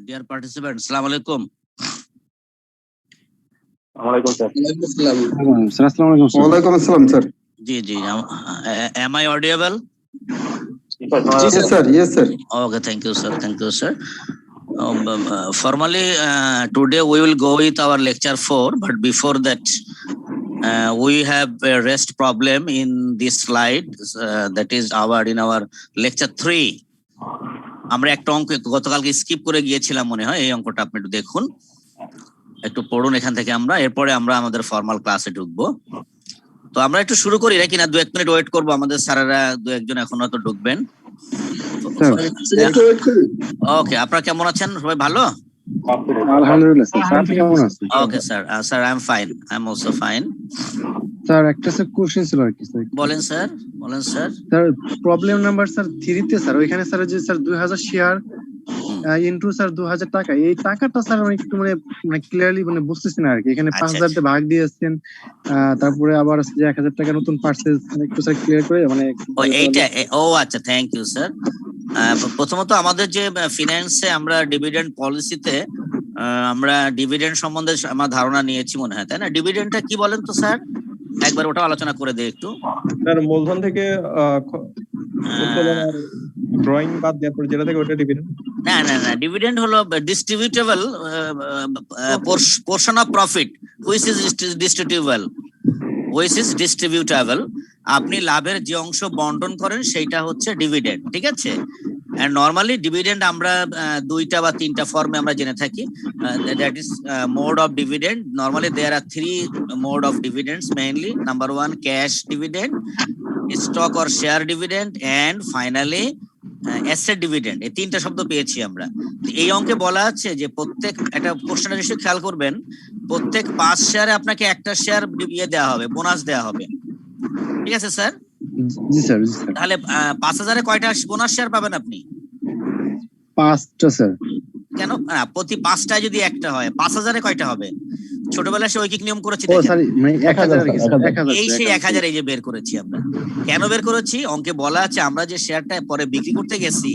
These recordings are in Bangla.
Dear participants, Assalamu alaikum. Walaikum sir. Walaikum assalam, sir. Ji. Am I audible? Yes, sir. Yes, sir. Okay, thank you, sir. Formally, today we will go with our lecture 4, but before that, we have a rest problem in this slide. That is in our lecture 3. আমরা একটা অঙ্ক গতকালকে স্কিপ করে গিয়েছিলাম মনে হয়, এই অঙ্কটা আপনি একটু দেখুন, একটু পড়ুন এখান থেকে। এরপরে আমরা আমাদের ফর্মাল ক্লাসে ঢুকবো। তো আমরা একটু শুরু করি নাকি না 2-1 মিনিট ওয়েট করবো? আমাদের স্যারেরা 2-1 এখন হয়তো ঢুকবেন। ওকে, আপনারা কেমন আছেন? সবাই ভালো? আলহামদুলিল্লাহ স্যার, আপনি কেমন আছেন? Okay sir, I am fine, I am also fine. Sir একটা কোশ্চেন ছিল আর কি স্যার। বলেন sir. Sir problem number sir 3 তে স্যার ওইখানে স্যার যে স্যার 2000 শেয়ার ইনটু স্যার 2000 টাকা, এই টাকাটা স্যার আমি একটু মানে ক্লিয়ারলি বুঝতেছি না আর কি। এখানে 5000 তে ভাগ দিয়েছেন, তারপরে আবার যে 1000 টাকা নতুন পারচেজ, একটু স্যার ক্লিয়ার করে এইটা। আচ্ছা, থ্যাংক ইউ স্যার। প্রথমত আমাদের যে ফিনান্সে আমরা ডিভিডেন্ড পলিসিতে আমরা ডিভিডেন্ড সম্বন্ধে আমার ধারণা নিয়েছি মনে হয়, তাই না? ডিভিডেন্ডটা কি বলেন তো স্যার, একবার ওটা আলোচনা করে দেই একটু। স্যার মূলধন থেকে ড্রয়িং বাদ দেওয়ার পর যেটা থেকে ওটা ডিভিডেন্ড। না, ডিভিডেন্ড হলো ডিস্ট্রিবিউটেবল portion of profit which is ডিস্ট্রিবিউটেবল। আপনি লাভের যে অংশ বন্টন করেন সেইটা হচ্ছে ডিভিডেন্ড, ঠিক আছে? And normally dividend আমরা 2টা বা 3টা ফর্মে আমরা জেনে থাকি। That is mode of dividend. Normally there are 3 mode of dividends mainly. Number 1, cash dividend, stock or share dividend, and finally asset dividend. এই 3টা শব্দ পেয়েছি আমরা। এই অঙ্কে বলা আছে যে প্রত্যেক একটা কোশ্চেনের নিশ্চয়ই খেয়াল করবেন, প্রত্যেক 5 শেয়ারে আপনাকে একটা শেয়ার দেওয়া হবে, বোনাস দেওয়া হবে, ঠিক আছে স্যার? জি স্যার। তাহলে 5000-এ কয়টা বোনাস শেয়ার পাবেন আপনি? 5টা স্যার। কেন? প্রতি 5টায় যদি একটা হয়, 5000-এ কয়টা হবে? ছোটবেলায় সে ঐকিক নিয়ম করেছি, ও সরি, মানে 1000 এই সেই 1000 এই যে বের করেছি আমরা। কেন বের করেছি? অঙ্কে বলা আছে আমরা যে শেয়ারটা পরে বিক্রি করতে গেছি,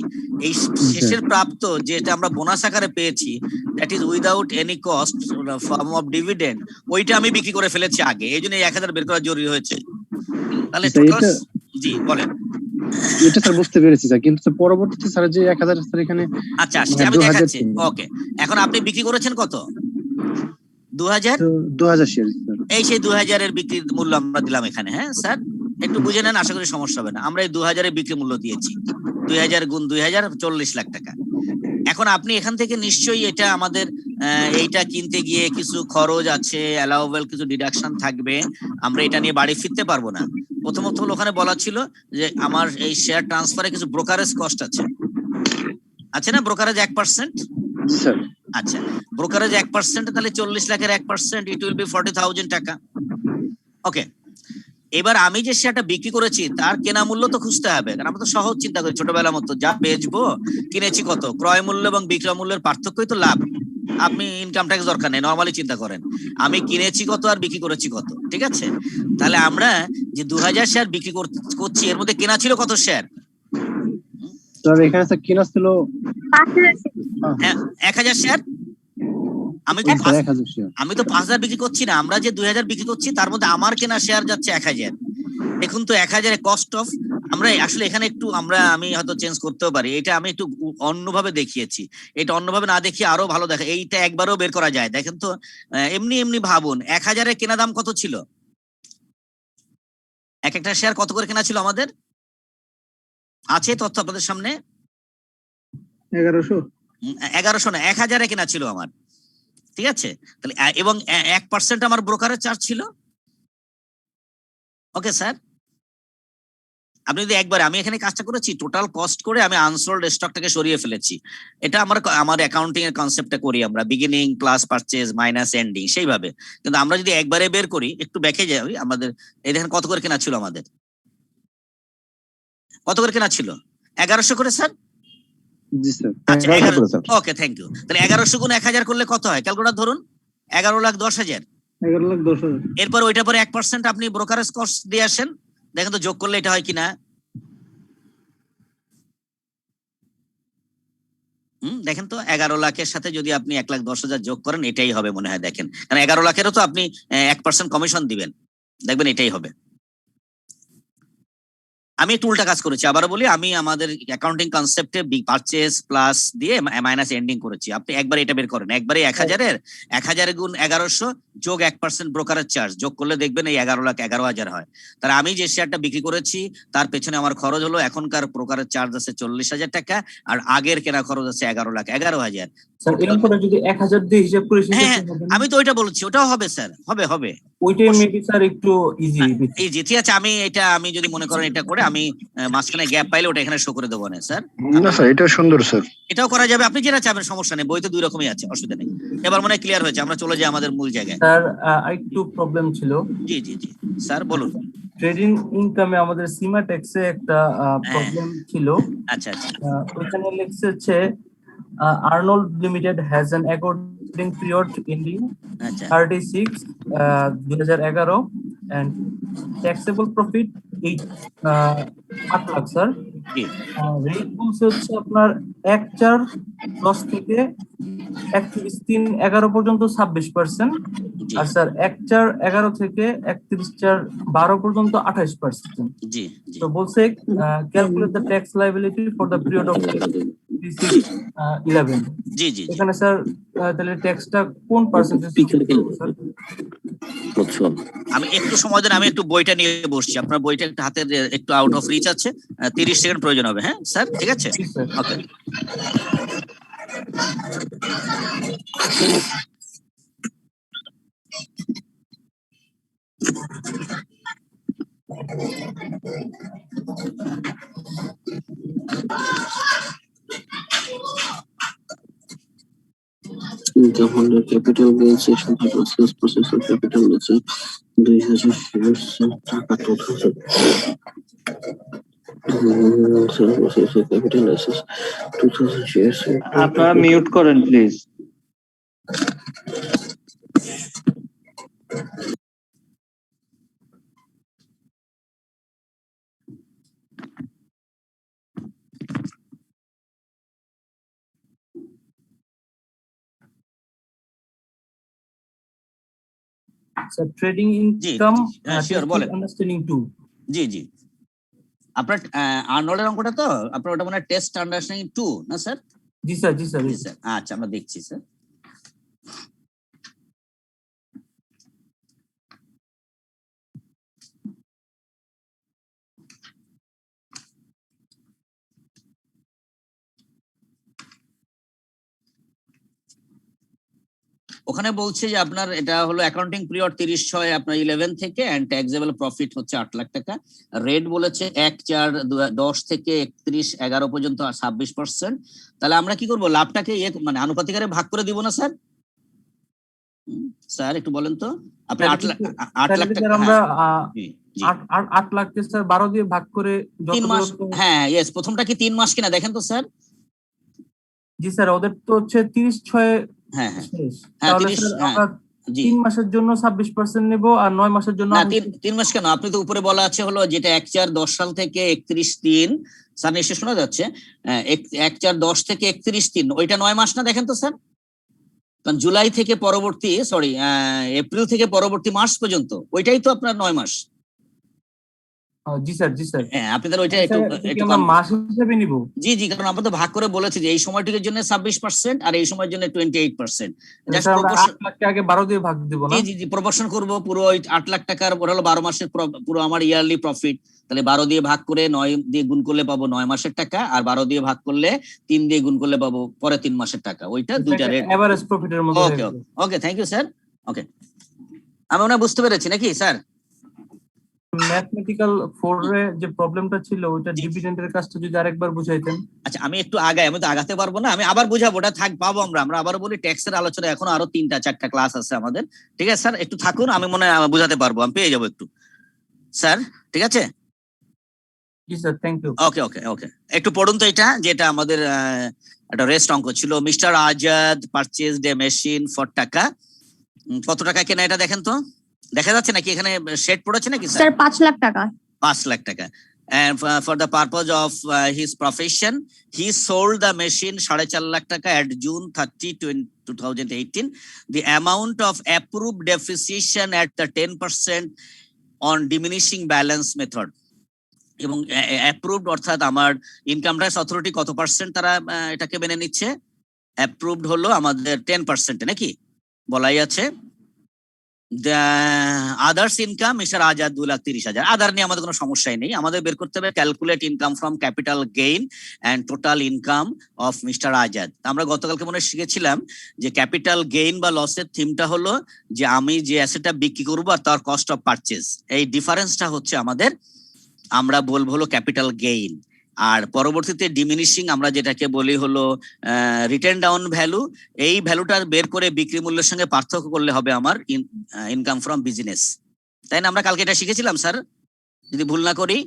এই শেষের প্রাপ্ত যেটা আমরা বোনাস আকারে পেয়েছি, that is without any cost form of dividend, ওইটা আমি বিক্রি করে ফেলেছি আগে, এই জন্য এই 1000 বের করা জরুরি হয়েছে। তাহলে জি বলেন। এটা স্যার বুঝতে পেরেছি স্যার, কিন্তু পরবর্তীতে স্যার যে 1000 স্যার এখানে। আচ্ছা, আমি দেখাচ্ছি। ওকে, এখন আপনি বিক্রি করেছেন কত? 2000 শেয়ার স্যার। এই সেই 2000 এর বিক্রির মূল্য আমরা দিলাম এখানে। হ্যাঁ স্যার, একটু বুঝে নেন, আশা করি সমস্যা হবে না। আমরা এই 2000 এর বিক্রি মূল্য দিয়েছি, 2000 গুণ 2000 40 লাখ টাকা। এখন আপনি এখান থেকে নিশ্চয়ই এটা আমাদের এইটা কিনতে গিয়ে কিছু খরচ আছে, অ্যালাউয়েবল কিছু ডিডাকশন থাকবে, আমরা এটা নিয়ে বাড়ি ফিরতে পারবো না। প্রথমত ওখানে বলা ছিল যে আমার এই শেয়ার ট্রান্সফারে কিছু ব্রোকারেজ কস্ট আছে না? ব্রোকারেজ 1%। স্যার আচ্ছা, ব্রোকারেজ 1%, তাহলে 40 লাখের 1% ইট উইল বি 40,000 টাকা। ওকে, এবার আমি যে শেয়ারটা বিক্রি করেছি তার কেনা মূল্য তো খুঁজতে হবে, কারণ আমরা তো সহজ চিন্তা করি ছোটবেলার মতো, যা বেচবো কিনেছি কত, ক্রয় মূল্য এবং বিক্রয় মূল্যের পার্থক্যই তো লাভ। আপনি ইনকাম ট্যাক্স দরকার নেই, নরমালি চিন্তা করেন আমি কিনেছি কত আর বিক্রি করেছি কত, ঠিক আছে? তাহলে আমরা যে 2000 শেয়ার বিক্রি করছি, এর মধ্যে কেনা ছিল কত শেয়ার? স্যার এখানে স্যার কেনা ছিল 1000 শেয়ার। আমি তো 5000 বিক্রি করছি না, আমরা যে 2000 বিক্রি করছি তার মধ্যে আমার কেনা শেয়ার যাচ্ছে 1000। দেখুন তো 1000 এর কস্ট অফ, আমরা আসলে এখানে একটু আমি হয়তো চেঞ্জ করতেও পারি, এটা আমি একটু অন্যভাবে দেখিয়েছি, এটা অন্যভাবে না দেখিয়ে আরো ভালো দেখা, এইটা একবারও বের করা যায়। দেখেন তো এমনি ভাবুন, 1000 এর কেনা দাম কত ছিল? এক একটা শেয়ার কত করে কেনা ছিল আমাদের? আছে তথ্য আপনাদের সামনে? 1100 না, 1000 এ কেনা ছিল আমার, ঠিক আছে? তাহলে এবং 1% আমার ব্রোকারের চার্জ ছিল। ওকে স্যার, আপনি যদি একবার, আমি এখানে কাজটা করেছি টোটাল কস্ট করে আমি আনসোল্ড স্টকটাকে সরিয়ে ফেলেছি। এটা আমার অ্যাকাউন্টিং এর কনসেপ্টটা করি আমরা, beginning plus purchase minus ending সেইভাবে। কিন্তু আমরা যদি একবারে বের করি, একটু ব্যাকে যাই, আমাদের এই দেখেন কত করে কেনা ছিল আমাদের, কত করে কেনা ছিল? 1100 করে স্যার। জি স্যার। আচ্ছা, ওকে, থ্যাংক ইউ। তাহলে 1100 গুণ 1000 করলে কত হয়? ক্যালকুলেটর ধরুন, 11,10,000। 11,10,000। এরপর ওইটার পরে 1% আপনি ব্রোকারেজ কস্ট দিয়ে আসেন, দেখেন তো যোগ করলে এটা হয় কিনা। দেখেন তো 11 লাখের সাথে যদি আপনি 1,10,000 যোগ করেন এটাই হবে মনে হয়, দেখেন, কারণ 11 লাখেরও তো আপনি 1% কমিশন দিবেন, দেখবেন এটাই হবে। আমি একটু উল্টা কাজ করেছি, আবারও বলি, আমি আমাদের অ্যাকাউন্টিং কনসেপ্টে পারচেজ প্লাস দিয়ে মাইনাস এন্ডিং করেছি। আপনি একবার এটা বের করেন, একবারে 1,000 গুণ 1100 যোগ 1% ব্রোকারের চার্জ যোগ করলে দেখবেন এই 11,11,000 হয়। তার আমি যে শেয়ারটা বিক্রি করেছি তার পেছনে আমার খরচ হলো, এখনকার ব্রোকারের চার্জ আছে 40,000 টাকা, আর আগের কেনা খরচ আছে 11,11,000। স্যার এরকম করে যদি 1000 দিয়ে হিসাব করে হ্যাঁ, আমি তো ওইটা বলছি, ওটাও হবে স্যার, হবে। ওইটাই মেবি স্যার একটু ইজি। এই যে ঠিক আছে, আমি যদি মনে করেন এটা করে আমি মাঝখানে গ্যাপ পাইলে ওটা এখানে শো করে দেবো না স্যার। না স্যার, এটা সুন্দর স্যার। এটাও করা যাবে, আপনি যেটা চাবেন, সমস্যা নেই, বইতে দুই রকমই আছে, অসুবিধা নেই। এবার মনে হয় ক্লিয়ার হয়েছে, আমরা চলে যাই আমাদের মূল জায়গায়। স্যার একটু প্রবলেম ছিল। জি স্যার বলুন। ট্রেডিং ইনকামে আমাদের সীমা ট্যাক্সে একটা প্রবলেম ছিল। আচ্ছা। ওখানে লেখছে হচ্ছে Arnold limited has an according period ending 36 2011 and taxable profit 8 lakh sir. Rate বলছে হচ্ছে আপনার 1/4/10 থেকে 31/3/11 পর্যন্ত 26%, আর স্যার 1/4/11 থেকে 31/4/12 পর্যন্ত 28%। জি তো বলছে calculate the tax liability for the period of 11। জি এখানে স্যার তাহলে ট্যাক্সটা কোন পার্সেন্টেজ? আমি একটু সময় দেন, আমি একটু বইটা নিয়ে বসছি, আপনার বইটা একটু হাতের একটু আউট অফ রিচ আছে, 30 সেকেন্ড প্রয়োজন হবে। হ্যাঁ স্যার, ঠিক আছে, ওকে। The capital gains section has sales process of capital আছে 2000 shares টাকা 2000 sales process of capital আছে 2000 shares। আপনারা মিউট করেন please. Sir trading income sure বলেন। আন্ডারস্ট্যান্ডিং 2। জি আপনার আর্নল্ডের অঙ্কটা তো আপনার ওটা মনে হয় টেস্ট আন্ডারস্ট্যান্ডিং 2 না স্যার? জি স্যার। আচ্ছা, আমরা দেখছি স্যার। ওখানে বলছে যে আপনার এটা হলো অ্যাকাউন্টিং পিরিয়ড 30/6 আপনার 11 থেকে, এন্ড ট্যাক্সেবল প্রফিট হচ্ছে 8 লাখ টাকা। রেট বলেছে 1/4/10 থেকে 31/11 পর্যন্ত 26%। তাহলে আমরা কি করব, লাভটাকে মানে আনুপাতিক হারে ভাগ করে দিব না স্যার? স্যার একটু বলেন তো, আপনি 8 লাখ টাকা আমরা 8 লাখকে স্যার 12 দিয়ে ভাগ করে 3 মাস। হ্যাঁ ইয়েস, প্রথমটা কি 3 মাস কিনা দেখেন তো স্যার। জি স্যার, ওদের তো হচ্ছে 30/6। হ্যাঁ তাহলে আমরা 3 মাসের জন্য 26% নেব, আর 9 মাসের জন্য 3 মাস কেন, আপনি তো উপরে বলা আছে হলো যেটা 1/4/10 সাল থেকে 31/3 স্যার নিশ্চয় শোনা যাচ্ছে, 1/4/10 থেকে 31/3 ওইটা 9 মাস না, দেখেন তো স্যার। কারণ জুলাই থেকে পরবর্তী এপ্রিল থেকে পরবর্তী মার্চ পর্যন্ত ওইটাই তো আপনার 9 মাস। জি স্যার। হ্যাঁ, আপনি তাহলে ওইটা একটু মাস হিসেবে নিব। জি কারণ আমরা তো ভাগ করে বলেছি যে এই সময়টির জন্য 26% আর এই সময়ের জন্য 28%। জাস্ট 8 লাখকে আগে 12 দিয়ে ভাগ দিব না? জি প্রপোর্শন করব, পুরো ওই 8 লাখ টাকার ওটা হলো 12 মাসের পুরো আমার ইয়ারলি প্রফিট। তাহলে 12 দিয়ে ভাগ করে 9 দিয়ে গুণ করলে পাবো 9 মাসের টাকা, আর 12 দিয়ে ভাগ করলে 3 দিয়ে গুণ করলে পাবো পরে 3 মাসের টাকা। ওইটা দুইটা রেট, এভারেজ প্রফিটের মধ্যে। Okay thank you sir. Okay, আমি মনে বুঝতে পেরেছি নাকি স্যার? ম্যাথমেটিক্যাল 4 এ যে প্রবলেমটা ছিল ওইটা ডিভিডেন্ডের কাজটা যদি আরেকবার বুঝাইতেন। আচ্ছা, আমি একটু আগাই, আমি তো আগাতে পারবো না, আমি আবার বুঝাবো, ওটা পাবো আমরা আবার বলি ট্যাক্সের আলোচনা এখনো আরো 3-4টা ক্লাস আছে আমাদের, ঠিক আছে স্যার? একটু থাকুন, আমি মনে হয় বুঝাতে পারবো, আমি পেয়ে যাবো একটু স্যার, ঠিক আছে? জি স্যার, থ্যাংক ইউ। ওকে একটু পড়ুন তো এটা, যেটা আমাদের একটা রেস্ট অঙ্ক ছিল। Mister Azad purchased A machine for টাকা। কত টাকা কেনা এটা দেখেন তো, দেখা যাচ্ছে নাকি এখানে শেড পড়েছে নাকি স্যার? 5 লাখ টাকা। 5 লাখ টাকা। and for the purpose of his profession he sold the machine 4.5 lakh taka at June 30 2018. The amount of approved depreciation at the 10% on diminishing balance method এবং অ্যাপ্রুভড অর্থাৎ আমার ইনকাম ট্যাক্স অথরিটি কত পার্সেন্ট তারা এটাকে মেনে নিচ্ছে? অ্যাপ্রুভড হলো আমাদের 10% নাকি বলাই আছে। Others income mister Azad 2,30,000। আদার নিয়ে আমাদের কোনো সমস্যাই নেই, আমাদের বের করতে হবে calculate income from capital gain and total income of mister Azad. আমরা গতকালকে মনে শিখেছিলাম যে ক্যাপিটাল গেইন বা লসের থিমটা হলো যে আমি যে অ্যাসেটটা বিক্রি করবো আর তার কস্ট অফ পারচেজ, এই ডিফারেন্সটা হচ্ছে আমাদের আমরা বলবো হলো ক্যাপিটাল গেইন। আর পরবর্তীতে ডিমিনিশিং আমরা যেটাকে বলি হলো রিটেন ডাউন ভ্যালু, এই ভ্যালুটা বের করে বিক্রি মূল্যের সঙ্গে পার্থক্য করলে হবে আমার ইনকাম ফ্রম বিজনেস। তাই না? আমরা কালকে এটা শিখেছিলাম স্যার, যদি ভুল না করি।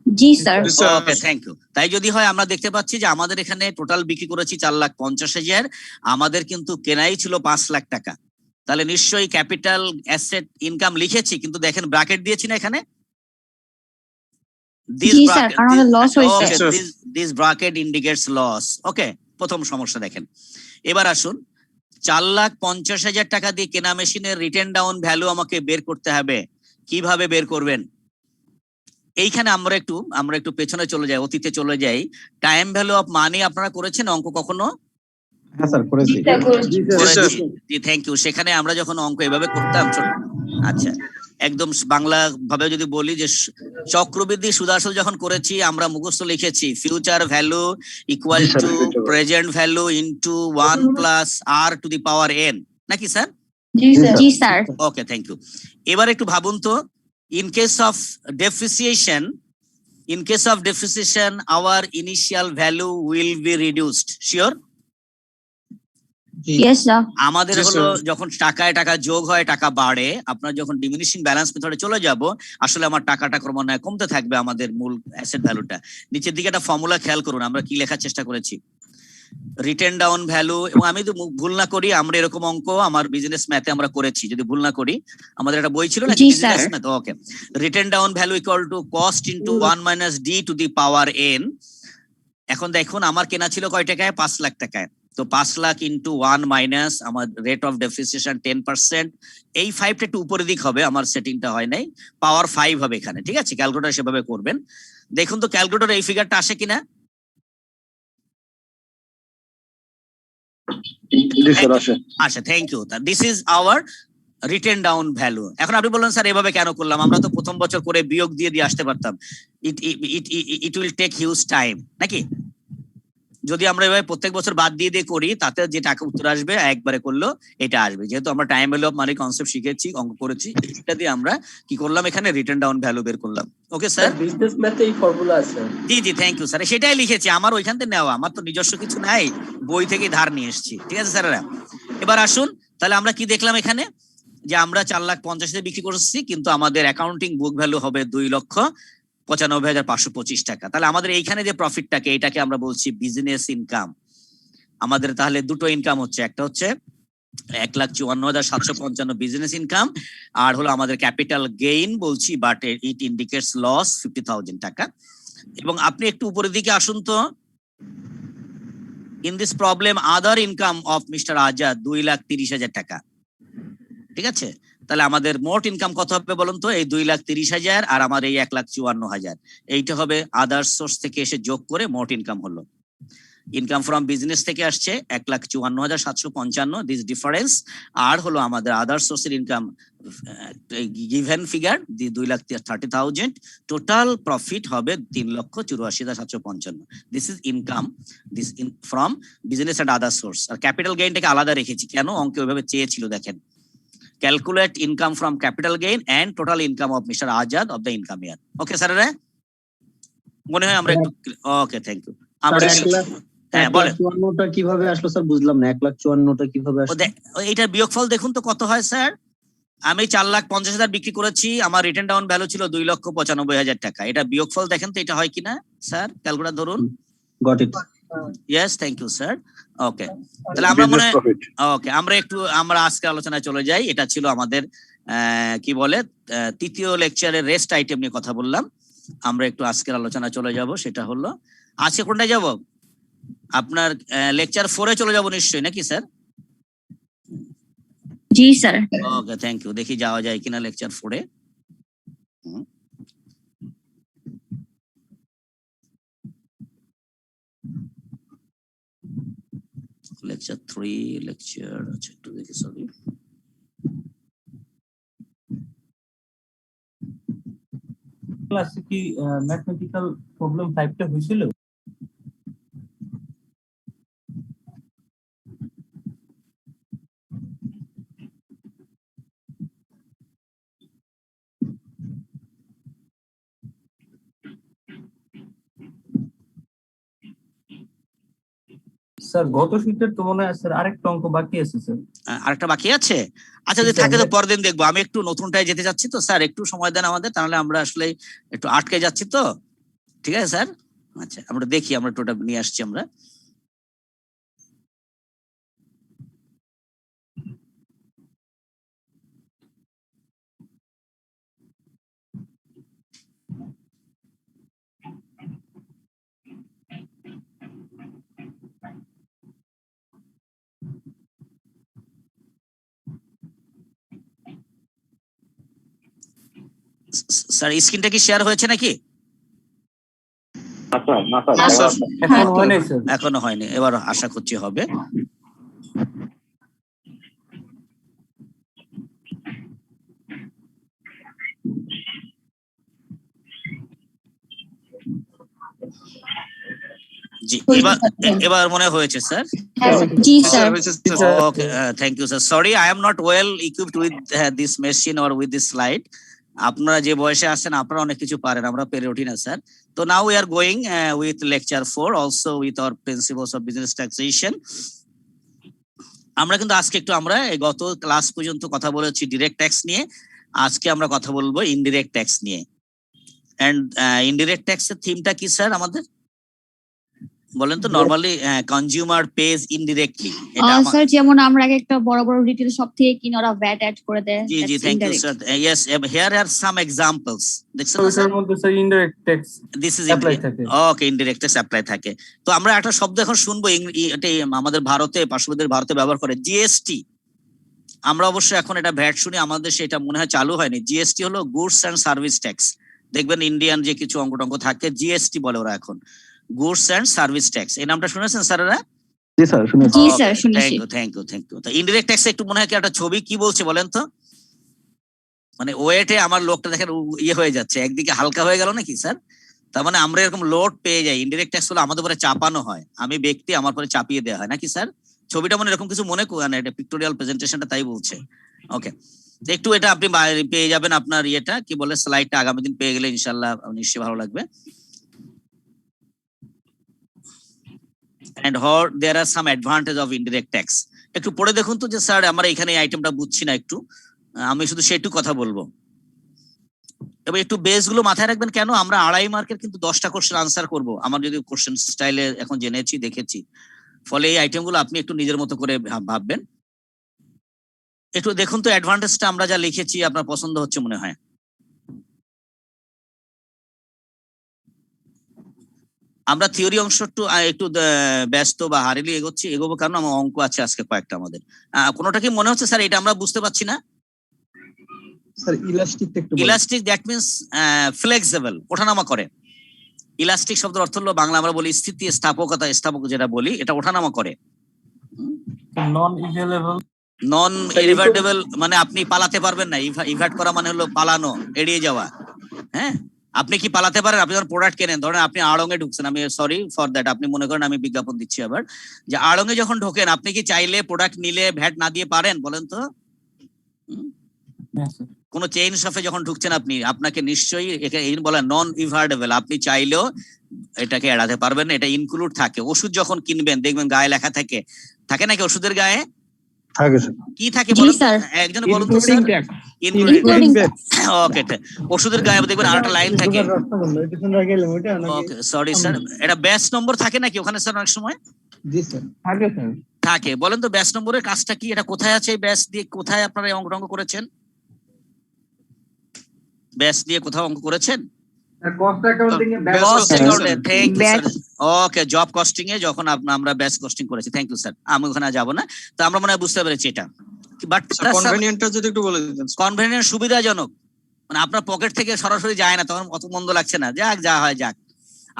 জি স্যার। Okay, thank you. তাই যদি হয় আমরা দেখতে পাচ্ছি যে আমাদের এখানে টোটাল বিক্রি করেছি 4,50,000, আমাদের কিন্তু কেনাই ছিল 5 লাখ টাকা। তাহলে নিশ্চয়ই ক্যাপিটাল অ্যাসেট ইনকাম লিখেছি, কিন্তু দেখেন ব্র্যাকেট দিয়েছি না এখানে। জি স্যার, আর আমাদের লস হয়েছে। This bracket indicates loss. Okay, প্রথম সমস্যা দেখেন। এবার আসুন 4,50,000 টাকা দিয়ে কেনা মেশিনের রিটেন ডাউন ভ্যালু আমাকে বের করতে হবে। কিভাবে বের করবেন? এইখানে আমরা একটু পেছনে চলে যাই, অতীতে চলে যাই। টাইম ভ্যালু অফ মানি আপনারা করেছেন অঙ্ক কখনো? হ্যাঁ স্যার করেছি। করেছি, জি থ্যাংক ইউ। সেখানে আমরা যখন অঙ্ক এভাবে করতাম, আচ্ছা একদম বাংলা ভাবে যদি বলি যে চক্রবৃদ্ধি সুদাসল যখন করেছি আমরা মুখস্থ লিখেছি future value equal to present value into 1 plus r to the power n, নাকি স্যার? জি স্যার। Okay, thank you. এবার একটু ভাবুন তো, in case of depreciation our initial value will be reduced, sure? Yes sir. আমাদের হলো যখন টাকায় টাকা যোগ হয় টাকা বাড়ে, আপনার যখন ডিমিনিশিং ব্যালেন্স মেথডে চলে যাব আসলে আমার টাকাটা ক্রমান্বয়ে কমতে থাকবে, আমাদের মূল অ্যাসেট ভ্যালুটা। নিচের দিকে একটা ফর্মুলা খেয়াল করুন, আমরা কি লেখার চেষ্টা করেছি। রিটেন ডাউন ভ্যালু, এবং আমি যদি ভুল না করি আমরা এরকম অঙ্ক আমার বিজনেস ম্যাথে আমরা করেছি, যদি ভুল না করি আমাদের একটা বই ছিল না business math. Okay, written down value equal to cost into 1 minus D two the power N. এখন দেখুন আমার কেনা ছিল কয় টাকায়? 5 লাখ টাকায়। তো 5 লাখ ইন্টু 1 মাইনাস আমার রেট অফ ডেপ্রিসিয়েশন 10%, এই 5টা একটু উপরের দিক হবে, আমার সেটিংটা হয় নাই, পাওয়ার 5 হবে এখানে, ঠিক আছে? ক্যালকুলেটর সেভাবে করবেন। দেখুন তো ক্যালকুলেটর এই ফিগারটা আসে কিনা। আচ্ছা, thank you. This is our written down value. এখন আপনি বললেন স্যার এভাবে কেন করলাম, আমরা তো প্রথম বছর করে বিয়োগ দিয়ে আসতে পারতাম। It will take huge time, নাকি? যদি আমরা এভাবে প্রত্যেক বছর বাদ দিয়ে করি তাতে যে টাকা উত্তর আসবে একবারে করলেও এটা আসবে। যেহেতু আমরা time value of money concept শিখেছি, অঙ্ক করেছি, এটা দিয়ে আমরা কি করলাম এখানে রিটেন ডাউন ভ্যালু বের করলাম। ওকে স্যার, বিজনেস ম্যাথে এই ফর্মুলা আছে। জি জি, থ্যাংক ইউ স্যার। সেটাই লিখেছি, আমার ওইখান থেকে নেওয়া, আমার তো নিজস্ব কিছু নাই, বই থেকে ধার নিয়ে এসেছি, ঠিক আছে স্যারেরা? এবার আসুন তাহলে আমরা কি দেখলাম এখানে, যে আমরা 4,50,000 বিক্রি করছি, কিন্তু আমাদের অ্যাকাউন্টিং বুক ভ্যালু হবে 2,95,525 টাকা। তাহলে আমাদের এইখানে যে প্রফিটটাকে, এটাকে আমরা বলছি বিজনেস ইনকাম। আমাদের তাহলে দুটো ইনকাম হচ্ছে, একটা হচ্ছে 1,54,755 বিজনেস ইনকাম, আর হলো আমাদের ক্যাপিটাল গেইন বলছি, বাট ইট ইন্ডিকেটস লস 50,000 টাকা। এবং আপনি একটু উপরের দিকে আসুন তো, in this problem other income of mister Azad 2,30,000 টাকা, ঠিক আছে? তাহলে আমাদের মোট ইনকাম কত হবে বলুন তো? এই 2,30,000 আর আমার এই 1,54,000, এইটা হবে আদার সোর্স থেকে এসে যোগ করে মোট ইনকাম হলো। ইনকাম ফ্রম বিজনেস থেকে আসছে 1,54,755, দিস ডিফারেন্স, আর হলো আমাদের আদার সোর্সের income given figure 2,30,000, total profit হবে 3,84,755। This is income, this from business and other source. আর ক্যাপিটাল গেইনটাকে আলাদা রেখেছি কেন? অঙ্কে ওইভাবে চেয়েছিল, দেখেন, calculate income from capital gain and total income of mister Azad of the income year. Okay sir, মনে হয় আমরা একটু, ওকে থ্যাংক ইউ। আমরা হ্যাঁ বলেন, 1,54,000টা কিভাবে আসলো স্যার? বুঝলাম না, 1,54,000টা কিভাবে আসলো? এইটার বিয়োগফল দেখুন তো কত হয় স্যার। আমি 4,50,000 বিক্রি করেছি, আমার রিটেন ডাউন ভ্যালু ছিল 2,95,000 টাকা। এটা বিয়োগফল দেখেন তো এটা হয় কিনা স্যার, ক্যালকুলেটর ধরুন। Got it. Yes, thank you sir. Okay, তাহলে আমরা মনে ওকে আমরা আজকে আলোচনায় চলে যাই। এটা ছিল আমাদের কি বলে তৃতীয় লেকচারের রেস্ট আইটেম নিয়ে কথা বললাম। আমরা একটু আজকের আলোচনা চলে যাব, সেটা হলো আজকে কোনটায় যাব, আপনার লেকচার 4-এ চলে যাব নিশ্চয়ই, নাকি স্যার? জি স্যার। Okay, thank you. দেখি যাওয়া যায় কিনা লেকচার 4-এ। লেকচার 3 লেকচার, আচ্ছা একটু দেখি, সরি। ক্লাসে কি ম্যাথমেটিক্যাল প্রবলেম 5টা হয়েছিল? স্যার গত শীটের তো মনে হয় স্যার আরেকটা অঙ্ক বাকি আছে স্যার। আরেকটা বাকি আছে? আচ্ছা, যদি থাকে তো পরের দিন দেখবো। আমি একটু নতুনটায় যেতে যাচ্ছি তো স্যার, একটু সময় দেন আমাদের, তাহলে আমরা আসলে একটু আটকে যাচ্ছি তো। ঠিক আছে স্যার, আচ্ছা আমরা দেখি, আমরা একটু ওটা নিয়ে আসছি আমরা। স্যার স্ক্রিনটা কি শেয়ার হয়েছে নাকি? এখন হয় নাই স্যার। এখনো হয়নি, এবার আশা করছি হবে। জি, এবার মনে হয়েছে স্যার? জি sir. Okay, thank you sir. Sorry, I am not well equipped with this machine or with this slide. আপনারা যে বয়সে আছেন আপনারা অনেক কিছু পারেন, আমরা পেরে উঠি না স্যার। তো now we are going with lecture 4 also with our principles of business taxation. আমরা কিন্তু আজকে একটু আমরা এই গত ক্লাস পর্যন্ত কথা বলেছি ডিরেক্ট ট্যাক্স নিয়ে, আজকে আমরা কথা বলবো ইনডিরেক্ট ট্যাক্স নিয়ে। এন্ড ইনডিরেক্ট ট্যাক্সের থিমটা কি স্যার আমাদের বলেন তো? নরমালি কনজিউমার পেজ ইনডিরেক্টলি, এটা স্যার যেমন আমরা আগে একটা বড় বড় রিটেল শপ থেকে কিনে ওরা ভ্যাট অ্যাড করে দেয়। জি জি, thank you sir. Yes, here are some examples. দেখছেন না স্যার? এর মধ্যে sir indirect tax this is apply থাকে। ওকে, ইনডিরেক্ট ট্যাক্স অ্যাপ্লাই থাকে। তো আমরা একটা শব্দ এখন শুনবো, এটা আমাদের ভারতে, পার্শ্ববর্তী ভারতে ব্যবহার করে, জিএসটি। আমরা অবশ্য এখন এটা ভ্যাট শুনি, আমাদের সেটা মনে হয় চালু হয়নি। জিএসটি হলো গুডস অ্যান্ড সার্ভিস ট্যাক্স। দেখবেন ইন্ডিয়ান যে কিছু অঙ্ক থাকে জিএসটি বলে ওরা এখন, গুডস অ্যান্ড সার্ভিস ট্যাক্স। এই নামটা শুনেছেন স্যারেরা? জি স্যার, শুনেছি। জি স্যার, শুনেছি। Thank you. তো ইনডিরেক্ট ট্যাক্স একটু মনে হয় কি একটা ছবি, কি বলছে বলেন তো? মানে ওয়েটে আমার লোকটা দেখেন ইয়ে হয়ে যাচ্ছে, একদিকে হালকা হয়ে গেল নাকি স্যার? তার মানে আমরা এরকম লোড পেয়ে যাই। ইনডিরেক্ট ট্যাক্স হলো আমাদের উপরে চাপানো হয়, আমি ব্যক্তি, আমার উপরে চাপিয়ে দেওয়া হয়, নাকি স্যার? ছবিটা মানে এরকম কিছু মনে করেন, এটা পিক্টোরিয়াল প্রেজেন্টেশনটা তাই বলছে। ওকে, একটু এটা আপনি পেয়ে যাবেন, আপনার ইয়েটা কি বলে, স্লাইডটা আগামী দিন পেয়ে গেলে ইনশাআল্লাহ নিশ্চয়ই ভালো লাগবে। and how there are some advantage of indirect tax। একটু পড়ে দেখুন তো যে স্যার আমরা এখানে এই আইটেমটা বুঝছি না, একটু আমি শুধু সেটুকু কথা বলবো। এবার একটু বেস গুলো মাথায় রাখবেন, কেন আমরা 2.5 মার্কের কিন্তু 10টা কোশ্চেন আনসার করব, আমার যদি কোশ্চেন স্টাইলে এখন জেনেছি দেখেছি, ফলে এই আইটেম গুলো আপনি একটু নিজের মতো করে ভাববেন। একটু দেখুন তো অ্যাডভান্টেজটা আমরা যা লিখেছি আপনার পছন্দ হচ্ছে মনে হয়। আমরা থিওরি অংশ একটু ব্যস্ত বা হারিলি এগোবো, কারণ আমার অঙ্ক আছে আজকে কয়েকটা আমাদের। কোনোটা কি মনে হচ্ছে স্যার এটা আমরা বুঝতে পারছি না? স্যার ইলাস্টিক একটু ইলাস্টিক, দ্যাট মিন্স ফ্লেক্সিবল, ওঠানামা করে। ইলাস্টিক শব্দের অর্থ হলো বাংলা আমরা বলি স্থিতি স্থাপকতা, স্থাপক যেটা বলি, এটা ওঠানামা করে। নন ইভেলেবল, নন ইরিভার্টেবল মানে আপনি পালাতে পারবেন না। ইভার্ট করা মানে হলো পালানো, এড়িয়ে যাওয়া। হ্যাঁ, আপনি কি পালাতে পারেন? আপনি যখন প্রোডাক্ট কেনেন, ধরেন আপনি আড়ং এ ঢুকছেন, আমি সরি ফর দ্যাট, আপনি মনে করেন আমি বিজ্ঞাপন দিচ্ছি আবার, যে আড়ং এ যখন ঢোকেন আপনি কি চাইলে প্রোডাক্ট নিলে ভ্যাট না দিয়ে পারেন বলেন তো? কোন চেইন শপে যখন ঢুকছেন আপনি, আপনাকে নিশ্চয়ই এই বলে নন ইভার্টেবল, আপনি চাইলেও এটাকে এড়াতে পারবেন না, এটা ইনক্লুড থাকে। ওষুধ যখন কিনবেন দেখবেন গায়ে লেখা থাকে নাকি ওষুধের গায়ে কি থাকে বলেন? একজন বলুন তো স্যার। ইনক্লুডিং ওকে, ওষুধের গায়ে দেখবেন আরেকটা লাইন থাকে। ওকে, সরি স্যার, এটা ব্যাচ নম্বর থাকে নাকি ওখানে স্যার অনেক সময়? জি স্যার, থাকে। বলেন তো ব্যাচ নম্বরের কাজটা কি? এটা কোথায় আছে? এই ব্যাচ দিয়ে কোথায় আপনারা অঙ্ক করেছেন? ব্যাচ দিয়ে কোথাও অঙ্ক করেছেন? কস্ট অ্যাকাউন্টিং এ ওকে, জব কস্টিং এ যখন আমরা ব্যাচ কস্টিং করেছি, থ্যাংক ইউ স্যার, আমি ওখানে যাব না। তো আমরা মনে হয় বুঝতে পেরেছি এটা, বাট কনভেনিয়েন্টটা যদি একটু বলে দিতেন। কনভেনিয়েন্ট সুবিধাজনক, মানে আপনার পকেট থেকে সরাসরি যায় না, তখন অত মন্দ লাগছে না, যাক যা হয় যাক।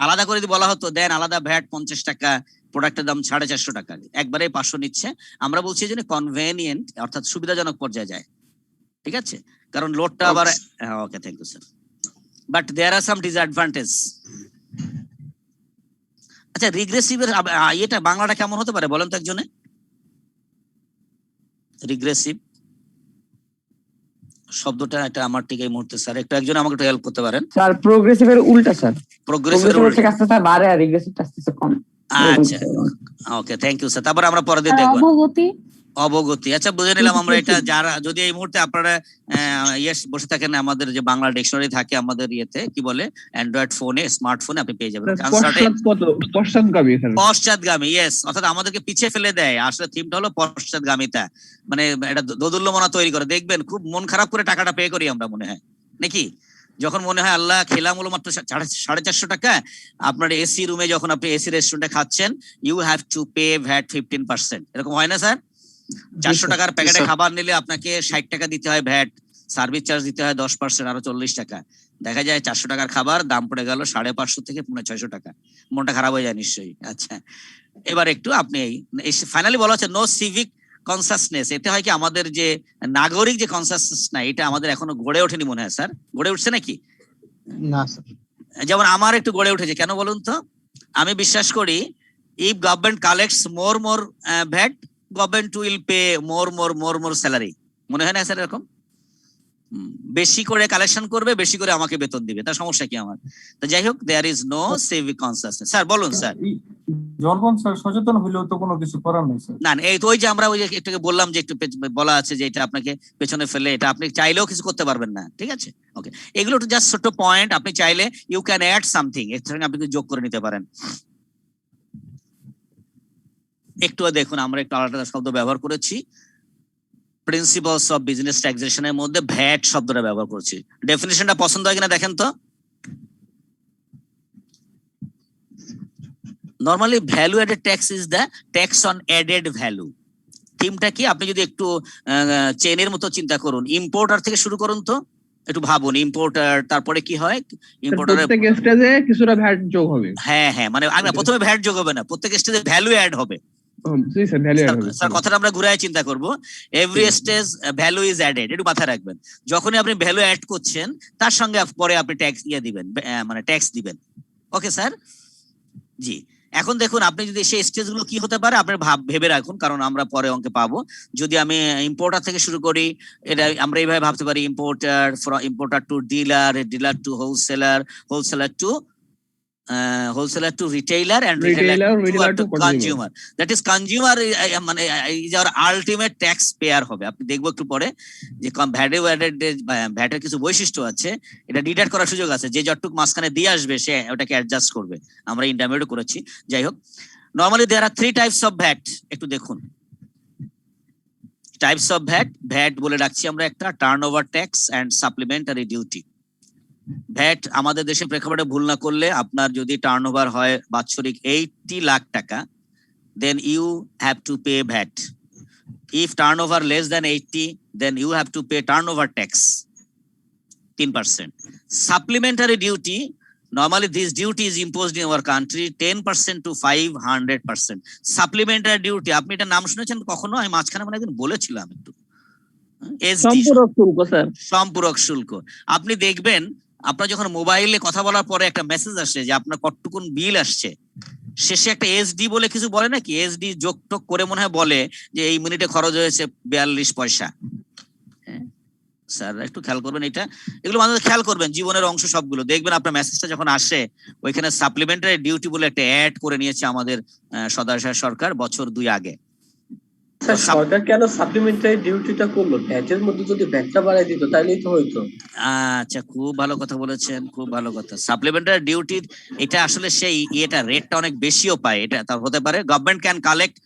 আলাদা করে যদি বলা হতো দেন আলাদা ভ্যাট 50 টাকা, প্রোডাক্টের দাম 450 টাকা, একবারে 500 নিচ্ছে, আমরা বলছি যে কনভেনিয়েন্ট অর্থাৎ সুবিধাজনক পর্যায়ে যায়, ঠিক আছে, কারণ লোডটা আবার। Okay, thank you sir, but there are some disadvantage. আচ্ছা, রিগ্রেসিভের এটা বাংলাটা কেমন হতে পারে বলেন তো একজনে? রিগ্রেসিভ শব্দটা এটা আমার ঠিক এই মুহূর্তে স্যার একটু একজন আমাকে একটু হেল্প করতে পারেন? স্যার প্রোগ্রেসিভের উল্টা স্যার। প্রোগ্রেসিভ আস্তে আস্তে বাড়ে আর রিগ্রেসিভটা আস্তে আস্তে কম। আচ্ছা, ওকে, থ্যাংক ইউ স্যার। তারপর আমরা পরে দিয়ে দেখব অবগতি। আচ্ছা, বুঝে নিলাম আমরা এটা। যারা যদি এই মুহূর্তে আপনারা বসে থাকেন, আমাদের যে বাংলা ডিকশনারি থাকে আমাদের ইয়েতে, কি বলে, অ্যান্ড্রয়েড ফোনে, স্মার্টফোনে আপনি পেয়ে যাবেন। পশ্চাৎগামী, ইয়েস, অর্থাৎ আমাদেরকে পিছিয়ে ফেলে দেয়। আসলে থিমটা হলো পশ্চাৎগামিতা, মানে এটা দোদুল্যমনা তৈরি করে। দেখবেন খুব মন খারাপ করে টাকাটা পে করি আমরা, মনে হয় নাকি? যখন মনে হয় আল্লাহ, খেলাম হলো মাত্র 450 টাকা, আপনার এসি রুমে যখন আপনি এসি রেস্টুরেন্টে খাচ্ছেন, you have to pay VAT 15%, এরকম হয় না স্যার? 400 টাকার প্যাকেটে খাবার নিলে আপনাকে 60 টাকা দিতে হয় ভ্যাট, সার্ভিস চার্জ দিতে হয় 10%, আরো 40 টাকা। দেখা যায় 400 টাকার খাবার দাম পড়ে গেল 550 থেকে 650 টাকা, মনটা খারাপ হয়ে যায় নিশ্চয়ই। আচ্ছা, এবার একটু আপনি ফাইনালি বলা হচ্ছে নো সিভিক কনসাসনেস। এতে হয় কি, আমাদের যে নাগরিক যে কনসাসনেস না, এটা আমাদের এখনো গড়ে ওঠেনি মনে হয় স্যার। গড়ে উঠছে নাকি? না স্যার। যেমন আমার একটু গড়ে উঠেছে, কেন বলুন তো? আমি বিশ্বাস করি if government collects more VAT, government will pay more salary. মনে হয় না স্যার এরকম? বেশি করে কালেকশন করবে, বেশি করে আমাকে বেতন দিবে, তার সমস্যা কি আমার? তো যাই হোক, there is no civic consciousness. Sir বলুন স্যার। জনগণ স্যার সচেতন হইলেও তো কোনো কিছু করার নেই স্যার। না, এই তো ওই যে আমরা ওই যে একটু বললাম যে একটু বলা আছে যে এটা আপনাকে পেছনে ফেলে, এটা আপনি চাইলেও কিছু করতে পারবেন না, ঠিক আছে? ওকে, এগুলো তো জাস্ট ছোট পয়েন্ট। আপনি চাইলে ইউ ক্যান অ্যাড সামথিং, এর সঙ্গে আপনি যোগ করে নিতে পারেন। একটু দেখুন, আমরা একটু আলাদা শব্দ ব্যবহার করেছি। প্রিন্সিপালস অফ বিজনেস ট্যাক্সেশনের মধ্যে ভ্যাট শব্দটা ব্যবহার করছি। ডেফিনিশনটা পছন্দ হয় কিনা দেখেন তো। Normally value added tax is the tax on added value. থিমটা কি, আপনি যদি একটু চেনের মতো চিন্তা করুন, ইম্পোর্টার থেকে শুরু করুন তো, একটু ভাবুন। ইম্পোর্টার, তারপরে কি হয়, ইম্পোর্টারের প্রত্যেক স্টেজে কিছুটা ভ্যাট যোগ হবে। হ্যাঁ, মানে প্রথমে ভ্যাট যোগ হবে না, প্রত্যেক স্টেজে ভ্যালু অ্যাড হবে। স্যার কথাটা আমরা ঘুরায় চিন্তা করব। Every stage value is added, একটু মাথায় রাখবেন। যখনই আপনি ভ্যালু অ্যাড করছেন, তার সঙ্গে পরে আপনি ট্যাক্স দিবেন, মানে ট্যাক্স দিবেন। ওকে স্যার, জি। এখন দেখুন, আপনি যদি সেই স্টেজগুলো কি হতে পারে আপনি ভেবে রাখুন, কারণ আমরা পরে অঙ্কে পাবো। যদি আমি ইম্পোর্টার থেকে শুরু করি, এটা আমরা এইভাবে ভাবতে পারি, importer to dealer, dealer to wholesaler, wholesaler to retailer, and retailer to consumer. That is consumer মানে is our ultimate tax payer হবে। আপনি দেখবো একটু পরে যে ভ্যাটের কিছু বৈশিষ্ট্য আছে, এটা ডিডাক্ট করার সুযোগ আছে। যে যতটুকু মাঝখানে দিয়ে আসবে সে ওটাকে অ্যাডজাস্ট করবে। আমরা ইন্টারমিডিয়েট করেছি। যাই হোক, normally there are 3 types of VAT. একটু দেখুন টাইপস অফ ভ্যাট বলে রাখছি আমরা। একটা turnover tax and supplementary duty. VAT আমাদের দেশের প্রেক্ষাপটে ভুল না করলে, আপনার যদি টার্নওভার হয় বাৎসরিক 80 লাখ টাকা, then you have to pay VAT. If turnover less than 80, then you have to pay turnover tax 10%. Supplementary duty, normally this duty is imposed in our country 10% to 500%. Supplementary duty, আপনি এটা নাম শুনেছেন কখনো? আমি মাঝখানে মানে একদিন বলেছিলাম একটু। সম্পূরক শুল্ক স্যার। সম্পূরক শুল্ক। আপনি দেখবেন আপনার যখন মোবাইলে কথা বলার পরে একটা মেসেজ আসে যে আপনার কতটুকুন বিল আসছে, শেষে একটা এসডি বলে কিছু বলে নাকি, এসডি যোগ টোগ করে মনে হয় বলে যে এই মিনিটে খরচ হয়েছে 42 পয়সা। স্যার একটু খেয়াল করবেন এটা, এগুলো আমাদের খেয়াল করবেন। জীবনের অংশ সবগুলো দেখবেন। আপনার মেসেজটা যখন আসে, ওইখানে সাপ্লিমেন্টারি ডিউটি বলে একটা অ্যাড করে নিয়েছে আমাদের সদাশয় সরকার বছর 2 আগে। সরকার কেন সাপ্লিমেন্টারি ডিউটিটা করলো? ভ্যাটের মধ্যে যদি ভ্যাটটা বাড়াই দিত তাহলেই তো হইতো। আচ্ছা, খুব ভালো কথা বলেছেন, খুব ভালো কথা। সাপ্লিমেন্টারি ডিউটির এটা আসলে সেই এটা রেটটা অনেক বেশিও পায়। এটা তা হতে পারে government can collect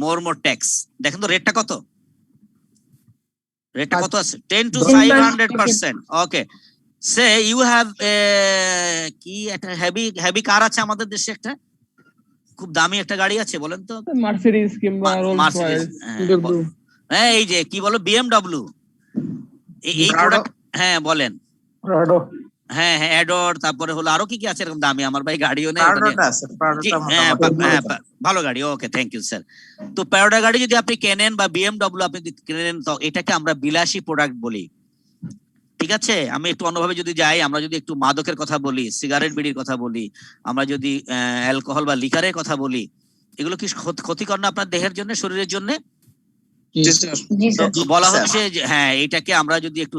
more tax. দেখেন তো রেটটা কত, রেটটা কত আছে? 10 to 500%। Okay, say you have কি একটা হেভি কার আছে আমাদের দেশে, একটা খুব দামি একটা গাড়ি আছে, বলেন তো? মার্সিডিজ কিংবা রোলস মার্সিডিজ, রয়েস। হ্যাঁ এই যে কি বলো বিএমডব্লিউ, এই প্রোডাক্ট, হ্যাঁ বলেন। প্রাডো। হ্যাঁ হ্যাঁ অ্যাডর, তারপরে হলো আরো কি কি আছে এরকম দামি, আমার ভাই গাড়িও নেই। প্রাডোটা আছে, প্রাডোটা মোটামুটি ভালো গাড়ি, ওকে থ্যাংক ইউ স্যার। তো প্যারোডা গাড়ি যদি আপনি কেনেন বা বিএমডব্লিউ আপনি যদি কেনেন, তো এটাকে আমরা বিলাসী প্রোডাক্ট বলি, ঠিক আছে? আমি একটু অন্যভাবে যদি যাই, আমরা যদি একটু মাদকের কথা বলি, সিগারেট বিড়ির কথা বলি, আমরা যদি অ্যালকোহল বা লিকারের কথা বলি, এগুলো কি ক্ষতিকর না আপনার দেহের জন্য, শরীরের জন্য? বলা হচ্ছে যে হ্যাঁ, এটাকে আমরা যদি একটু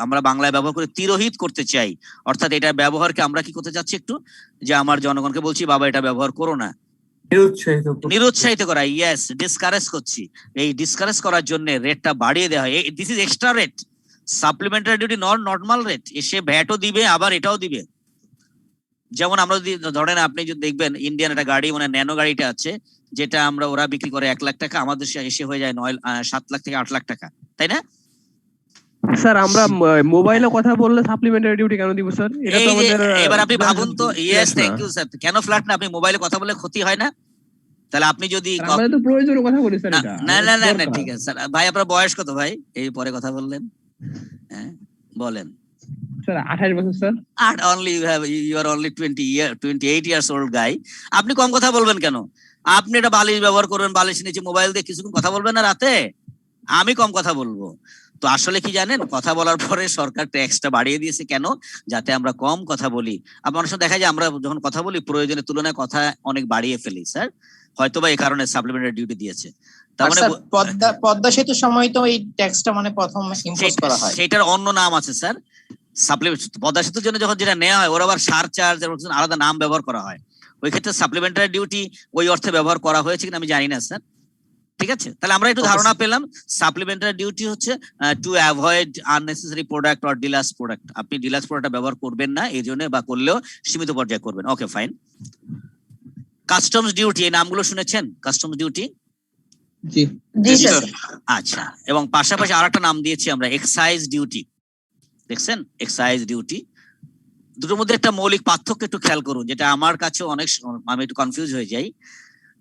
আমরা বাংলায় ব্যবহার করে তিরোহিত করতে চাই, অর্থাৎ এটা ব্যবহারকে আমরা কি করতে চাচ্ছি একটু, যে আমার জনগণকে বলছি বাবা এটা ব্যবহার করো না, নিরুৎসাহিত করা, ইয়েস, ডিসকারেজ করছি। এই ডিসকারেজ করার জন্য রেটটা বাড়িয়ে দেওয়া হয়, this is extra rate, supplementary duty not normal rate, এসে ভ্যাটও দিবে আবার এটাও দিবে। যেমন আমরা যদি ধরেন, আপনি যদি দেখবেন ইন্ডিয়ান একটা গাড়ি, মানে ন্যানো গাড়িটা আছে, যেটা আমরা ওরা বিক্রি করে 1 লাখ টাকা, আমাদের এসে হয়ে যায় 7 লাখ থেকে 8 লাখ টাকা, তাই না? স্যার আমরা মোবাইলে কথা বললে সাপ্লিমেন্টারি ডিউটি কেন দিব স্যার? এটা তো আমাদের এবার আপনি ভাবুন তো, ইয়েস থ্যাংক ইউ স্যার, কেন ফ্ল্যাট না? আপনি মোবাইলে কথা বলে ক্ষতি হয় না? তাহলে আপনি যদি আমরা তো প্রয়োজনে কথা বলি স্যার, এটা না না না না ঠিক আছে স্যার। ভাই আপনার বয়স কত ভাই? এই পরে কথা বললেন, হ্যাঁ বলেন। স্যার 28 বছর sir. Only you are only 28 years old guy. আপনি কম কথা বলবেন কেন? আপনি এটা বালিশ ব্যবহার করবেন, বালিশের নিচে মোবাইল দিয়ে কিছুক্ষণ কথা বলবেন না রাতে, আমি কম কথা বলবো। তো আসলে কি জানেন, কথা বলার পরে সরকার ট্যাক্সটা বাড়িয়ে দিয়েছে কেন? যাতে আমরা কম কথা বলি। আপনার সাথে দেখা যায় আমরা যখন কথা বলি প্রয়োজনের তুলনায় কথা অনেক বাড়িয়ে ফেলি স্যার, হয়তোবা এই কারণে সাপ্লিমেন্টারি ডিউটি দিয়েছে। তার মানে পদ্মা সেতুর সময় তো এই ট্যাক্সটা মানে প্রথম ইম্পোজ করা হয়, সেটার অন্য নাম আছে স্যার, পদ্মা সেতুর জন্য যখন যেটা নেওয়া হয়, ওর আবার সারচার্জ আলাদা নাম ব্যবহার করা হয়। ওই ক্ষেত্রে সাপ্লিমেন্টারি ডিউটি ওই অর্থে ব্যবহার করা হয়েছে কিনা আমি জানি না স্যার, ঠিক আছে? তাহলে আমরা একটু ধারণা পেলাম, সাপ্লিমেন্টারি ডিউটি হচ্ছে to avoid unnecessary product or deluxe product. আপনি ডিলাস প্রোডাক্ট ব্যবহার করবেন না, এই জন্য, বা করলেও সীমিত পর্যায়ে করবেন, ওকে ফাইন। কাস্টমস ডিউটি, এই নামগুলো শুনেছেন? কাস্টমস ডিউটি, জি জি স্যার। আচ্ছা, এবং পাশাপাশি আরেকটা নাম দিয়েছি আমরা, এক্সাইজ ডিউটি। দেখছেন, এক্সাইজ ডিউটি, দুটোর মধ্যে একটা মৌলিক পার্থক্য একটু খেয়াল করুন, যেটা আমার কাছে অনেক, আমি একটু কনফিউজ হয়ে যাই।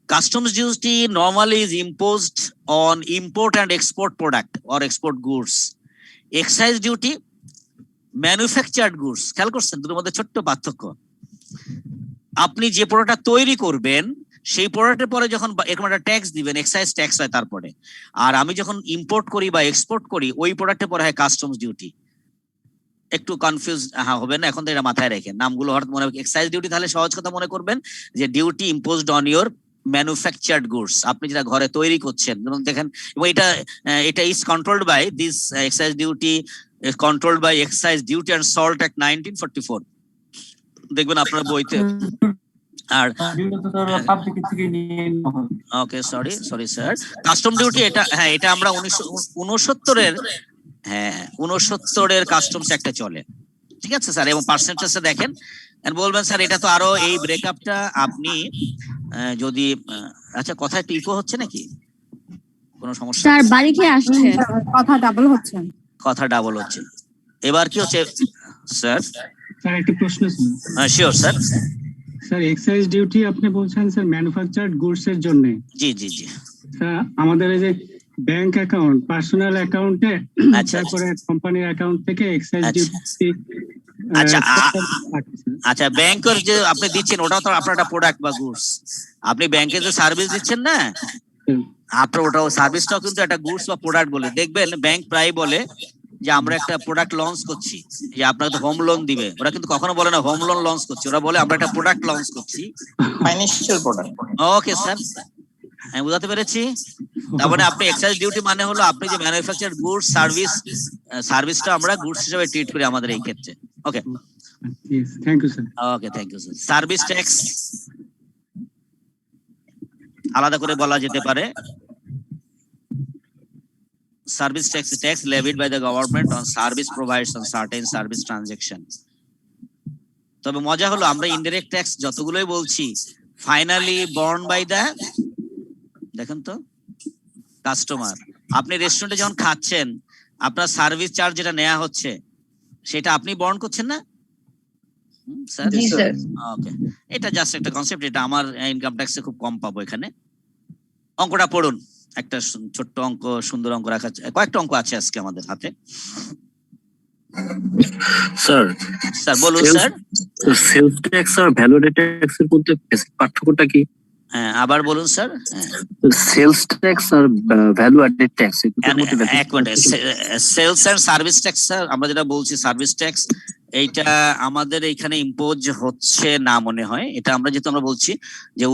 Customs duty normally is imposed on import and export product or export goods. Excise duty manufactured goods. খেয়াল করছেন দুটোর মধ্যে ছোট্ট পার্থক্য। আপনি যে প্রোডাক্টটা তৈরি করবেন সেই প্রোডাক্টের পরে যখন এরকম একটা ট্যাক্স দিবেন, এক্সাইজ ট্যাক্স হয় তারপরে। আর আমি যখন ইম্পোর্ট করি বা এক্সপোর্ট করি, ওই প্রোডাক্টের পরে হয় কাস্টমস ডিউটি। একটু কনফিউজ হবে না? এখন তো এটা মাথায় রেখে নামগুলো হঠাৎ মনে হবে। এক্সাইজ ডিউটি তাহলে সহজ কথা মনে করবেন যে duty imposed on your manufactured goods, আপনি যেটা ঘরে তৈরি করছেন। এবং দেখেন, এবং এটা is controlled by this excise duty, controlled by excise duty and salt act 1944, দেখবেন আপনার বইতে। আর okay sorry sir, custom duty এটা, হ্যাঁ এটা আমরা 1969-এর কাস্টমস একটা চলে, ঠিক আছে স্যার? এবং পার্সেন্টেজটা দেখেন, বলবেন স্যার এটা তো আরো, এই ব্রেকআপটা আপনি যদি, আচ্ছা কথা একটু ইকো হচ্ছে নাকি, কোনো সমস্যা? স্যার বাড়ি খেয়ে আসছে, কথা ডাবল হচ্ছে। কথা ডাবল হচ্ছে, এবার কি হচ্ছে স্যার? স্যার একটা প্রশ্ন ছিল। Sure sir. Sir excise duty আপনি বলছেন স্যার ম্যানুফ্যাকচারড গুডস এর জন্য। জি জি জি স্যার আমাদের এই যে ব্যাংক অ্যাকাউন্ট, পার্সোনাল অ্যাকাউন্টে, তারপরে কোম্পানির অ্যাকাউন্ট থেকে এক্সাইজ ডিউটি। আচ্ছা ব্যাংকের যে আপনি দিচ্ছেন ওটাও তো আপনার একটা প্রোডাক্ট বা গুডস। আপনি ব্যাংকে যে সার্ভিস দিচ্ছেন না, আপনার ওটাও সার্ভিসটাও কিন্তু একটা গুডস বা প্রোডাক্ট বলে। দেখবেন ব্যাংক প্রায় বলে যে আমরা একটা প্রোডাক্ট লঞ্চ করছি, যে আপনাকে হোম লোন দিবে। ওরা কিন্তু কখনো বলে না হোম লোন লঞ্চ করছি, ওরা বলে আমরা একটা প্রোডাক্ট লঞ্চ করছি, ফাইন্যান্সিয়াল প্রোডাক্ট। ওকে স্যার, আমি বুঝাতে পেরেছি? তার মানে আপনি এক্সাইজ ডিউটি মানে হলো আপনি যে ম্যানুফ্যাকচার গুডস সার্ভিসটা আমরা গুডস হিসেবে ট্রিট করি আমাদের এই ক্ষেত্রে। Okay thank you sir. Okay thank you sir. Service tax আলাদা করে বলা যেতে পারে। Service tax levied by the government on service provided on certain service transactions. তবে মজা হলো আমরা ইনডাইরেক্ট ট্যাক্স যতগুলোই বলছি, ফাইনালি বর্ন বাই দ্য, দেখেন তো, কাস্টমার। আপনি রেস্টুরেন্টে যখন খাচ্ছেন, আপনার সার্ভিস চার্জ যেটা নেওয়া হচ্ছে, সেটা আপনি বহন করছেন না স্যার? জি স্যার। ওকে, এটা জাস্ট একটা কনসেপ্ট, এটা আমার ইনকাম ট্যাক্সে খুব কম পাবো এখানে। অঙ্কটা পড়ুন, একটা ছোট্ট অঙ্ক, সুন্দর অঙ্ক রাখা, কয়েকটা অঙ্ক আছে আজকে আমাদের হাতে। স্যার স্যার বলুন স্যার। সেলস ট্যাক্স আর ভ্যালু অ্যাডেড ট্যাক্সের মধ্যে পার্থক্যটা কি? হ্যাঁ আবার বলুন স্যার। সেলস ট্যাক্স আর ভ্যালু অ্যাডেড ট্যাক্স এর মধ্যে এক minute, sales and service tax sir, আমরা যেটা বলছি সার্ভিস ট্যাক্স, এইটা আমাদের এখানে ইম্পোজ হচ্ছে না মনে হয়। এটা আমরা যেহেতু আমরা বলছি যে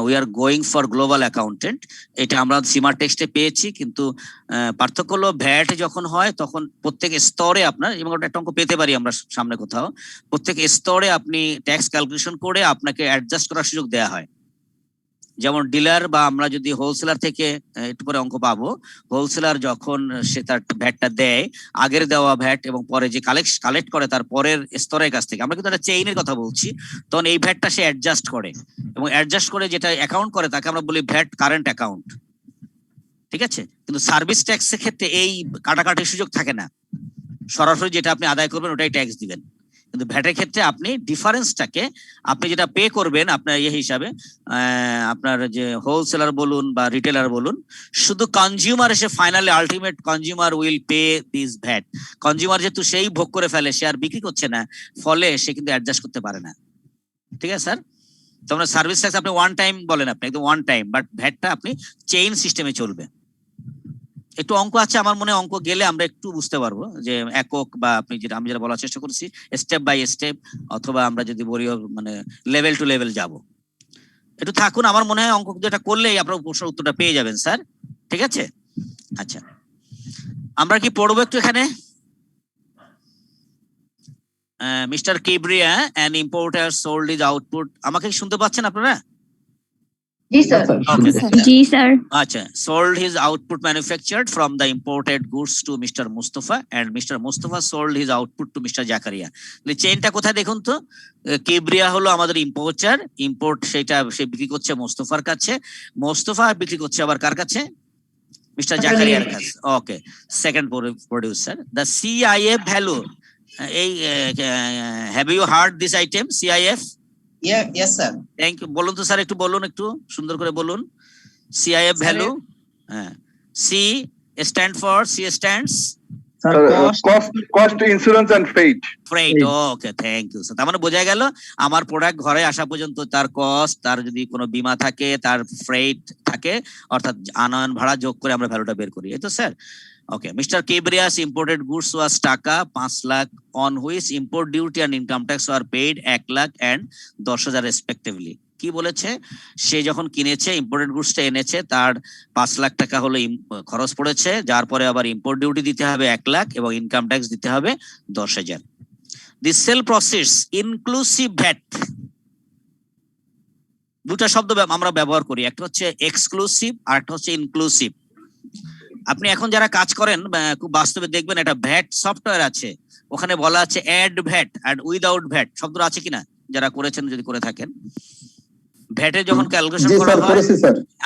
we are going for global accountant, এটা আমরা সীমার টেক্সটে পেয়েছি, কিন্তু পার্থক্য হলো ভ্যাট যখন হয় তখন প্রত্যেক স্তরে আপনার, এবং একটা অঙ্ক পেতে পারি আমরা সামনে কোথাও, প্রত্যেক স্তরে আপনি ট্যাক্স ক্যালকুলেশন করে আপনাকে অ্যাডজাস্ট করার সুযোগ দেওয়া হয়। যেমন ডিলার বা আমরা যদি হোলসেলার থেকে একটু পরে অঙ্ক পাবো, হোলসেলার যখন সে তার ভ্যাটটা দেয়, আগের দেওয়া ভ্যাট এবং পরে যে কালেক্ট করে তার পরের স্তরের কাছ থেকে, আমরা কিন্তু একটা চেইনের কথা বলছি, তখন এই ভ্যাটটা সে অ্যাডজাস্ট করে, এবং অ্যাডজাস্ট করে যেটা অ্যাকাউন্ট করে তাকে আমরা বলি ভ্যাট কারেন্ট অ্যাকাউন্ট, ঠিক আছে? কিন্তু সার্ভিস ট্যাক্সের ক্ষেত্রে এই কাটাকাটির সুযোগ থাকে না, সরাসরি যেটা আপনি আদায় করবেন ওটাই ট্যাক্স দিবেন। কিন্তু ভ্যাটের ক্ষেত্রে আপনি ডিফারেন্সটাকে, আপনি যেটা পে করবেন আপনার ইয়ে হিসাবে, আপনার যে হোলসেলার বলুন বা রিটেলার বলুন, শুধু কনজিউমার এসে finally ultimate consumer will pay this VAT. Consumer যেহেতু সেই ভোগ করে ফেলে, সে আর বিক্রি করছে না, ফলে সে কিন্তু অ্যাডজাস্ট করতে পারে না। ঠিক আছে স্যার? তোমরা সার্ভিস ট্যাক্স আপনি ওয়ান টাইম বলেন, আপনি একদম ওয়ান টাইম, বাট ভ্যাটটা আপনি চেইন সিস্টেমে চলবে। একটু অঙ্ক আছে আমার মনে, অঙ্ক গেলে আমরা একটু বুঝতে পারবো যে একক, বা আপনি যেটা আমি যেটা বলার চেষ্টা করছি স্টেপ বাই স্টেপ, অথবা আমরা যদি বলি মানে লেভেল টু লেভেল যাব। একটু থাকুন, আমার মনে হয় অঙ্ক যেটা করলেই আপনার প্রশ্নের উত্তরটা পেয়ে যাবেন স্যার। ঠিক আছে? আচ্ছা, আমরা কি পড়বো একটু এখানে? Mister Kibria an importer sold his output, আমাকে কি শুনতে পাচ্ছেন আপনারা? জি স্যার। জি স্যার। আচ্ছা, sold his output manufactured from the imported goods to Mr. Mustafa, and Mr. Mustafa sold his output to Mr. Zakaria. তাহলে চেইনটা কোথায় দেখুন তো, কিবরিয়া হলো আমাদের ইম্পোর্টার, ইম্পোর্ট সেটা সে বিক্রি করছে মোস্তফার কাছে, মোস্তফা বিক্রি করছে আবার কার কাছে? মিস্টার জাকারিয়ার কাছে। Okay, second producer. The CIF value, এই have you heard this item CIF? Yes sir. Thank you. বলুন তো স্যার, একটু বলুন, একটু সুন্দর করে বলুন। সিআইএফ ভ্যালু, হ্যাঁ, C stand for, C stands cost insurance and freight. Freight, okay, thank you sir. তার মানে বোঝা গেল আমার প্রোডাক্ট ঘরে আসা পর্যন্ত তার কস্ট, তার যদি কোনো বীমা থাকে, তার ফ্রেট থাকে, অর্থাৎ আনয়ন ভাড়া যোগ করে আমরা ভ্যালুটা বের করি, এই তো sir? Okay, Mr. Kibria's imported goods was টাকা 5 lakh, on which import duty and income tax were paid 1 lakh and 10,000 respectively. কি বলেছে? সে যখন কিনেছে, ইম্পোর্টেড গুডসটা এনেছে, তার 5 লাখ টাকা হলো খরচ পড়েছে, যার পরে আবার ইম্পোর্ট ডিউটি দিতে হবে 1 লাখ এবং ইনকাম ট্যাক্স দিতে হবে 10,000। This sale process inclusive VAT, দুটো শব্দ আমরা ব্যবহার করি, একটা হচ্ছে এক্সক্লুসিভ আর একটা হচ্ছে ইনক্লুসিভ। আপনি এখন যারা কাজ করেন খুব বাস্তবে দেখবেন একটা ভ্যাট সফটওয়্যার আছে, ওখানে বলা আছে অ্যাড ভ্যাট আর উইদাউট ভ্যাট, শব্দ আছে কিনা যারা করেছেন, যদি করে থাকেন? ভ্যাটের যখন ক্যালকুলেশন করা হয়,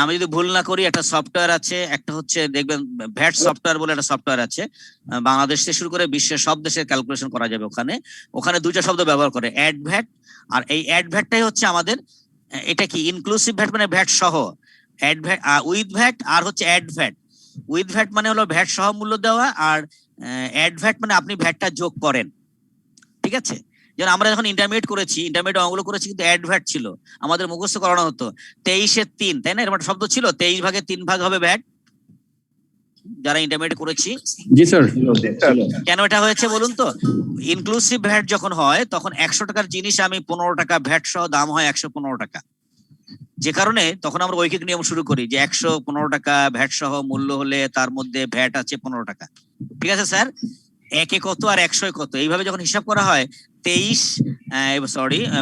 আমি যদি ভুল না করি, একটা সফটওয়্যার আছে, একটা হচ্ছে দেখবেন ভ্যাট সফটওয়্যার বলে একটা সফটওয়্যার আছে, বাংলাদেশ থেকে শুরু করে বিশ্বের সব দেশের ক্যালকুলেশন করা যাবে ওখানে দুইটা শব্দ ব্যবহার করে, অ্যাড ভ্যাট। আর এই অ্যাড ভ্যাটটাই হচ্ছে আমাদের, এটা কি ইনক্লুসিভ ভ্যাট মানে ভ্যাট সহ, অ্যাড ভ্যাট উইথ ভ্যাট, আর হচ্ছে অ্যাড ভ্যাট। উইথ ভ্যাট মানে হলো ভ্যাট সহ মূল্য দেওয়া, আর অ্যাড ভ্যাট মানে আপনি ভ্যাটটা যোগ করেন। ঠিক আছে? যেমন আমরা যখন ইন্টারমিডিয়েট করেছি, ইন্টারমিডিয়েট অঙ্কগুলো করেছি, কিন্তু অ্যাড ভ্যাট ছিল, আমাদের মুখস্থ করানো হতো 23/3, তাই না? এরকম একটা শব্দ ছিল, 23/3 হবে ভ্যাট, যারা ইন্টারমিডিয়েট করেছি। জি স্যার। কেন এটা হয়েছে বলুন তো? ইনক্লুসিভ ভ্যাট যখন হয় তখন 100 টাকার জিনিস আমি 15 টাকা ভ্যাট সহ দাম হয় 115 টাকা, যে কারণে তখন আমরা ঐকিক নিয়ম শুরু করি যে 115 টাকা ভ্যাট সহ মূল্য হলে তার মধ্যে ভ্যাট আছে 15 টাকা। ঠিক আছে স্যার? একে কত আর 100 কত, এইভাবে যখন হিসাব করা হয়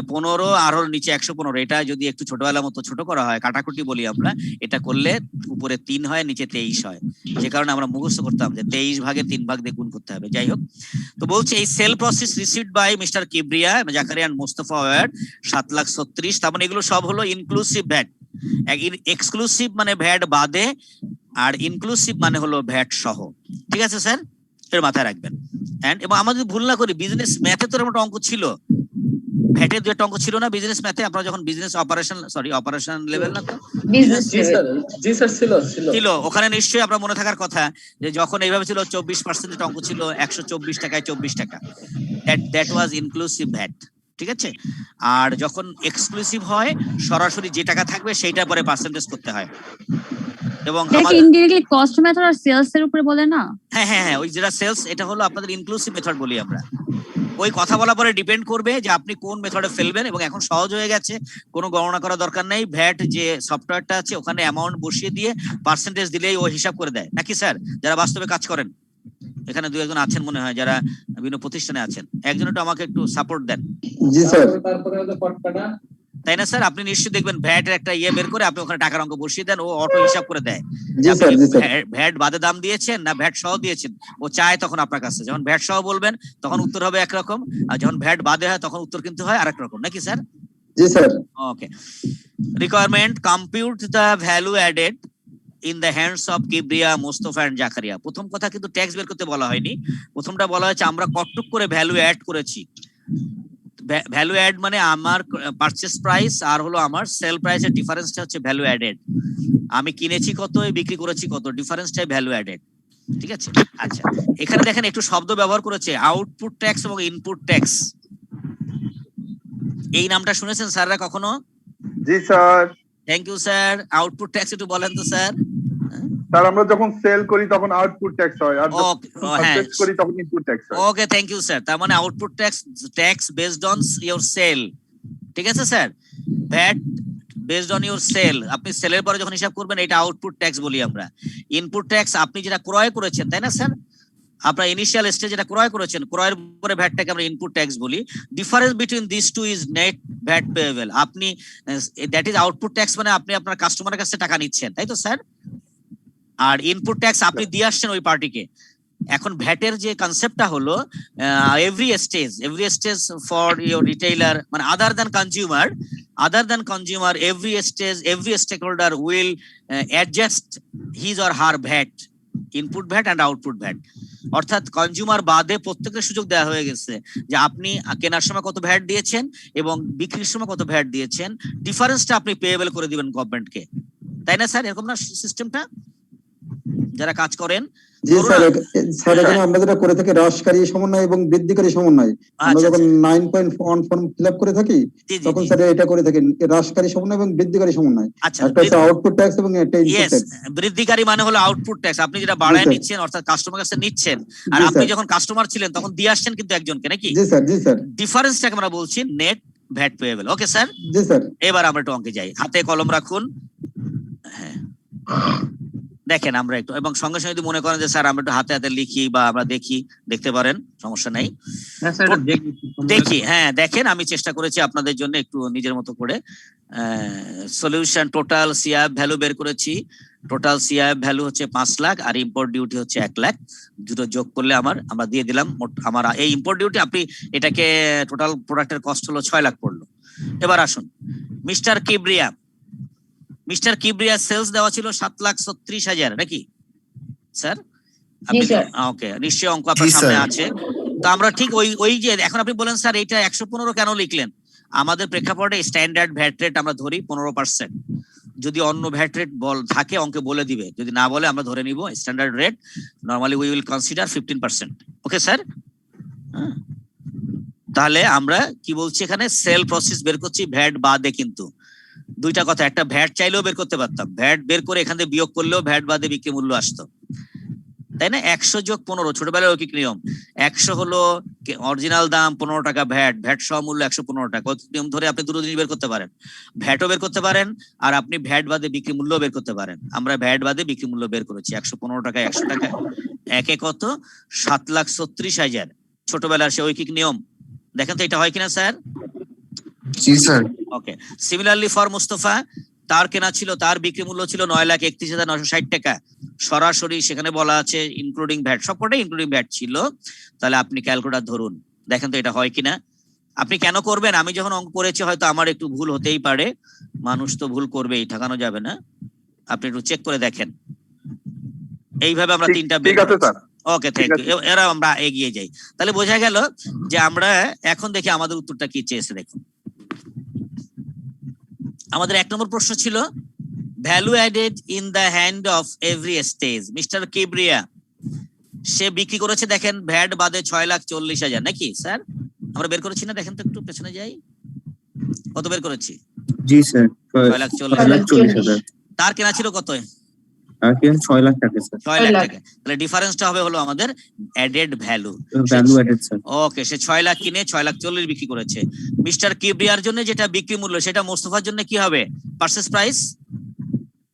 15 আর ওর নিচে 115, এটা যদি একটু ছোটবেলার মতো ছোট করা হয়, কাটাকুটি বলি আমরা, এটা করলে উপরে 3 হয়, নিচে 23 হয়, যে কারণে আমরা মুখস্থ করতাম যে 23/3 দিয়ে গুণ করতে হবে। যাই হোক, তো বলছে এই sale proceeds received by mister Kibria, Zakaria and Mustafa were 7,36,000। তার মানে এগুলো সব হলো ইনক্লুসিভ ভ্যাট। এক্সক্লুসিভ মানে ভ্যাট বাদে, আর ইনক্লুসিভ মানে হলো ভ্যাট সহ। ঠিক আছে স্যার? এর মাথায় রাখবেন। এবং আমাদের ভুল না করি, বিজনেস ম্যাথে তো একটা অঙ্ক ছিল, ভ্যাটের যে অঙ্ক ছিল না বিজনেস ম্যাথে, আপনারা যখন বিজনেস অপারেশন লেভেল না তো জি স্যার ছিল ছিল, ওখানে নিশ্চয়ই আপনার মনে থাকার কথা যে যখন এইভাবে ছিল 24% অঙ্ক ছিল 124 টাকায় 24 টাকা, দ্যাট ওয়াজ ইনক্লুসিভ ভ্যাট, ঠিক আছে। আর যখন এক্সক্লুসিভ হয় সরাসরি যে টাকা থাকবে সেইটার পরে পার্সেন্টেজ করতে হয়। এবং ইনডিরেক্টলি কস্ট মেথড আর সেলস এর উপরে বলে না? হ্যাঁ, ওই যেটা সেলস, এটা হলো আপনাদের ইনক্লুসিভ মেথড বলি আমরা। ওই কথা বলার পরে ডিপেন্ড করবে যে আপনি কোন মেথডে ফেলবেন, এবং এখন সহজ হয়ে গেছে, কোনো গণনা করার দরকার নেই। ভ্যাট যে সফটওয়্যারটা আছে ওখানে অ্যামাউন্ট বসিয়ে দিয়ে পার্সেন্টেজ দিলেই ও হিসাব করে দেয়, নাকি স্যার? যারা বাস্তবে কাজ করেন, এখানে দুই একজন আছেন মনে হয় যারা বিভিন্ন প্রতিষ্ঠানে আছেন, একজন একটু আমাকে একটু সাপোর্ট দেন। জি স্যার। তারপরে হলো পটকাটা, তাই না স্যার? আপনি নিশ্চয়ই দেখবেন ভ্যাটের একটা বের করে আপনি ওখানে টাকার অঙ্ক বসিয়ে দেন, ও অটো হিসাব করে দেয় ভ্যাট বাদে দাম দিয়েছেন না ভ্যাট সহ দিয়েছেন, ও চায় তখন আপনার কাছে। যখন ভ্যাট সহ বলবেন তখন উত্তর হবে একরকম, আর যখন ভ্যাট বাদে হয় তখন উত্তর কিন্তু হয় আরেক রকম, নাকি স্যার? জি sir. Okay. Requirement, compute the value added in the hands of Kibria, Mostafa and Zakaria. প্রথম কথা কিন্তু ট্যাক্স বের করতে বলা হয়নি, প্রথমটা বলা হয়েছে আমরা কতটুক করে ভ্যালু অ্যাড করেছি। ভ্যালু অ্যাড মানে আমার পারচেজ প্রাইস আর হলো আমার সেল প্রাইসের ডিফারেন্সটা হচ্ছে ভ্যালু অ্যাডেড। আমি কিনেছি কত, বিক্রি করেছি কত, ডিফারেন্সটাই ভ্যালু অ্যাডেড, ঠিক আছে। আচ্ছা, এখানে দেখেন একটু শব্দ ব্যবহার করেছে, আউটপুট ট্যাক্স এবং ইনপুট ট্যাক্স। এই নামটা শুনেছেন স্যাররা কখনো? জি sir. Thank you sir. Output tax একটু বলেন তো স্যার। স্যার আমরা যখন সেল করি তখন আউটপুট ট্যাক্স হয়, আর যখন পারচেজ করি তখন ইনপুট ট্যাক্স হয়। Okay, thank you sir. তার মানে output tax based on your sale, ঠিক আছে sir. VAT based on your sale, আপনি সেলের পরে যখন হিসাব করবেন এটা আউটপুট ট্যাক্স বলি আমরা। ইনপুট ট্যাক্স আপনি যেটা ক্রয় করেছেন, তাই না স্যার? আপনার ইনিশিয়াল স্টেজ যেটা ক্রয় করেছেন, ক্রয়ের পরে ভ্যাটটাকে আমরা ইনপুট ট্যাক্স বলি। Difference between this two is net VAT payable. আপনি দ্যাট ইজ আউটপুট ট্যাক্স, মানে আপনি আপনার কাস্টমারের কাছে টাকা নিচ্ছেন, তাই তো স্যার? আর ইনপুট ট্যাক্স আপনি দিয়ে আসছেন ওই পার্টিকে। এখন ভ্যাটের যে কনসেপ্টটা হলো every stage for your retailer, মানে other than consumer every stage every stake holder will adjust his or her VAT, input VAT and output VAT. অর্থাৎ কনজিউমার বাদে প্রত্যেকের সুযোগ দেওয়া হয়ে গেছে যে আপনি কেনার সময় কত ভ্যাট দিয়েছেন এবং বিক্রির সময় কত ভ্যাট দিয়েছেন, ডিফারেন্সটা আপনি পেয়েবল করে দিবেন গভর্নমেন্টকে, তাই না স্যার? এরকম না সিস্টেমটা যারা কাজ করেন? জি স্যার। স্যার এখানে আমরা যেটা করে থাকি হ্রাসকারী সমন্বয় এবং বৃদ্ধিকারী সমন্বয়। আমরা যখন 9.1 ফর্ম ফিল আপ করে থাকি তখন স্যার এটা করে থাকি হ্রাসকারী সমন্বয় এবং বৃদ্ধিকারী সমন্বয়। একটা হচ্ছে আউটপুট ট্যাক্স এবং একটা ইনপুট ট্যাক্স। বৃদ্ধিকারী মানে হলো আউটপুট ট্যাক্স, আপনি যেটা বাড়ায় নিচ্ছেন অর্থাৎ কাস্টমার কাছে নিচ্ছেন, আর আপনি যখন কাস্টমার ছিলেন তখন দিয়ে আসছেন কিন্তু একজনকে, নাকি? জি স্যার। জি স্যার। ডিফারেন্সটাকে আমরা বলছি net VAT payable. Okay sir. জি স্যার। এবার আমরা একটু অঙ্কে যাই, হাতে কলম রাখুন। হ্যাঁ, দেখেন আমরা একটু, এবং সঙ্গে সঙ্গে যদি মনে করেন যে স্যার আমরা একটু হাতে হাতে লিখি বা আমরা দেখতে পারেন, সমস্যা নাই। দেখি, হ্যাঁ দেখেন, আমি চেষ্টা করেছি আপনাদের জন্য একটু নিজের মতো করে। সলিউশন, টোটাল সিআইএফ ভ্যালু বের করেছি। টোটাল সিআইএফ ভ্যালু হচ্ছে 5 লাখ আর ইম্পোর্ট ডিউটি হচ্ছে 1 লাখ। দুটো যোগ করলে আমরা দিয়ে দিলাম আমার এই ইম্পোর্ট ডিউটি, আপনি এটাকে টোটাল প্রোডাক্টের কস্ট হলো 6 লাখ পড়লো। এবার আসুন মিস্টার কিবরিয়া সেলস দেওয়া ছিল 7,36,000, নাকি স্যার? ওকে, নিশ্চয়ই অঙ্ক আপনার সামনে আছে। তো আমরা ঠিক ওই যে এখন আপনি বলেন স্যার এইটা 115 কেন লিখলেন? আমাদের প্রেক্ষাপটে স্ট্যান্ডার্ড ভ্যাট রেট আমরা ধরি 15%। যদি অন্য ভ্যাট রেট থাকে অঙ্কে বলে দিবে, যদি না বলে আমরা ধরে নিব standard rate. Normally we will consider 15%। Okay sir? তাহলে আমরা কি বলছি এখানে, সেল প্রসেস বের করছি ভ্যাট বাদে। কিন্তু দুইটা কথা, একটা ভ্যাট চাইলেও বের করতে পারতাম, ভ্যাট বের করে এখান থেকে বিয়োগ করলেও ভ্যাট বাদে বিক্রি মূল্য আসতো, তাই না? 100 যোগ 15 ছোটবেলায় ঐকিক নিয়ম। 100 হলো অরিজিনাল দাম, 15 টাকা ভ্যাট সহ মূল্য 115 টাকা। নিয়ম ধরে আপনি দুটো জিনিস বের করতে পারেন, ভ্যাটও বের করতে পারেন আর আপনি ভ্যাট বাদে বিক্রি মূল্য বের করতে পারেন। আমরা ভ্যাট বাদে বিক্রি মূল্য বের করেছি 115 টাকা, 100 টাকা, একে কত 7,36,000। ছোটবেলার সে ঐকিক নিয়ম, দেখেন তো এটা হয় কিনা স্যার? জি sir. Okay. Similarly for Mustafa, তার কেনা ছিল, তার বিক্রি মূল্য ছিল 9,31,960 টাকা। সরাসরি সেখানে বলা আছে ইনক্লুডিং ভ্যাট, সবকটাই ইনক্লুডিং ভ্যাট ছিল। তাহলে আপনি ক্যালকুলেটর ধরুন, দেখেন তো এটা হয় কিনা। আপনি কেন করবেন? আমি যখন অঙ্ক করেছি হয়তো আমার একটু ভুল হতেই পারে, মানুষ তো ভুল করবেই, ঠকানো যাবে না। আপনি একটু চেক করে দেখেন। এইভাবে আমরা তিনটা, ঠিক আছে স্যার। Okay, thank you. এরা আমরা এগিয়ে যাই। তাহলে বোঝা গেল যে আমরা এখন দেখি আমাদের উত্তরটা কি চেয়েছে। দেখুন আমাদের 1 নম্বর প্রশ্ন ছিল value added in the hand of every stage. Mister Kibria সে বিক্রি করেছে, দেখেন ভ্যাট বাদে 6,40,000 নাকি স্যার? আমরা বের করেছি না, দেখেন তো একটু পেছনে যাই, কত বের করেছি? জি স্যার, 6,40,000। তার কেনা ছিল কত? 6 লাখ টাকা স্যার। 6 লাখ টাকা। তাহলে ডিফারেন্সটা হবে হলো আমাদের added value. Value added sir. Okay, সে 6 লাখ কিনে 6,40,000 বিক্রি করেছে। মিস্টার কিবরিয়ার জন্য যেটা বিক্রি মূল্য সেটা মোস্তফার জন্য কি হবে? পারচেজ প্রাইস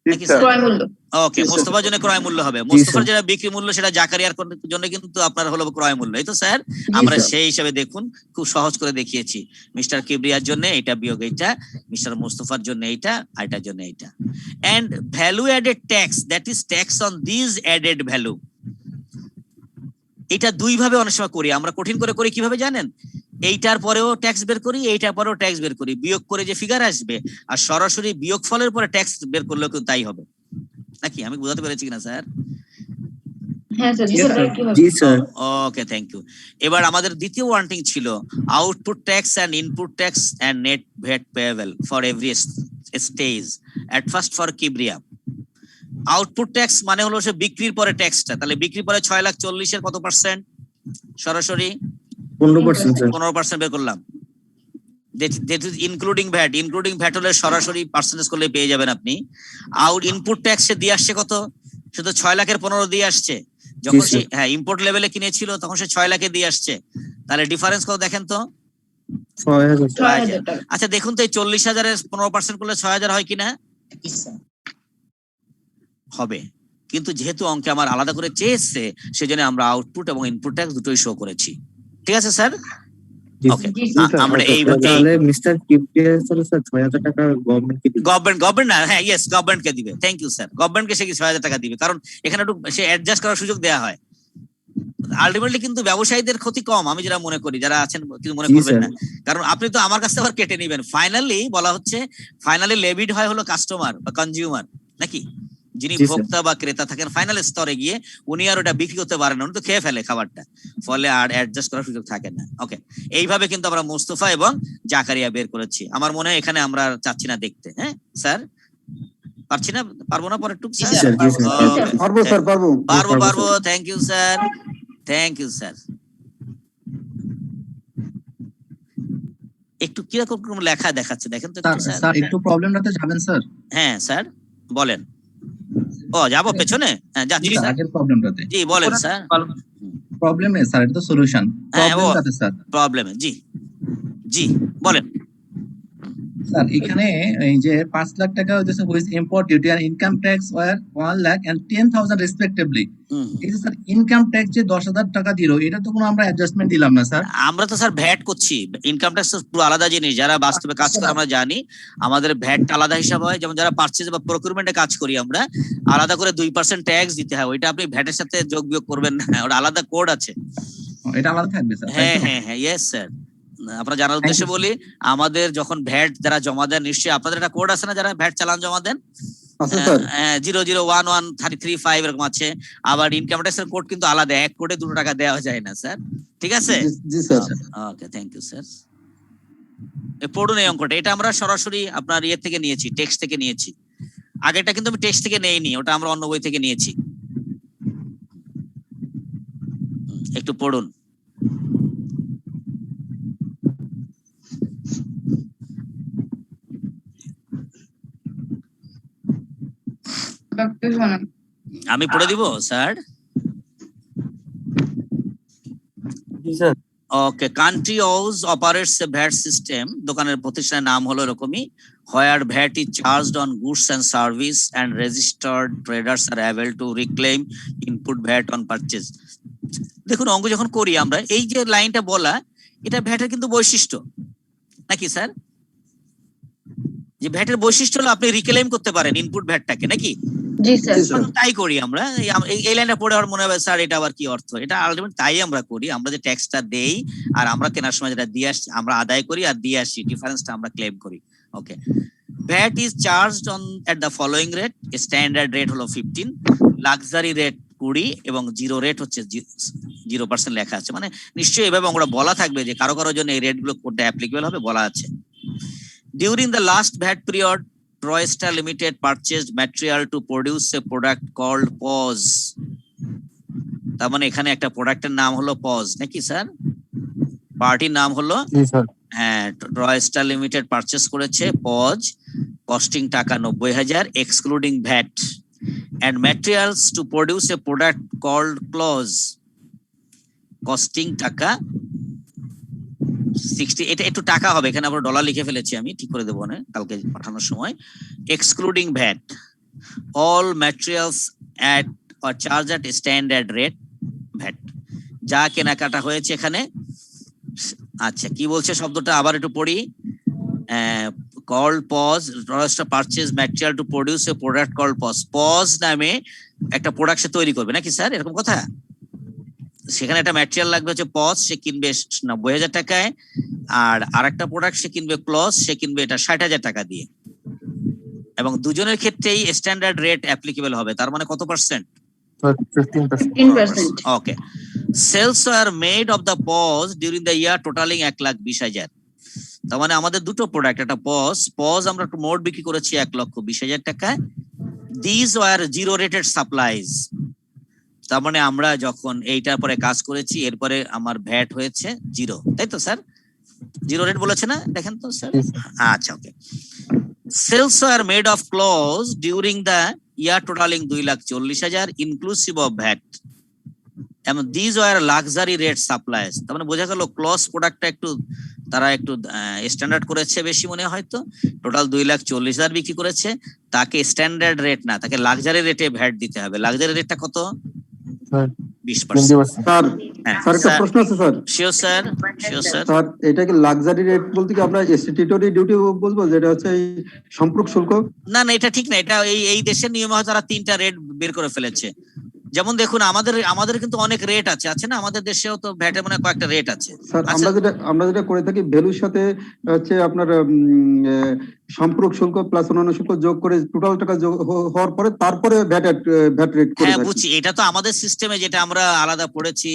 নাকি স্যার? ক্রয় মূল্য। ওকে, মোস্তফার জন্য ক্রয় মূল্য হবে। মোস্তফার যেটা বিক্রি মূল্য সেটা জাকারিয়ার জন্য কিন্তু আপনার হলো ক্রয় মূল্য, এই তো স্যার? আমরা সেই হিসাবে দেখুন খুব সহজ করে দেখিয়েছি। মিস্টার কিবরিয়ার জন্য এটা বিয়োগ এইটা, মিস্টার মোস্তফার জন্য এইটা, আর এটার জন্য এইটা। And value added tax, that is tax on this added value. এটা দুই ভাবে অনেক সময় করি আমরা, কঠিন করে করি কিভাবে জানেন? এইটার পরেও ট্যাক্স বের করি, এইটার পরেও ট্যাক্স বের করি, বিয়োগ করে যে ফিগার আসবে আর সরাসরি বিয়োগ ফলের পরে ট্যাক্স বের করলেও কিন্তু তাই হবে নাকি? আমি বুঝাতে পেরেছি কিনা স্যার? হ্যাঁ স্যার, জি স্যার। Okay, thank you. এবার আমাদের দ্বিতীয় ওয়ার্নিং ছিল output tax and input tax and net VAT payable for every stage at first for Kibria. Output tax মানে হলো সে বিক্রির পরে ট্যাক্সটা। তাহলে বিক্রির পরে 6,40,000 এর কত পার্সেন্ট? সরাসরি 15% স্যার। 15% বের করলাম। that is including VAT, including VAT হলে সরাসরি পার্সেন্টেজ করলে পেয়ে যাবেন আপনি। আউট ইনপুট ট্যাক্সে দিয়ে আসছে কত? সে তো 6 লাখের 15 দিয়ে আসছে। যখন সে ইম্পোর্ট লেভেলে কিনেছিল তখন সে 6 লাখে দিয়ে আসছে। তাহলে ডিফারেন্স কত দেখেন তো? 6,000। আচ্ছা দেখুন তো এই 40,000 এর 15% করলে 6,000 হয় কিনা? হবে। কিন্তু যেহেতু অঙ্কে আমার আলাদা করে চেয়েছে সেজন্য আমরা আউটপুট এবং ইনপুট ট্যাক্স দুটোই শো করেছি। ঠিক আছে স্যার? ওকে, আমরা তাহলে মিস্টার কিবরিয়া স্যার 6,000 টাকা গভর্নমেন্টকে দিবে। গভর্নমেন্ট না, হ্যাঁ ইয়েস, গভর্নমেন্টকে দিবে। Thank you sir. গভর্নমেন্টকে সে কি 6,000 টাকা দিবে, কারণ এখানে একটু সে অ্যাডজাস্ট করার সুযোগ দেওয়া হয়। আলটিমেটলি কিন্তু ব্যবসায়ীদের ক্ষতি কম, আমি যেটা মনে করি, যারা আছেন কিন্তু মনে করবেন না, কারণ আপনি তো আমার কাছ থেকে আবার কেটে নেবেন। ফাইনালি বলা হচ্ছে ফাইনালি লেভিড হয় হলো কাস্টমার বা কনজিউমার নাকি, যিনি ভোক্তা বা ক্রেতা থাকেন ফাইনাল স্তরে গিয়ে, উনি আর ওটা বিক্রি করতে পারেন না, উনি তো খেয়ে ফেলে খাবারটা, ফলে আর অ্যাডজাস্ট করার সুযোগ থাকে না। ওকে, এইভাবে কিন্তু আমরা মোস্তফা এবং জাকারিয়া বের করেছি। আমার মনে হয় এখানে আমরা চাচ্ছি না দেখতে। হ্যাঁ স্যার, পারছি না, পারবো না পরে টুক স্যার? পারবো স্যার, পারবো। Thank you sir, thank you sir. একটু কিরকম লেখা দেখাচ্ছে দেখেন তো স্যার। একটু প্রবলেমটাতে যাবেন স্যার? হ্যাঁ স্যার বলেন। ও যাবো পেছনে? হ্যাঁ যাচ্ছি স্যার। আগের প্রবলেমটাতে। জি বলেন স্যার। প্রবলেম নেই স্যার, এটা তো সলিউশন। প্রবলেমটাতে স্যার। প্রবলেমে জি জি বলেন স্যার। এখানে এই যে 5 লাখ টাকা হচ্ছে উইথ ইম্পোর্ট ডিউটি আর income tax were 1 lakh and 10,000 respectively. এই যে স্যার ইনকাম ট্যাক্স যে 10,000 টাকা দিল, এটা তো কোনো আমরা অ্যাডজাস্টমেন্ট দিলাম না স্যার। আমরা তো স্যার ভ্যাট করছি, ইনকাম ট্যাক্স পুরো আলাদা জিনিস। যারা বাস্তবে কাজ করে আমরা জানি আমাদের ভ্যাট আলাদা হিসাব হয়। যেমন যারা পারচেজ বা প্রকিউরমেন্টে কাজ করি আমরা, আলাদা করে 2% ট্যাক্স দিতে হয়। ওইটা আপনি ভ্যাটের সাথে যোগ বিয়োগ করবেন না, ওটা আলাদা কোড আছে। এটা আলাদা থাকবে স্যার? হ্যাঁ ইয়েস স্যার। আপনারা জানার উদ্দেশ্যে বলি, আমাদের যখন ভ্যাট যারা জমা দেন, নিশ্চয়ই আপনাদের একটা কোড আছে না যারা ভ্যাট চালান জমা দেন? 0011335 এরকম আছে। আবার ইনকাম ট্যাক্সের কোড কিন্তু আলাদা, এক কোডে 2 টাকা দেওয়া যায় না স্যার। ঠিক আছে? জি sir. Okay, thank you sir. পড়ুন এই অঙ্কটা, এটা আমরা সরাসরি আপনার ইয়ে থেকে নিয়েছি, টেক্সট থেকে নিয়েছি। আগেরটা কিন্তু আমি টেক্সট থেকে নেইনি, ওটা আমরা অন্য বই থেকে নিয়েছি। একটু পড়ুন। আমি পড়ে দিব স্যার? ওকে, কান্ট্রি হাউস অপারেটস এ ভ্যাট সিস্টেম। দোকানের প্রতিষ্ঠানের নাম হলো এরকমই, where VAT is charged on goods and service and registered traders are able to reclaim input VAT on purchase. দেখুন অঙ্ক যখন করি আমরা, এই যে লাইনটা বলা, এটা ভ্যাটের কিন্তু বৈশিষ্ট্য নাকি স্যার? যে ভ্যাটের বৈশিষ্ট্য হলো আপনি রিক্লেম করতে পারেন ইনপুট ভ্যাটটাকে নাকি? জি স্যার। তাই করি আমরা। এই লাইনটা পড়ে আমার মনে হবে স্যার এটা আবার কি অর্থ? এটা আলটিমেট তাই আমরা করি। আমরা যে ট্যাক্সটা দেই আর আমরা কেনার সময় যেটা দিয়ে আসছি, আমরা আদায় করি আর দিয়ে আসি, ডিফারেন্সটা আমরা ক্লেম করি। ওকে, VAT is charged on at the following rate. Standard rate হলো 15, লাক্সারি রেট 20 এবং জিরো রেট হচ্ছে 0% লেখা আছে, মানে নিশ্চয়ই এভাবে আমরা বলা থাকবে যে কারো কারোর জন্য এই রেট গুলো কোনটা অ্যাপ্লিকেবল হবে বলা আছে। During the last VAT period Troystar limited purchased material to produce a product called pause. তার মানে এখানে একটা প্রোডাক্টের নাম হলো পজ নাকি স্যার? পার্টির নাম হলো, হ্যাঁ, ট্রয়স্টার লিমিটেড পারচেজ করেছে পজ, কস্টিং টাকা 90,000 excluding VAT, and materials to produce a product called clause costing টাকা 60, এটা একটু টাকা হবে, এখানে আমরা ডলার লিখে ফেলেছি, আমি ঠিক করে দেবো না কালকে পাঠানোর সময়। Excluding VAT all materials at or charge at standard rate VAT, যা কেনাকাটা হয়েছে এখানে। আচ্ছা কি বলছে শব্দটা আবার একটু পড়ি। called pause purchase material to produce a product called pause। pause নামে একটা প্রোডাক্ট সে তৈরি করবে নাকি স্যার, এরকম কথা? সেখানে একটা ম্যাটেরিয়াল লাগবে হচ্ছে পজ, সে কিনবে 90,000 টাকায়, আর আরেকটা প্রোডাক্ট সে কিনবে ক্লজ, সে কিনবে এটা 60,000 টাকা দিয়ে, এবং দুজনের ক্ষেত্রেই স্ট্যান্ডার্ড রেট অ্যাপ্লিকেবল হবে। তার মানে কত percent? 15%। Okay. Sales are made of the pause during the year totalling 1,20,000। তার মানে আমাদের দুটো প্রোডাক্ট, একটা পজ আমরা মোট বিক্রি করেছি 1,20,000 টাকায়। This were zero rated supplies. তার মানে আমরা যখন এইটার পরে কাজ করেছি এরপরে আমার ভ্যাট হয়েছে 0, তাই তো স্যার? জিরো রেট বলেছে না, দেখেন তো স্যার। আচ্ছা okay. Sales are made of claws during the year totaling 2,40,000 inclusive of VAT, এবং this were luxury rate supplies. তার মানে বোঝা গেল ক্লজ প্রোডাক্টটা একটু তারা একটু স্ট্যান্ডার্ড করেছে বেশি মনে হয়তো, টোটাল 2,40,000 বিক্রি করেছে, তাকে স্ট্যান্ডার্ড রেট না, তাকে লাক্সারি রেটে ভ্যাট দিতে হবে। লাক্সারি রেটটা কত? 20%। স্যার স্যার একটা প্রশ্ন আছে sir. Sure sir, sure sir. Sir এটা কি লাক্সারি রেট বলতে কি আমরা স্ট্যাটিউটরি ডিউটি বলবো, যেটা হচ্ছে এই সম্পর্ক শুল্ক? না না, এটা ঠিক না, এটা এই দেশের নিয়মে হয়তো তারা 3টা রেট বের করে ফেলেছে। যেমন দেখুন আমাদের কিন্তু অনেক রেট আছে না, আমাদের দেশেও তো ভ্যাটের মানে কয়েকটা রেট আছে। স্যার আমরা যেটা করে থাকি ভ্যালুর সাথে হচ্ছে আপনার সম্পর্ক শুল্ক প্লাস অন্যান্য শুল্ক যোগ করে টোটাল টাকা যোগ হওয়ার পরে তারপরে ভ্যাট রেট করে। হ্যাঁ বুঝছি, এটা তো আমাদের সিস্টেমে যেটা আমরা আলাদা পড়েছি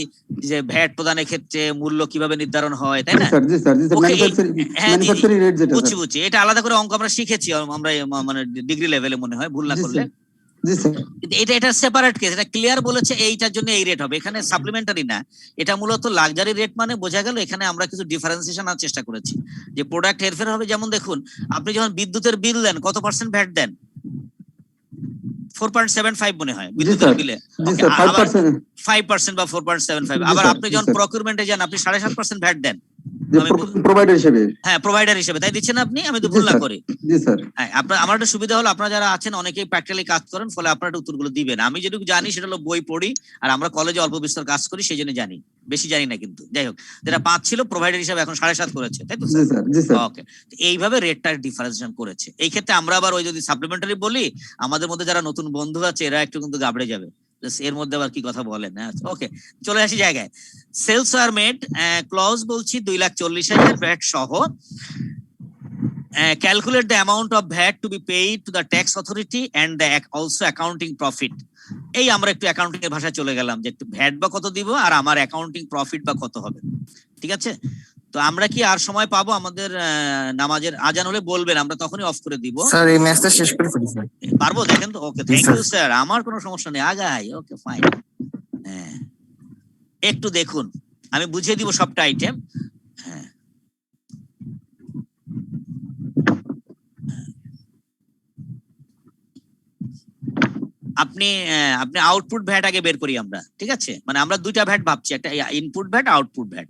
যে ভ্যাট প্রদানের ক্ষেত্রে মূল্য কিভাবে নির্ধারণ হয়, তাই না? জি স্যার, ম্যানুফ্যাকচারিং রেট যেটা। বুঝছি, এটা আলাদা করে অঙ্ক আমরা শিখেছি, আমরা মানে ডিগ্রি লেভেলে মনে হয়, ভুল না করলে। এটা সেপারেট কেস, এটা ক্লিয়ার বলেছে এইটার জন্য এই রেট হবে, এখানে সাপ্লিমেন্টারি না, এটা মূলত লাক্সারি রেট। মানে বোঝা গেল এখানে আমরা কিছু ডিফারেন্সিয়েশন আনার চেষ্টা করেছি যে প্রোডাক্ট হেরফের হবে। যেমন দেখুন আপনি যখন বিদ্যুতের বিল দেন কত পার্সেন্ট ভ্যাট দেন? 4.75 মনে হয় বিদ্যুতের বিলে, 5% বা 4.75। আবার আপনি যখন প্রকিউরমেন্টে যান আপনি 7.5% ভ্যাট দেন প্রোভাইডার হিসেবে। হ্যাঁ প্রোভাইডার হিসেবে, তাই দিচ্ছেন আপনি? আমি তো ভুল না করি। জি স্যার। হ্যাঁ আমার একটা সুবিধা হলো আপনারা যারা আছেন অনেকেই প্র্যাকটিক্যালি কাজ করেন, ফলে আপনারা উত্তরগুলো দিবেন। আমি যেটুকু জানি সেটা হলো বই পড়ি, আর আমরা কলেজে অল্প বিস্তর কাজ করি সেই জন্য জানি, বেশি জানি না। কিন্তু যাই হোক, যেটা 5 ছিল প্রোভাইডার হিসেবে এখন 7.5 করেছে, তাই তো? ওকে, এইভাবে রেটটা ডিফারেন্সিয়েশন করেছে। এই ক্ষেত্রে আমরা আবার ওই যদি সাপ্লিমেন্টারি বলি, আমাদের মধ্যে যারা নতুন বন্ধু আছে এরা একটু কিন্তু গাবড়ে যাবে, এর মধ্যে আবার কি কথা বলেন। ওকে, চলে আসি জায়গায়। সেলস আর মেড ক্লজ বলছি 2,40,000 ভ্যাট সহ। Calculate the amount of VAT to be paid to the tax authority and the also accounting profit। এই আমরা একটু অ্যাকাউন্টিং এর ভাষায় চলে গেলাম যে একটু ভ্যাট বা কত দিব আর আমার অ্যাকাউন্টিং প্রফিট বা কত হবে। ঠিক আছে, তো আমরা কি আর সময় পাবো? আমাদের নামাজের আজান হলে বলবেন, আমরা তখনই অফ করে দিব। স্যার এই ম্যাচটা শেষ করে ফেলি স্যার। পারবো? দেখেন তো। ওকে, থ্যাংক ইউ স্যার, আমার কোনো সমস্যা নেই, আগাই। Okay fine. হ্যাঁ একটু দেখুন, আমি বুঝিয়ে দিব সবটা আইটেম। হ্যাঁ আপনি আউটপুট ভ্যাট আগে বের করি আমরা, ঠিক আছে? মানে আমরা দুইটা ভ্যাট ভাবছি, একটা ইনপুট ভ্যাট, আউটপুট ভ্যাট।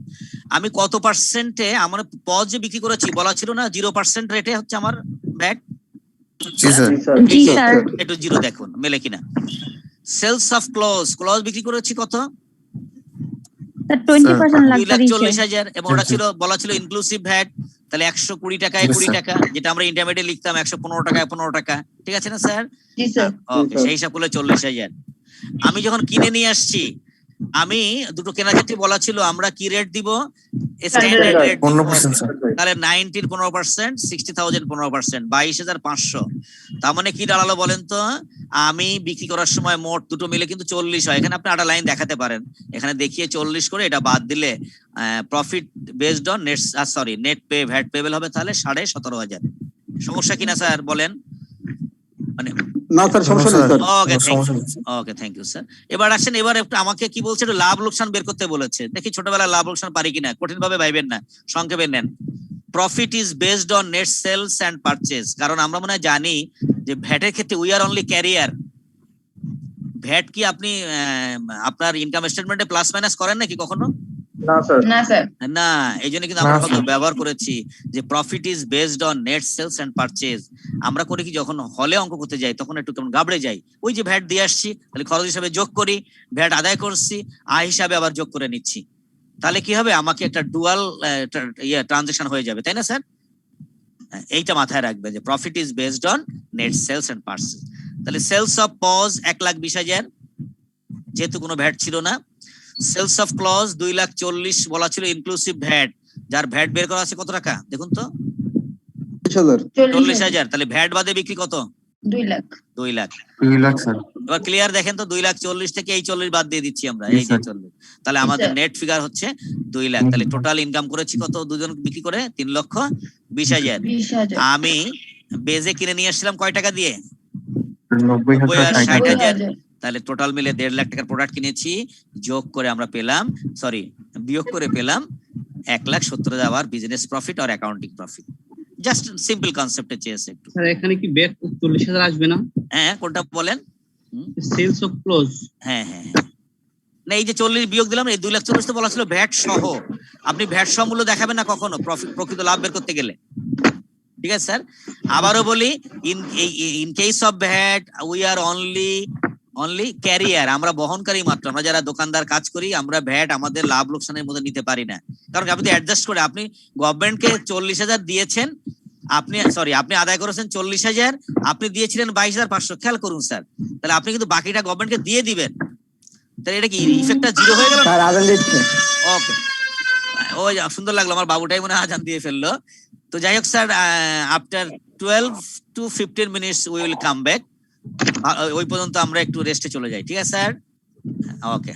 আমি কত পার্সেন্টে আমার পজ যে বিক্রি করেছি বলা ছিল না 0% রেটে হচ্ছে আমার ভ্যাট। জি স্যার। একটু 0 দেখুন মেলে কিনা। সেলস অফ ক্লজ বিক্রি করেছি কত? 20% লাক্সারি 2,40,000, এবং ওটা ছিল বলা ছিল ইনক্লুসিভ ভ্যাট, তাহলে 120 টাকায় 20 টাকা, যেটা আমরা ইন্টারমিডিয়েট লিখতাম 115 টাকায় 15 টাকা। ঠিক আছে না স্যার? জি স্যার। ওকে, সেই হিসাব করলে 40,000। আমি যখন কিনে নিয়ে আসছি, আমি দুটো কেনার ক্ষেত্রে বলা ছিল আমরা কি রেট দিব? Standard rate 15% sir. তাহলে 19 15%, 60,000 15%, 22,500। তার মানে কি দাঁড়ালো বলেন তো? আমি বিক্রি করার সময় মোট দুটো মিলে কিন্তু 40 হয়, এখানে আপনি একটা লাইন দেখাতে পারেন, এখানে দেখিয়ে 40 করে এটা বাদ দিলে profit based on net net pay VAT payable হবে তাহলে 17,500। সমস্যা কিনা স্যার বলেন? মানে না স্যার সমস্যা নেই sir. Okay thank you sir. এবার আসেন, এবার একটু আমাকে কি বলছে, একটু লাভ লোকসান বের করতে বলেছে, দেখি ছোটবেলায় লাভ লোকসান পারি কিনা, কঠিন ভাবে ভাইবেন না, সংক্ষেপে নেন। Profit is based on net sales and purchase, কারণ আমরা মনে হয় জানি যে ভ্যাটের ক্ষেত্রে উই আর অনলি ক্যারিয়ার। ভ্যাট কি আপনি আপনার ইনকাম স্টেটমেন্টে প্লাস মাইনাস করেন নাকি কখনো? না স্যার। না স্যার। না, এই জন্য কিন্তু আমরা শব্দ ব্যবহার করেছি যে profit is based on net sales and purchase. আমরা করি কি, যখন হলে অঙ্ক করতে যাই তখন একটু কেমন গাবড়ে যাই, ওই যে ভ্যাট দিয়ে আসছি তাহলে খরচ হিসাবে যোগ করি, ভ্যাট আদায় করছি আয় হিসাবে আবার যোগ করে নিচ্ছি, তাহলে কি হবে, আমাকে একটা ডুয়াল ট্রানজাকশন হয়ে যাবে, তাই না স্যার? এইটা মাথায় রাখবে যে profit is based on net sales and purchase. তাহলে সেলস অফ পজ 1,20,000, যেহেতু কোনো ভ্যাট ছিল না। সেলস অফ ক্লজ 2,40,000 বলা ছিল ইনক্লুসিভ ভ্যাট, যার ভ্যাট বের করা আছে কত টাকা দেখুন তো, 40,000। তাহলে ভ্যাট বাদে বিক্রি কত? 2 লাখ। 2 লাখ। 2 লাখ স্যার। এবার ক্লিয়ার দেখেন তো, 2,40,000 থেকে এই 40 বাদ দিয়ে দিচ্ছি আমরা, এই যে 40, তাহলে আমাদের নেট ফিগার হচ্ছে 2 লাখ। তাহলে টোটাল ইনকাম করেছি কত দুজন বিক্রি করে? 3,20,000। আমি বেজে কিনে নিয়ে আসছিলাম কয় টাকা দিয়ে? 90,000 আর 60,000। তাহলে টোটাল মিলে 1.5 লাখ টাকার প্রোডাক্ট কিনেছি, যোগ করে আমরা পেলাম, বিয়োগ করে পেলাম 1,70,000 আবার বিজনেস প্রফিট আর অ্যাকাউন্টিং প্রফিট। জাস্ট সিম্পল কনসেপ্টে চেয়েছে একটু। স্যার এখানে কি ব্যাক 40,000 আসবে না? হ্যাঁ, কোনটা বলেন? Sales of close. হ্যাঁ, না এই যে 40 বিয়োগ দিলাম, এই 2,40,000 তো বলা ছিল ভ্যাট সহ, আপনি ভ্যাট সহ মূল্য দেখাবেন না কখনো প্রকৃত লাভ বের করতে গেলে, ঠিক আছে স্যার? আবারও বলি, in case of VAT we are only career, আমরা বহনকারী মাত্র। আমরা যারা দোকানদার কাজ করি, আমরা ভ্যাট আমাদের লাভ লোকসানের মধ্যে নিতে পারি না, কারণ আপনি অ্যাডজাস্ট করে, আপনি গভর্নমেন্টকে 40,000 দিয়েছেন, আপনি আদায় করেছেন 40,000, আপনি দিয়েছিলেন 22,500, খেয়াল করুন স্যার, তাহলে আপনি কিন্তু বাকিটা গভর্নমেন্টকে দিয়ে দিবেন, তাহলে এটা কি ইফেক্টটা জিরো হয়ে গেল? ওকে, ওই সুন্দর লাগলো, আমার বাবুটাই মনে হয় আজান দিয়ে ফেললো। তো যাই হোক sir, after 12 to 15 minutes we will come back. ওই পর্যন্ত আমরা একটু রেস্টে চলে যাই, ঠিক আছে স্যার? ওকে।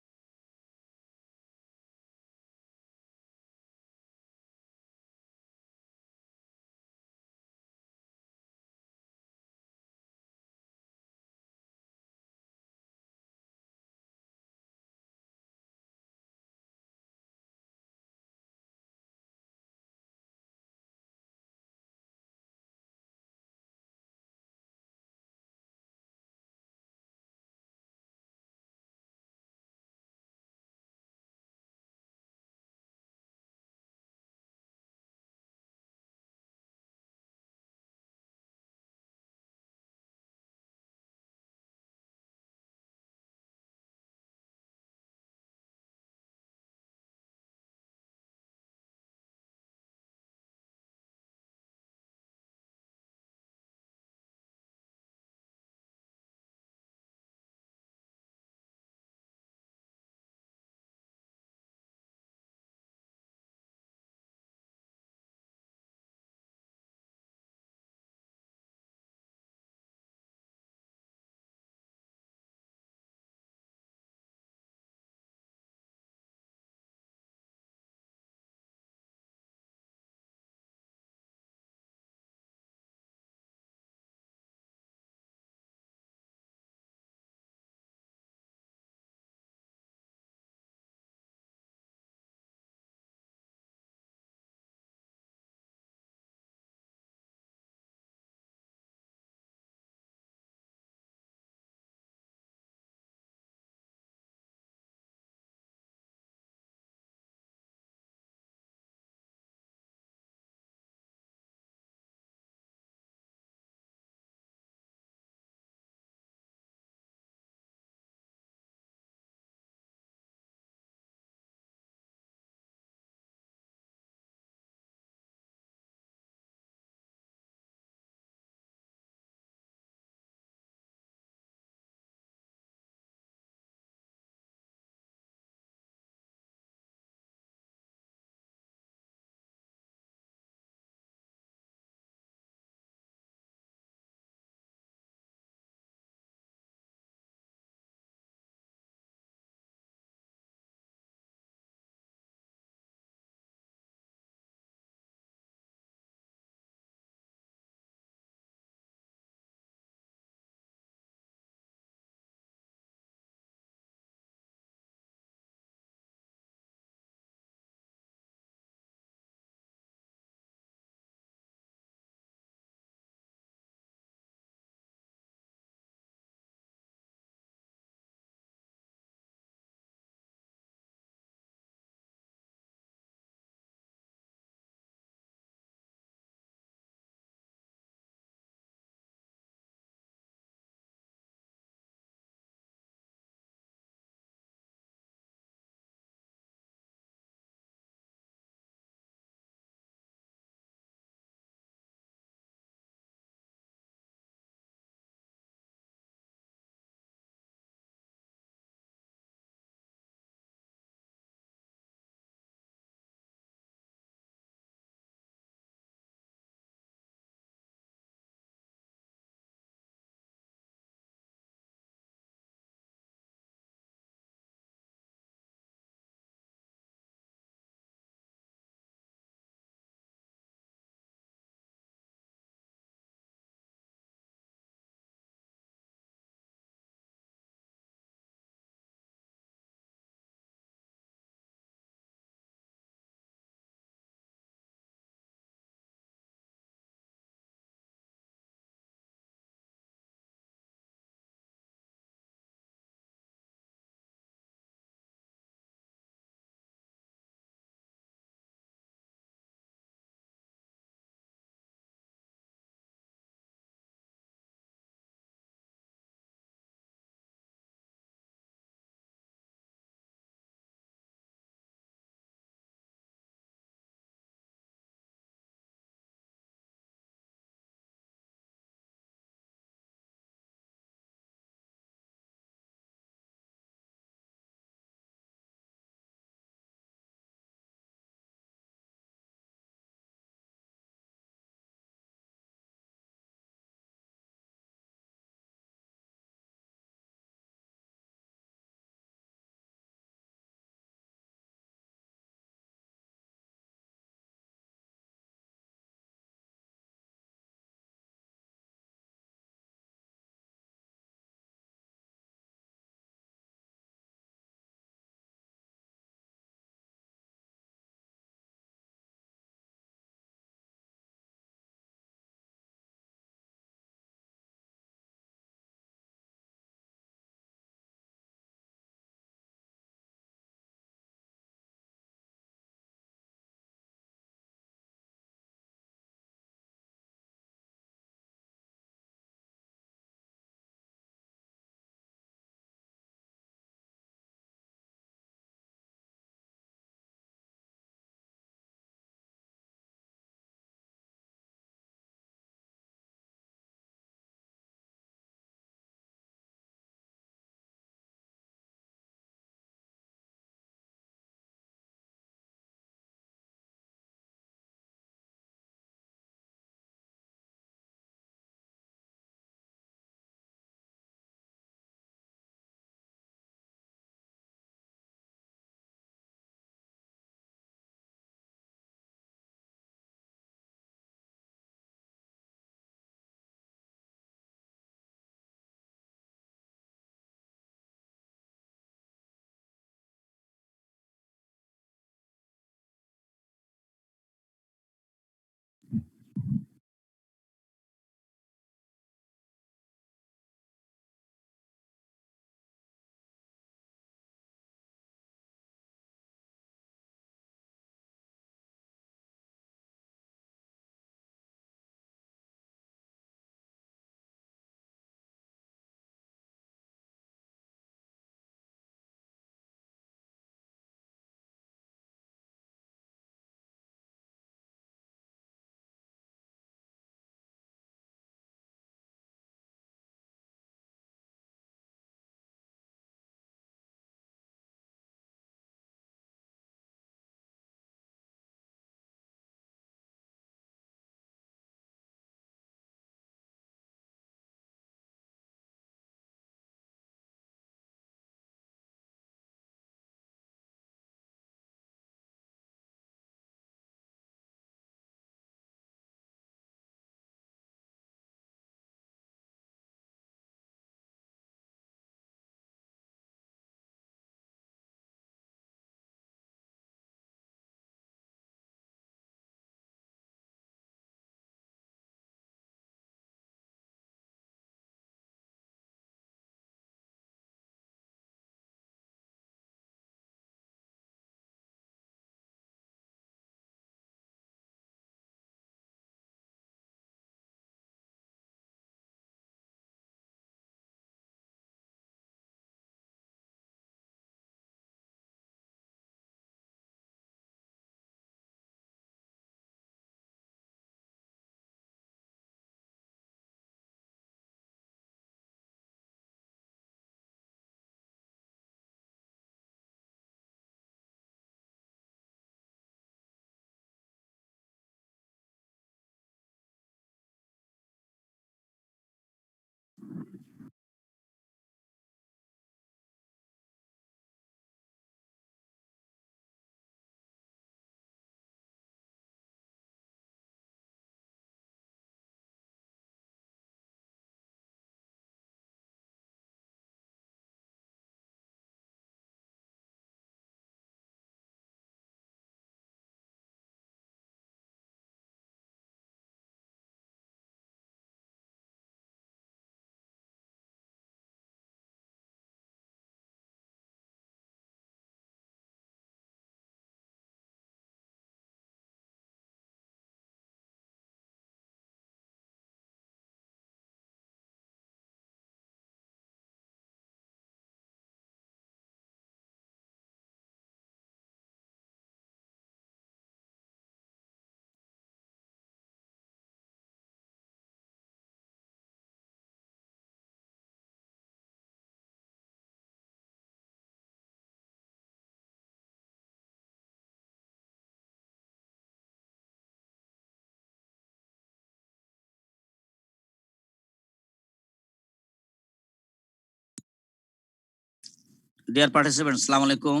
ডিয়ার পার্টিসিপেন্টস, আসসালামু আলাইকুম।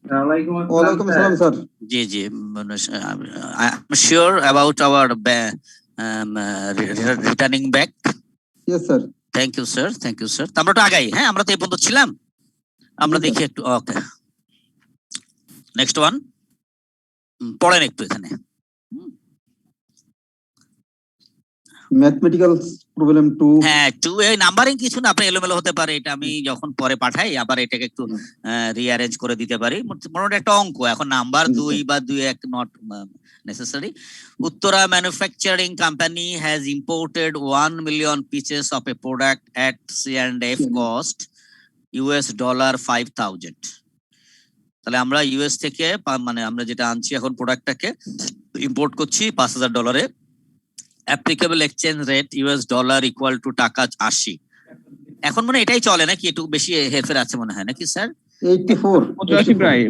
ওয়ালাইকুম আসসালাম স্যার। জি জি, I am sure about our returning back. Yes sir. Thank you sir, thank you sir. আমরা তো আগাই, হ্যাঁ আমরা তো এই পর্যন্ত ছিলাম, আমরা দেখি একটু। ওকে, নেক্সট ওয়ান পড়েন একটু এখানে। Mathematical problem 2। হ্যাঁ, 2 এই নাম্বারিং কিছু না, আপনি এলোমেলো হতে পারে, এটা আমি যখন পরে পাঠাই আবার এটাকে একটু রিঅ্যারেঞ্জ করে দিতে পারি। মোটামুটি একটা অঙ্ক, এখন নাম্বার 2 বা 2-1 not necessary. Uttara Manufacturing Company has imported 1 million pieces of a product at C&F cost $5,000. তাহলে আমরা ইউএস থেকে মানে আমরা যেটা আনছি এখন প্রোডাক্টটাকে ইম্পোর্ট করছি $5,000। Applicable exchange rate $, equal to টাকা 80। এখন মানে এটাই চলে নাকি, একটু বেশি হেরফের আছে মনে হয় নাকি স্যার? 84 প্রায়।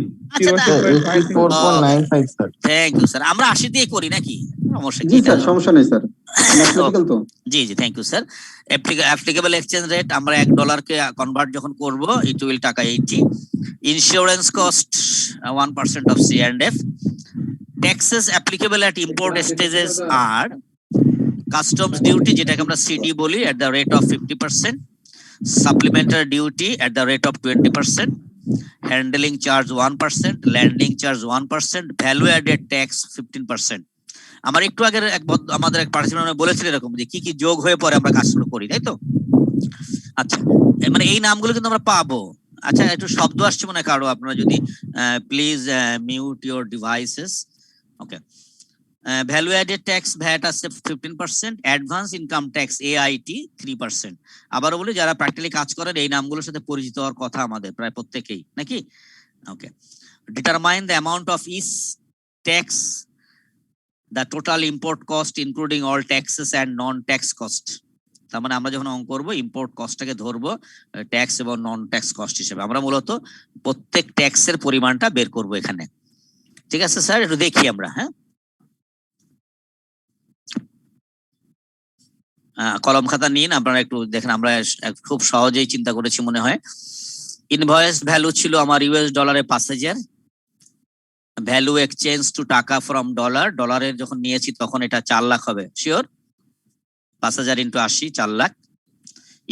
থ্যাংক ইউ স্যার, আমরা 80 দিয়ে করি নাকি? সমস্যা জি স্যার, সমস্যা নেই স্যার, ম্যাথমেটিক্যাল তো। জি জি, thank you sir. Applicable exchange rate আমরা $1 কে কনভার্ট যখন করব, ইট উইল টাকা 80। Insurance cost 1% of C&F। Taxes applicable at import stages are customs duty, যেটাকে আমরা সিডি বলি, at the rate of 50%, supplementary duty at the rate of 20%, handling charge 1%, landing charge 1%, value added tax 15%। আমার একটু আগে আমাদের এক পার্টিসিপেন্ট বলেছিল এরকম যে কি কি যোগ হয়ে পরে আমরা কাজ শুরু করি, তাই তো? আচ্ছা, মানে এই নামগুলো কিন্তু আমরা পাবো। আচ্ছা, একটু শব্দ আসছে মনে হয় কারো, আপনারা যদি please mute your devices. Okay, value added tax VAT আছে 15%, অ্যাডভান্স ইনকাম ট্যাক্স AIT 3%। আবারও বলি, যারা প্র্যাকটিক্যালি কাজ করেন এই নামগুলোর সাথে পরিচিত হওয়ার কথা আমাদের প্রায় প্রত্যেকেই নাকি? Okay, determine the amount of each tax, the total import cost including all taxes and non tax cost. তার মানে আমরা যখন অঙ্ক করবো ইম্পোর্ট কস্টটাকে ধরবো ট্যাক্স এবং নন ট্যাক্স কস্ট হিসেবে, আমরা মূলত প্রত্যেক ট্যাক্সের পরিমাণটা বের করবো এখানে। ঠিক আছে স্যার, একটু দেখি আমরা। হ্যাঁ, কলম খাতা নিন, আপনারা একটু দেখেন। আমরা খুব সহজেই চিন্তা করেছি মনে হয়। ইনভয়েস ভ্যালু ছিল আমার $, 5,000। ভ্যালু এক্সচেঞ্জ টু টাকা ফ্রম ডলারের যখন নিয়েছি তখন এটা 4 লাখ হবে, sure? 5,000 into 80, 4 lakh.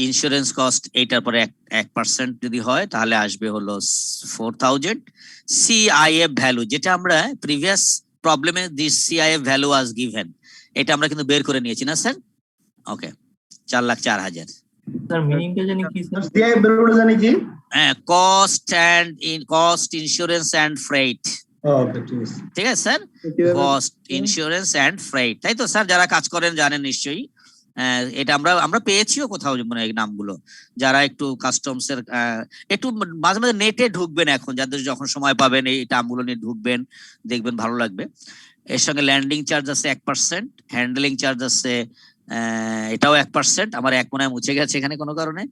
Insurance cost এইটার পরে 1% যদি হয় তাহলে আসবে হলো 4,000। CIF ভ্যালু, যেটা আমরা প্রিভিয়াস প্রবলেমে this CIF value was given, এটা আমরা কিন্তু বের করে নিয়েছি না স্যার? ওকে, 4,04,000। স্যার মিনিংটা জানি কি স্যার? সিআই ভ্যালুটা জানি কি? হ্যাঁ, cost insurance and freight. Okay, ঠিক আছে sir, cost insurance and freight, তাই তো স্যার? যারা কাজ করেন জানেন নিশ্চয়ই। এটা আমরা পেয়েছিও কোথাও, মানে এই নামগুলো যারা একটু কাস্টমস এর একটু মাঝে মাঝে নেটে ঢুকবেন, এখন যাদের যখন সময় পাবেন এই নামগুলো নিয়ে ঢুকবেন, দেখবেন ভালো লাগবে। এর সঙ্গে ল্যান্ডিং চার্জ আছে 1%, হ্যান্ডলিং চার্জ আছে এটাও 1%। আমার এক মনে হয় মুছে গেছে এখানে কোনো কারণে।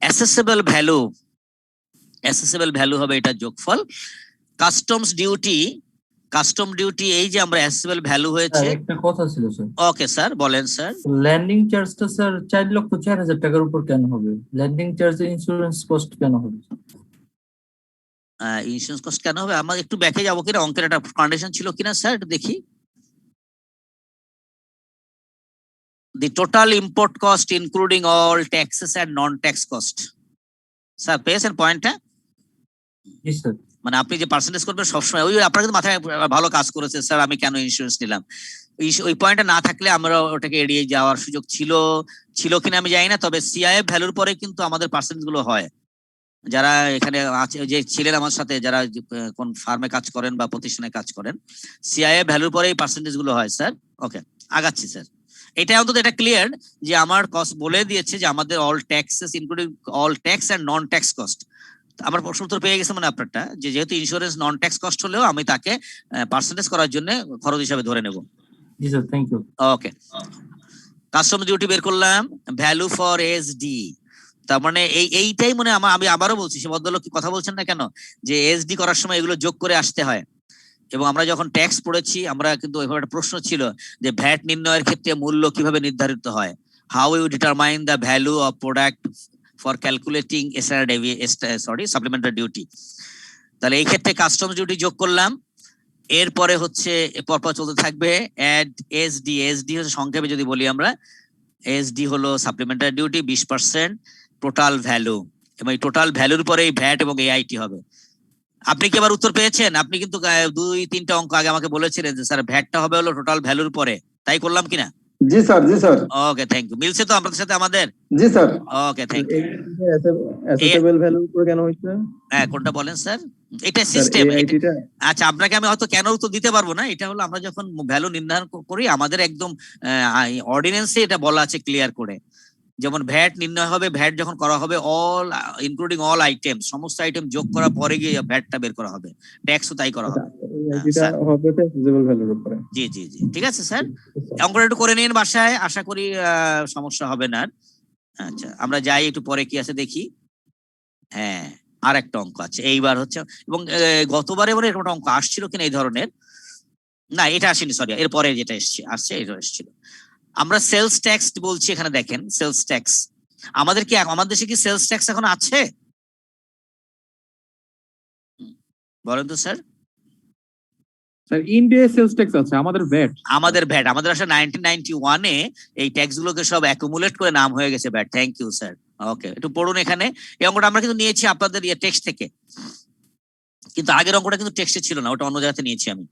অ্যাসেসেবল ভ্যালু হবে এটা যোগফল। কাস্টম ডিউটি এই যে আমরা অ্যাসেসেবল ভ্যালু হয়েছে। একটা কথা ছিল স্যার। ওকে স্যার, বলেন স্যার। ল্যান্ডিং চার্জটা স্যার 4,04,000 টাকার উপর কেন হবে? ল্যান্ডিং চার্জে ইন্স্যুরেন্স কস্ট কেন হবে? ইন্স্যুরেন্স কস্ট কেন হবে? আমরা একটু ব্যাকে যাবো কিনা, অঙ্কের একটা কন্ডিশন ছিল কিনা স্যার, একটু দেখি। The total import cost including all taxes and non-tax cost. Sir পেয়েছেন পয়েন্টটা? জি স্যার। মানে আপনি যে পার্সেন্টেজ করবেন সবসময়, ওই আপনার কিন্তু মাথায় ভালো কাজ করেছে স্যার, আমি কেন ইন্স্যুরেন্স নিলাম। ওই পয়েন্টটা না থাকলে আমরা ওটাকে এড়িয়ে যাওয়ার সুযোগ ছিল কিনা আমি জানি না। তবে CIF ভ্যালুর পরে কিন্তু আমাদের পার্সেন্টেজ গুলো হয়। যারা এখানে আছে, যে ছিলেন আমার সাথে, যারা কোন ফার্মে কাজ করেন বা প্রতিষ্ঠানে কাজ করেন, CIF ভ্যালুর পরে এই পার্সেন্টেজ গুলো হয় স্যার। ওকে, আগাচ্ছি স্যার। এটা অন্তত এটা ক্লিয়ার যে আমার কস্ট বলে দিয়েছে যে আমাদের all taxes including all tax and non tax cost. আমার প্রশ্ন উত্তর পেয়ে গেছে মানে আপনারটা, যে যেহেতু ইন্স্যুরেন্স নন ট্যাক্স কস্ট হলেও আমি তাকে পার্সেন্টেজ করার জন্য খরচ হিসাবে ধরে নেব। জি sir, thank you. Okay, custom duty বের করলাম, ভ্যালু ফর SD। তার মানে এইটাই মনে আমি আবারও বলছি, সে ভদ্রলোক কি কথা বলছেন না কেন, যে SD করার সময় এগুলো যোগ করে আসতে হয়। এবং আমরা যখন ট্যাক্স পড়েছি আমরা কিন্তু ওইভাবে একটা প্রশ্ন ছিল যে ভ্যাট নির্ণয়ের ক্ষেত্রে মূল্য কিভাবে নির্ধারিত হয়, how you determine the value of product for calculating supplementary duty. তাহলে এই ক্ষেত্রে কাস্টমস ডিউটি যোগ করলাম, এরপরে হচ্ছে পরপর চলতে থাকবে অ্যাড এসডি। এসডি হচ্ছে সংক্ষেপে যদি বলি আমরা, এসডি হলো সাপ্লিমেন্টারি ডিউটি 20% টোটাল ভ্যালু, এবং এই টোটাল ভ্যালুর পরে এই ভ্যাট এবং এআইটি হবে। আপনি কি এবার উত্তর পেয়েছেন? আপনি কিন্তু 2-3টা অঙ্ক আগে আমাকে বলেছিলেন যে স্যার ভ্যাটটা হবে হলো টোটাল ভ্যালুর পরে, তাই করলাম কিনা? জি স্যার, জি স্যার। Okay, thank you. মিলছে তো আপনাদের সাথে আমাদের? জি sir. Okay, thank you. Assessable value উপরে কেন হইছে? হ্যাঁ, কোনটা বলেন স্যার? এটা সিস্টেম। আচ্ছা, আপনাকে আমি হয়তো কেন উত্তর দিতে পারবো না। এটা হলো আমরা যখন ভ্যালু নির্ধারণ করি আমাদের একদম অর্ডিন্যান্সে এটা বলা আছে ক্লিয়ার করে, যেমন ভ্যাট নির্ণয় হবে, ভ্যাট যখন করা হবে অল ইনক্লুডিং অল আইটেম, সমস্ত আইটেম যোগ করার পরে গিয়ে ভ্যাটটা বের করা হবে, ট্যাক্সও তাই করা হবে। এটা হবে অ্যাসেটেবল ভ্যালুর উপরে। জি জি জি, ঠিক আছে স্যার, অঙ্কটা একটু করে নিন বাসায়, আশা করি সমস্যা হবে না। আচ্ছা, আমরা যাই একটু পরে কি আছে দেখি। হ্যাঁ, আর একটা অঙ্ক আছে এইবার হচ্ছে, এবং গতবারে বলে এরকম একটা অঙ্ক আসছিল কিনা এই ধরনের, না এটা আসেনি, সরি, এরপরে যেটা আসছে এটা এসেছিল। আমরা সেলস ট্যাক্স বলছি, এখানে দেখেন সেলস ট্যাক্স। আমাদের দেশে কি সেলস ট্যাক্স এখন আছে? বলেন তো স্যার। স্যার ইন্ডিয়ায় সেলস ট্যাক্স আছে, আমাদের ভ্যাট। আমাদের আসলে 1991-এ এই ট্যাক্স গুলোকে সব অ্যাকুমুলেট করে নাম হয়ে গেছে VAT. Thank you sir. Okay, একটু পড়ুন এখানে। এই অঙ্কটা আমরা কিন্তু নিয়েছি আপনাদের টেক্সট থেকে, কিন্তু আগের অঙ্কটা কিন্তু টেক্সটে ছিল না, ওটা অন্য জায়গাতে নিয়েছি আমি।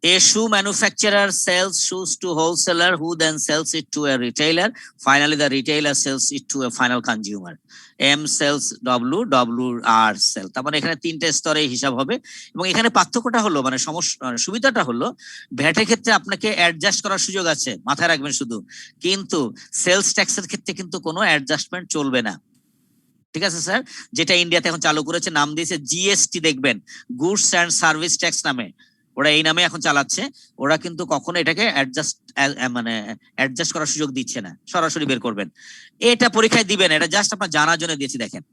A shoe manufacturer sells shoes to wholesaler who then sells it to a retailer. Finally, the retailer sells it to a final consumer. M sells W, W R sell. তার মানে এখানে 3টে স্তরে হিসাব হবে, এবং এখানে পার্থক্যটা হলো মানে সুবিধাটা হলো ভ্যাটের ক্ষেত্রে আপনাকে অ্যাডজাস্ট করার সুযোগ আছে, মাথায় রাখবেন শুধু, কিন্তু সেলস ট্যাক্সের ক্ষেত্রে কিন্তু কোনো অ্যাডজাস্টমেন্ট চলবে না। ঠিক আছে স্যার? যেটা ইন্ডিয়াতে এখন চালু করেছে, নাম দিয়েছে জিএসটি, দেখবেন গুডস অ্যান্ড সার্ভিস ট্যাক্স নামে, ওরা এই নামে এখন চালাচ্ছে। ওরা কিন্তু কখনো এটাকে অ্যাডজাস্ট করার সুযোগ দিচ্ছে না, সরাসরি বের করবেন। এটা পরীক্ষায় দিবেন, এটা জাস্ট আপনার জানার জন্য দিয়েছি। দেখেন,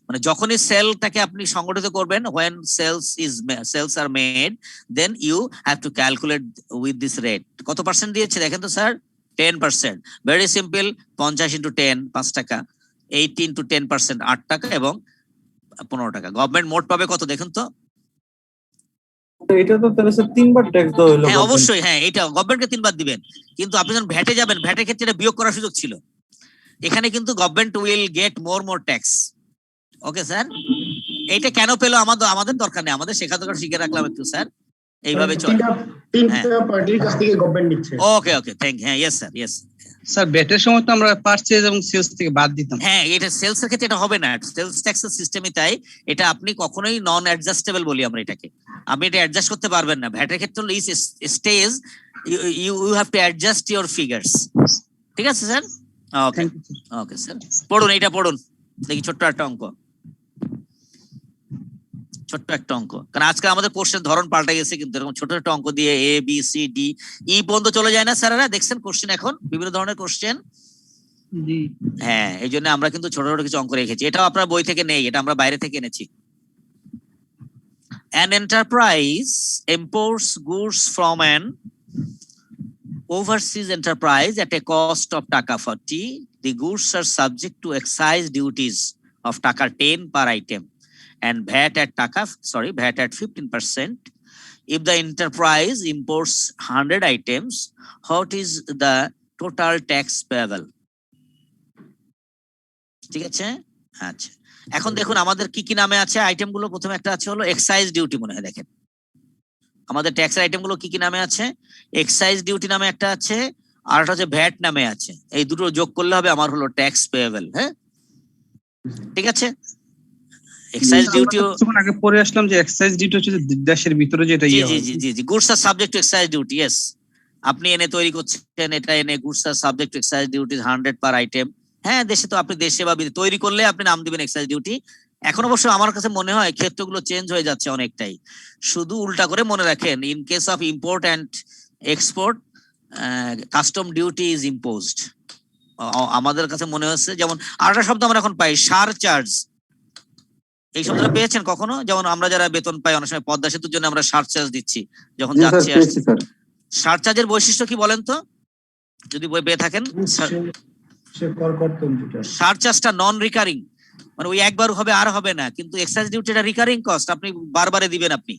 মানে যখনই সেলটাকে আপনি সংগঠিত করবেন, when sales are made, then you have to calculate with this rate. কত পার্সেন্ট দিয়েছে দেখেন তো স্যার? 10%। ভেরি সিম্পল, 50 into 10 5 টাকা, 80 into 10% 8 টাকা, এবং 15 টাকা। গভর্নমেন্ট মোট পাবে কত দেখুন তো? এটা তো তাহলে স্যার 3বার ট্যাক্স দেওয়া হলো। হ্যাঁ অবশ্যই, হ্যাঁ, এটা গভর্নমেন্টকে 3বার দিবেন, কিন্তু আপনি যখন ভ্যাটে যাবেন, ভ্যাটের ক্ষেত্রে এটা বিয়োগ করার সুযোগ ছিল। এখানে কিন্তু government will get more tax. Okay sir, এইটা কেন পেলো আমাদের দরকার নেই, আমাদের শেখা দরকার, শিখে রাখলাম একটু স্যার, এইভাবে চলে। তিনটা পার্টির কাছ থেকে গভর্নমেন্ট নিচ্ছে। ওকে ওকে, থ্যাংক, হ্যাঁ, ইয়েস স্যার, ইয়েস স্যার ভ্যাটের সময় তো আমরা পারচেজ এবং সেলস থেকে বাদ দিতাম। হ্যাঁ, এটা সেলস এর ক্ষেত্রে এটা হবে না, সেলস ট্যাক্সের সিস্টেমই তাই। এটা আপনি কখনোই নন অ্যাডজাস্টেবল বলি আমরা এটাকে, আপনি এটা অ্যাডজাস্ট করতে পারবেন না। ভ্যাটের ক্ষেত্রে হলো each stage, you have to adjust your figures. ঠিক আছে স্যার? ওকে ওকে স্যার, পড়ুন, এইটা পড়ুন দেখি, ছোট্ট একটা অঙ্ক, কারণ আজকে আমাদের কোশ্চেন ধরন পাল্টে গেছে, কিন্তু এরকম ছোট ছোট অঙ্ক দিয়ে A B C D E পর্যন্ত চলে যায় না স্যারেরা? দেখছেন কোশ্চেন এখন বিভিন্ন ধরনের কোশ্চেন। হ্যাঁ, এই জন্য আমরা কিন্তু ছোট ছোট কিছু অঙ্ক রেখেছি, এটাও আপনার বই থেকে নেই, এটা আমরা বাইরে থেকে এনেছি। An enterprise imports goods from an overseas enterprise at a cost of taka 40. The goods are subject to excise duties of taka 10 per item and VAT at 15%. If the enterprise imports 100 items, what is the total tax payable? ঠিক আছে, আচ্ছা, এখন দেখুন আমাদের কি কি নামে আছে আইটেম গুলো। প্রথমে একটা আছে হলো এক্সাইজ ডিউটি, মনে হয় দেখেন আমাদের ট্যাক্সের আইটেম গুলো কি কি নামে আছে। এক্সাইজ ডিউটি নামে একটা আছে, আর একটা হচ্ছে ভ্যাট নামে আছে। এই দুটো যোগ করলে হবে আমার হলো ট্যাক্স পেয়েবল। হ্যাঁ, ঠিক আছে। এক্সাইজ ডিউটিও আগে পড়ে আসলাম যে এক্সাইজ ডিউটি হচ্ছে দেশের ভিতরে যেটা জি জি জি জি, goods are subject to excise duty. Yes, আপনি এনে তৈরি করছেন, এটা এনে goods are subject to excise duty 100 per item. হ্যাঁ, দেশে তো আপনি দেশে বা তৈরি করলে আপনি নাম দিবেন এক্সাইজ ডিউটি। এখন অবশ্য আমার কাছে মনে হয় ক্ষেত্রগুলো চেঞ্জ হয়ে যাচ্ছে অনেকটাই, শুধু উল্টা করে মনে রাখেন, in case of import and export custom duty is imposed. আমাদের কাছে মনে হচ্ছে, যেমন আরেকটা শব্দ আমরা এখন পাই, সারচার্জ। এই শব্দটা পেয়েছেন কখনো? যেমন আমরা যারা বেতন পাই অনেক সময় পদ্মা সেতুর জন্য আমরা সারচার্জ দিচ্ছি যখন যাচ্ছি আসছি। সারচার্জের বৈশিষ্ট্য কি বলেন তো, যদি বই পেয়ে থাকেন? সারচার্জটা নন রিকারিং, মানে ওই একবার হবে আর হবে না, কিন্তু এক্সাইজ ডিউটিটা রিকারিং কস্ট, আপনি বারবারে দিবেন আপনি,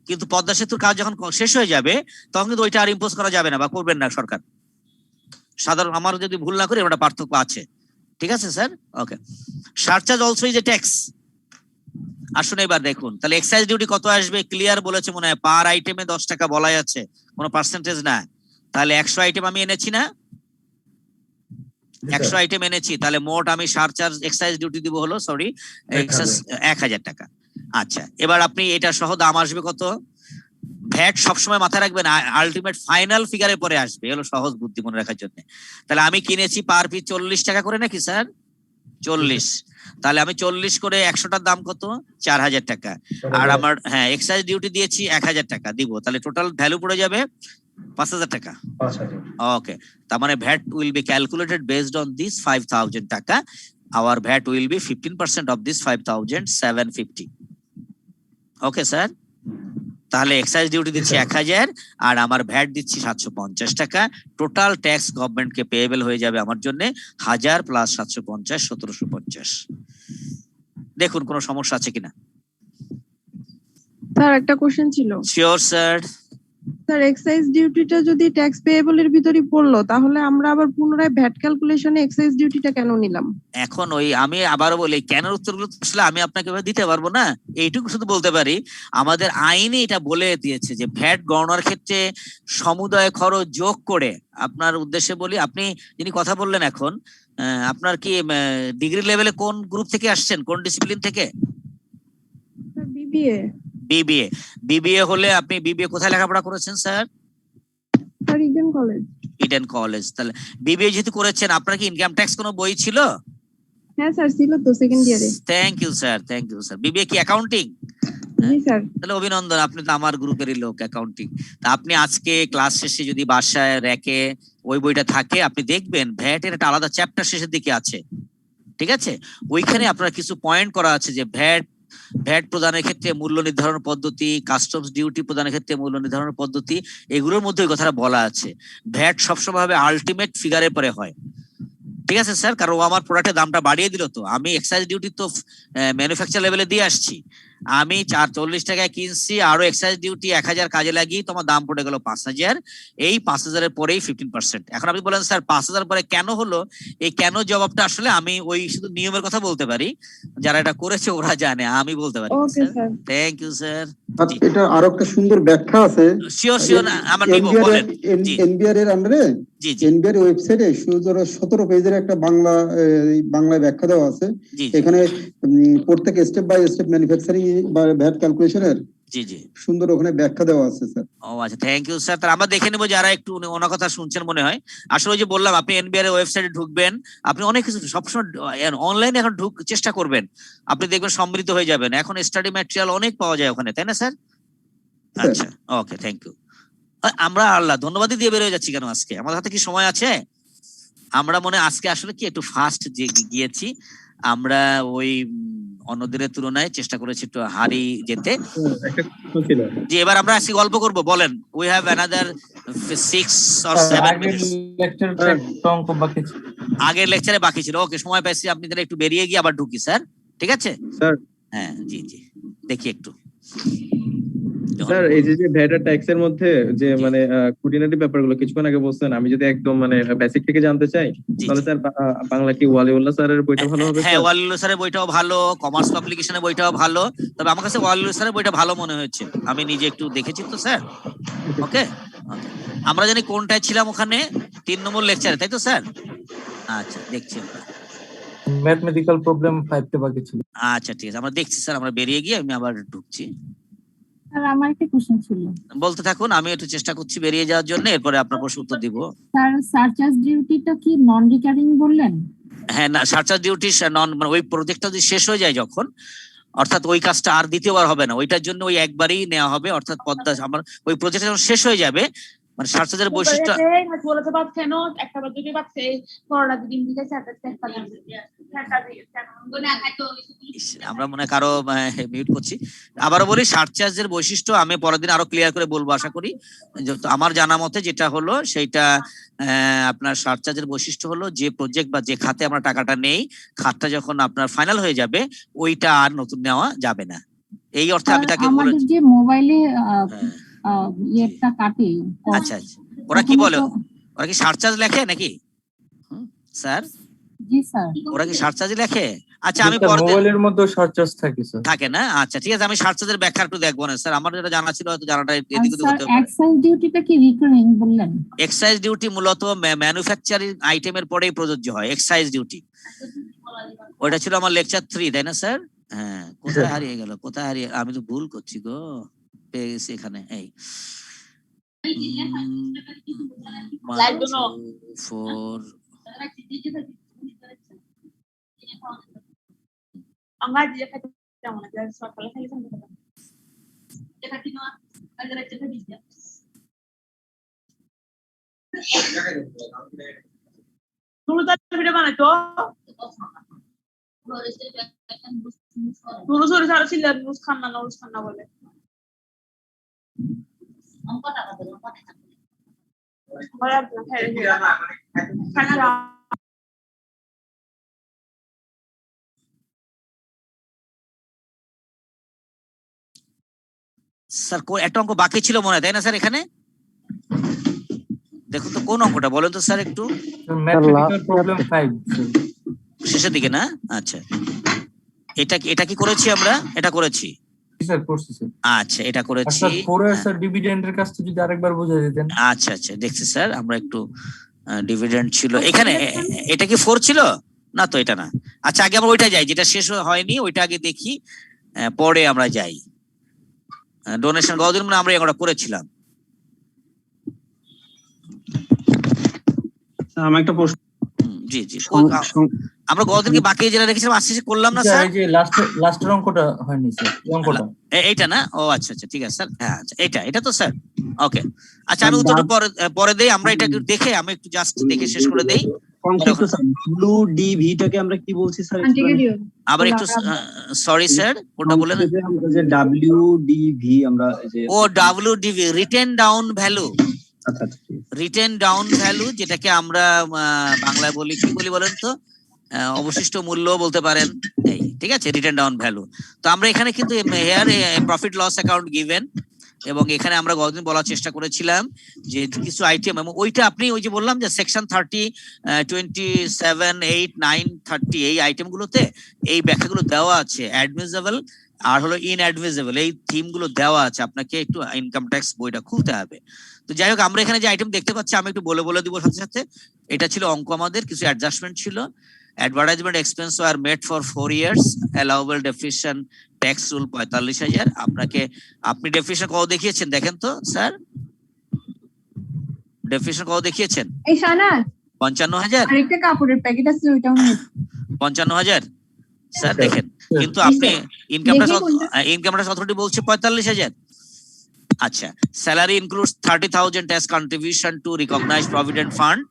কিন্তু পদ্মা সেতুর কাজ যখন শেষ হয়ে যাবে তখন কিন্তু ওইটা আর ইম্পোজ করা যাবে না বা করবেন না সরকার। সাধারণ আমার যদি ভুল না করি ওটা পার্থক্য আছে, ঠিক আছে sir? Okay. Surcharge also is a tax. আসুন এবার দেখুন তাহলে এক্সাইজ ডিউটি কত আসবে, ক্লিয়ার বলেছে মনে হয়, পার আইটেমে 10 টাকা বলাই আছে, কোনো পার্সেন্টেজ না। তাহলে 100 আইটেম আমি এনেছি না, 100 আইটেম এনেছি, তাহলে মোট আমি সারচার্জ এক্সাইজ ডিউটি দিব হলো, সরি, 1000 টাকা। আচ্ছা, এবার আপনি এটা সহ দাম আসবে কত? ভ্যাট সবসময় মাথায় রাখবেন, আলটিমেট ফাইনাল ফিগারের পরে আসবে, হলো সহজ বুদ্ধি মনে রাখার জন্য। তাহলে আমি কিনেছি পার পিস 40 টাকা করে নাকি স্যার? 40, তাহলে আমি 40 করে 100টার দাম কত? 4000 টাকা। আর আমার হ্যাঁ এক্সাইজ ডিউটি দিয়েছি 1000 টাকা দিব, তাহলে টোটাল ভ্যালু পড়ে যাবে 5000 টাকা। ওকে, তার মানে VAT will be calculated based on this 5000 টাকা। Our VAT will be 15% of this 5750। Okay sir, তাহলে এক্সাইজ ডিউটি দিচ্ছি 1000 আর আমার ভ্যাট দিচ্ছি 750 টাকা। টোটাল ট্যাক্স গভর্নমেন্টকে পেয়েবল হয়ে যাবে আমার জন্য 1000 প্লাস 750 1750। দেখুন কোনো সমস্যা আছে কিনা। স্যার একটা কোশ্চেন ছিল। Sure sir. স্যার এক্সাইজ ডিউটিটা যদি ট্যাক্স পেয়েবলের ভিতরই পড়লো, তাহলে আমরা আবার পুনরায় ভ্যাট ক্যালকুলেশনে এক্সাইজ ডিউটিটা কেন নিলাম? এখন ওই আমি আবারও বলি, কেন উত্তরগুলো আসলে আমি আপনাকে এভাবে দিতে পারবো না, এইটুকু শুধু বলতে পারি আমাদের আইনে এটা বলে দিয়েছে যে ভ্যাট গণনার ক্ষেত্রে সমুদায় খরচ যোগ করে, আপনার উদ্দেশ্যে বলি, আপনি যিনি কথা বললেন এখন, আপনার কি ডিগ্রি লেভেলে কোন গ্রুপ থেকে আসছেন, কোন ডিসিপ্লিন থেকে? বিবিএ। বিবিএ। বিবিএ হলে আপনি বিবিএ কোথায় লেখাপড়া করেছেন sir? Sir Eden college. Eden college. তাহলে বিবিএ যেহেতু করেছেন, আপনার কি ইনকাম ট্যাক্স কোনো বই ছিল? হ্যাঁ স্যার ছিল তো, সেকেন্ড ইয়ারে। Thank you sir, thank you sir. BBA কি অ্যাকাউন্টিং? জি স্যার। তাহলে অভিনন্দন, আপনি তো আমার গ্রুপেরই লোক, অ্যাকাউন্টিং। তা আপনি আজকে ক্লাস শেষে যদি বাসায় রেখে ওই বইটা থাকে, আপনি দেখবেন ভ্যাটের একটা আলাদা চ্যাপ্টার শেষের দিকে আছে, ঠিক আছে? ওইখানে আপনার কিছু পয়েন্ট করা আছে যে ভ্যাট প্রদানের ক্ষেত্রে মূল্য নির্ধারণ পদ্ধতি, কাস্টমস ডিউটি প্রদানের ক্ষেত্রে মূল্য নির্ধারণ পদ্ধতি, এগুলোর মধ্যে ওই কথাটা বলা আছে। ভ্যাট সবসময় আলটিমেট ফিগারের পরে হয়, ঠিক আছে স্যার? কারণ ও আমার প্রোডাক্টের দামটা বাড়িয়ে দিল, তো আমি এক্সাইজ ডিউটি তো ম্যানুফ্যাকচার লেভেলে দিয়ে আসছি, আমি 40 টাকায় কিনছি, আরো এক্সাইজ ডিউটি 1000 কাজে লাগিয়ে তোমার দাম পড়ে গেল 5000। এই 5000-এর পরেই 15%। এখন আপনি বলেন স্যার 5000 পরে কেন হলো, এই কেন জবাবটা আসলে আমি ওই শুধু নিয়মের কথা বলতে পারি, যারা এটা করেছে ওরা জানে, আমি বলতে পারি। Thank you sir. এটা আরো একটা সুন্দর ব্যাখ্যা আছে। শিওর শিওর, আমরা নিব, বলেন। এনবিআর এর আন্ডারে, এনবিআর ওয়েবসাইটে 17 পেজের একটা বাংলায় ব্যাখ্যা দেওয়া আছে। এখানে প্রত্যেক স্টেপ বাই স্টেপ ম্যানুফ্যাকচারিং বা ভ্যাট ক্যালকুলেশনের জি জি সুন্দর ওখানে ব্যাখ্যা দেওয়া আছে স্যার। ও আচ্ছা, থ্যাংক ইউ স্যার। তাহলে আমরা দেখে নেবো যারা একটু ওনার কথা শুনছেন মনে হয়। আসলে ওই যে বললাম, আপনি এনবিআর এর ওয়েবসাইটে ঢুকবেন, আপনি অনেক কিছু সবসময় অনলাইনে এখন চেষ্টা করবেন, আপনি দেখবেন সমৃদ্ধ হয়ে যাবেন। এখন স্টাডি ম্যাটেরিয়াল অনেক পাওয়া যায় ওখানে, তাই না স্যার? আচ্ছা, ওকে, থ্যাংক ইউ। আমরা আল্লাহ ধন্যবাদই দিয়ে বেরোয় যাচ্ছি কেন আজকে? আমাদের হাতে কি সময় আছে? আমরা মনে আজকে আসলে কি একটু ফাস্ট গিয়েছি, আমরা ওই অন্যদিনের তুলনায় চেষ্টা করেছি একটু হারি যেতে। জি, এবার আমরা আজকে গল্প করব, বলেন। We have another 6 or 7 minutes. আগের লেকচারে বাকি ছিল। ওকে, সময় পাইছি, আপনি তাহলে একটু বেরিয়ে গিয়ে আবার ঢুকি স্যার, ঠিক আছে স্যার? হ্যাঁ জি জি, দেখি একটু স্যার এই যে ভ্যাট আর ট্যাক্স এর মধ্যে যে মানে খুঁটিনাটি ব্যাপারগুলো কিছুক্ষণ আগে বলছেন, আমি যদি একদম মানে বেসিক থেকে জানতে চাই, তাহলে স্যার বাংলা কি ওয়ালিউল্লাহ স্যারের বইটা ভালো হবে? হ্যাঁ, ওয়ালিউল্লাহ স্যারের বইটাও ভালো, কমার্স পাবলিকেশনের বইটাও ভালো, তবে আমার কাছে ওয়ালিউল্লাহ স্যারের বইটা ভালো মনে হয়েছে, আমি নিজে একটু দেখেছি তো স্যার। ওকে, আমরা জানি কোনটায় ছিলাম ওখানে, 3 নম্বর লেকচারে, তাই তো স্যার? আচ্ছা, দেখছি আমরা ম্যাথমেটিক্যাল প্রবলেম 5 টা বাকি ছিল। আচ্ছা ঠিক আছে, আমরা দেখছি স্যার, আমরা বেরিয়ে গিয়ে আমি আবার ঢুকছি। স্যার আমার একটা কোশ্চেন ছিল। বলতে থাকুন, আমি একটু চেষ্টা করছি বেরিয়ে যাওয়ার জন্য, এরপরে আপনার প্রশ্ন উত্তর দিব। স্যার সারচার্জ ডিউটিটা কি নন রিকারিং বললেন? হ্যাঁ, না, সারচার্জ ডিউটি নন, মানে ওই প্রজেক্টটা যদি শেষ হয়ে যায় যখন, অর্থাৎ ওই কাজটা আর দ্বিতীয়বার হবে না, ওইটার জন্য ওই একবারই নেওয়া হবে। অর্থাৎ পদ্মা আমার ওই প্রজেক্টটা যখন শেষ হয়ে যাবে, মানে সারচার্জের বৈশিষ্ট্য বলেছে বাদ কেন একটা বার দুটো বাদ করোনা দিন দিকে চারটা আমরা মনে হয় কারো মিউট করছি। আবারও বলি সারচার্জের বৈশিষ্ট্য আমি পরের দিন আরো ক্লিয়ার করে বলবো আশা করি। আমার জানা মতে যেটা হলো সেইটা আপনার সারচার্জের বৈশিষ্ট্য হলো যে প্রজেক্ট বা যে খাতে আমরা টাকাটা নেই, খাতটা যখন আপনার ফাইনাল হয়ে যাবে ওইটা আর নতুন নেওয়া যাবে না। এই অর্থে আমি তাকে আমাদের যে মোবাইলে ইয়েটা কাটে। আচ্ছা আচ্ছা, ওরা কি বলে, ওরা কি সারচার্জ লেখে নাকি স্যার? জি স্যার, ওরা কি সারচার্জ লেখে? আচ্ছা আমি মোবাইলের মধ্যে সারচার্জ থাকে স্যার। থাকে না? আচ্ছা ঠিক আছে, আমি সারচার্জের ব্যাখ্যা একটু দেখবো না স্যার, আমার যেটা জানা ছিল হয়তো জানাটা এদিক ওদিক হতে পারে। এক্সাইজ ডিউটিটা কি রিকারিং বললেন? এক্সাইজ ডিউটি মূলত ম্যানুফ্যাকচারিং আইটেমের পরেই প্রযোজ্য হয় এক্সাইজ ডিউটি। ওটা ছিল আমার লেকচার 3, তাই না স্যার? হ্যাঁ, কোথায় হারিয়ে গেল, কোথায় হারিয়ে, আমি তো ভুল করছি গো, পেয়ে গেছি এখানে। এই 4 আমরা যে খাতে যেমন আছে সকালে খালি জানতে পারতাম এটা কি না আগে রাতে দিছি তুমি তো ভিডিও বানাইতো পুরো সরে সারা ছিল নুস খান না বলে অঙ্ক টাকা দেব অঙ্ক টাকা বড় খানা স্যার একটা অঙ্ক বাকি ছিল মনে হয়, তাই না স্যার? এখানে দেখুন তো কোন অঙ্কটা বলেন তো স্যার একটু। ম্যাথমেটিক্যাল প্রবলেম 5 শেষের দিকে না? আচ্ছা, এটা কি করেছি আমরা? এটা করেছি স্যার, করছি স্যার। আচ্ছা এটা করেছি। স্যার 4 এর স্যার ডিভিডেন্ডের কাজটা যদি আরেকবার বুঝিয়ে দিতেন। আচ্ছা আচ্ছা দেখছি স্যার, আমরা একটু ডিভিডেন্ড ছিল এখানে। এটা কি 4 ছিল না? তো এটা না। আচ্ছা আগে আমরা ওইটা যাই যেটা শেষ হয়নি, ওইটা আগে দেখি, পরে আমরা যাই। ডোনেশন গতদিন মানে আমরা এটা করেছিলাম। আমার একটা প্রশ্ন। জি জি, আমরা গতদিনকে বাকি যেটা রেখেছিলাম আজকে শেষ করলাম না স্যার? এই যে লাস্টের অঙ্কটা হয়নি স্যার, অঙ্কটা এইটা না? ও আচ্ছা আচ্ছা ঠিক আছে স্যার। হ্যাঁ আচ্ছা এটা তো স্যার ওকে। আচ্ছা আমি উত্তরটা পরে দেই, আমরা এটা দেখে আমি একটু জাস্ট দেখে শেষ করে দেই। ব্লু ডিভিটাকে আমরা কি বলছি স্যার? আবার একটু সরি স্যার, কোনটা বলেন? যে ডব্লিউডিভি আমরা যে ও ডব্লিউডিভি রিটেন ডাউন ভ্যালু। আচ্ছা রিটেন ডাউন ভ্যালু যেটাকে আমরা বাংলায় বলি কি বলি বলেন তো? অবশিষ্ট মূল্য বলতে পারেন। এই ঠিক আছে, রিটেন ডাউন ভ্যালু। তো আমরা এখানে কিন্তু here profit loss account given, এবং এখানে আমরা গতদিন বলার চেষ্টা করেছিলাম যে কিছু আইটেম, এবং ওইটা আপনি ওই যে বললাম যে সেকশন 30, 27, 8, 9, 30 এই আইটেমগুলোতে এই ব্যাখ্যাগুলো দেওয়া আছে। অ্যাডমিসেবল আর হলো ইনঅ্যাডমিসেবল এই থিমগুলো দেওয়া আছে, আপনাকে একটু ইনকাম ট্যাক্স বইটা খুলতে হবে। তো যাই হোক, আমরা এখানে যে আইটেম দেখতে পাচ্ছি আমি একটু বলে দিব সাথে সাথে। এটা ছিল অঙ্ক, আমাদের কিছু অ্যাডজাস্টমেন্ট ছিল। Advertisement expense war made for 4 years, allowable definition tax rule 45,000। আপনি ডেফিনিশন কত দেখিয়েছেন দেখেন তো স্যার? ডেফিনিশন কত দেখিয়েছেন? এই শানাজ 55,000। আরেকটা কাপড়ের প্যাকেট আছে ওইটাও নিয়ে 55,000 স্যার দেখেন, কিন্তু আপনি ইনকাম ট্যাক্স অথরিটি বলছে 45,000। আচ্ছা, salary includes 30,000 as contribution to recognized provident fund.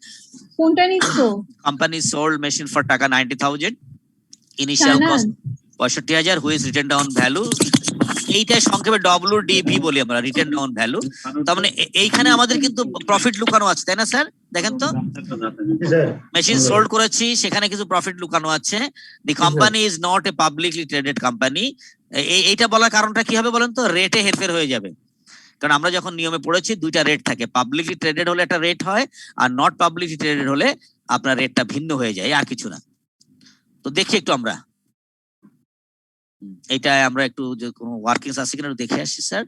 কোনটা নিছো? Company sold machine for টাকা 90,000. Initial cost 65,000 which written down value. এইটা সংক্ষেপে WDV বলি আমরা, রিটেন ডাউন ভ্যালু। তার মানে এইখানে আমাদের কিন্তু প্রফিট লুকানো আছে, তাই না স্যার? দেখেন তো, মেশিন সোল্ড করেছি, সেখানে কিছু প্রফিট লুকানো আছে। The company is not a publicly traded company. এইটা বলার কারণটা কি হবে বলেন তো? রেটে হেরফের হয়ে যাবে। কারণ আমরা যখন নিয়মে পড়েছি দুইটা রেট থাকে, পাবলিকলি ট্রেডেড হলে একটা রেট হয়, আর নট পাবলিকলি ট্রেডেড হলে আপনার রেটটা ভিন্ন হয়ে যায়, আর কিছু না। তো দেখি একটু আমরা এটা আমরা একটু কোনো ওয়ার্কিংস আছে কিনা দেখে আসছি স্যার।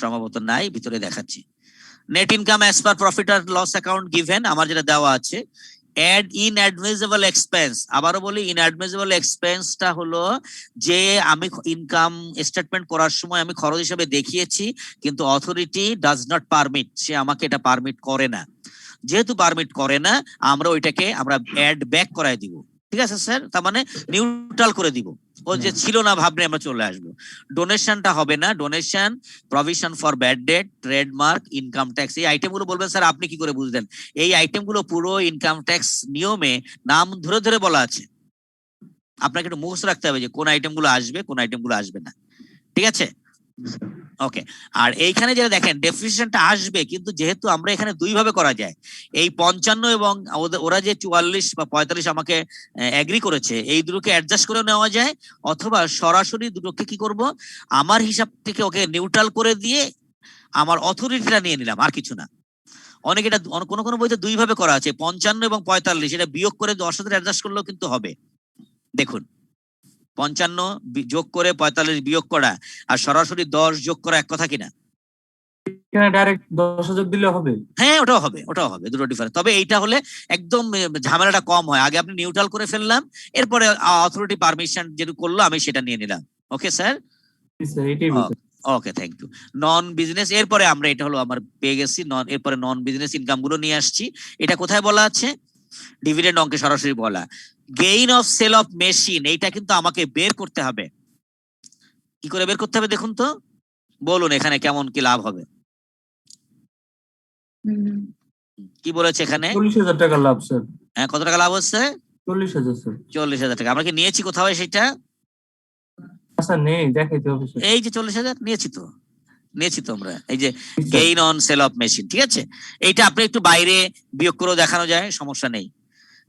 সম্ভবত নাই, ভিতরে দেখাচ্ছি। Net income as per profit আর লস অ্যাকাউন্ট গিভেন, আমার যেটা দেওয়া আছে। অ্যাড ইনঅ্যাডমিসেবল এক্সপেন্স, আবারও বলি ইনঅ্যাডমিসেবল এক্সপেন্সটা হলো যে আমি ইনকাম স্টেটমেন্ট করার সময় আমি খরচ হিসেবে দেখিয়েছি, কিন্তু অথরিটি ডাজ নট পারমিট, সে আমাকে এটা পারমিট করে না। যেহেতু পারমিট করে না, আমরা ওইটাকে আমরা অ্যাড ব্যাক করাই দিব। ঠিক আছে স্যার, তার মানে নিউট্রাল করে দিব। ও যে ছিল না ভাবনে আমরা চলে আসবো। ডোনেশনটা হবে না, donation, provision for bad date, trademark, income tax, এই আইটেমগুলো বলবেন স্যার আপনি কি করে বুঝলেন? এই আইটেমগুলো পুরো ইনকাম ট্যাক্স নিয়মে নাম ধরে ধরে বলা আছে, আপনাকে একটু মুখস্থ রাখতে হবে যে কোন আইটেমগুলো আসবে কোন আইটেমগুলো আসবে না, ঠিক আছে? ওকে, আর এইখানে যেটা দেখেন ডেফিনিশনটা আসবে, কিন্তু যেহেতু আমরা এখানে দুই ভাবে করা যায়, এই 55 এবং ওরা যে 44 বা 45 আমাকে এগ্রি করেছে, এই দুটোকে অ্যাডজাস্ট করে নেওয়া যায়, অথবা সরাসরি দুটোকে কি করব, আমার হিসাব থেকে ওকে নিউট্রাল করে দিয়ে আমার অথরিটিটা নিয়ে নিলাম, আর কিছু না। অনেক এটা কোনো কোনো বইতে দুই ভাবে করা আছে, 55 এবং 45 এটা বিয়োগ করে 10 সাথে অ্যাডজাস্ট করলেও কিন্তু হবে। দেখুন 55 যোগ করে 45 বিয়োগ করা আর সরাসরি 10 যোগ করা এক কথা কিনা? এখানে ডাইরেক্ট 10,000 দিলে হবে? হ্যাঁ ওটাও হবে, দুটো ডিফারেন্স। তবে এইটা হলে একদম ঝামেলাটা কম হয়, আগে আপনি নিউট্রাল করে ফেললাম, এরপরে অথরিটি পারমিশন যেটা করলো আমি সেটা নিয়ে নিলাম। Okay sir? Okay, thank you. Non business, এরপরে আমরা এটা হলো আমার পেয়ে গেছি, এরপরে নন বিজনেস ইনকাম গুলো নিয়ে আসছি। এটা কোথায় বলা আছে? ডিভিডেন্ড অঙ্কে সরাসরি বলা। Gain of sale of machine, এইটা কিন্তু আমাকে বের করতে হবে। কি করে বের করতে হবে দেখুন তো, বলুন এখানে কেমন কি লাভ হবে? কি বলেছে এখানে? 40,000 টাকা লাভ স্যার। হ্যাঁ, কত টাকা লাভ হচ্ছে? 40,000 স্যার। 40,000 টাকা। আমরা কি নিয়েছি কোথাও সেটা? স্যার নেই, দেখাইতে হবে স্যার। এই যে 40,000 নিয়েছি তো আমরা, এই যে gain on sell of machine, ঠিক আছে? এইটা আপনি একটু বাইরে বিয়োগ করেও দেখানো যায়, সমস্যা নেই।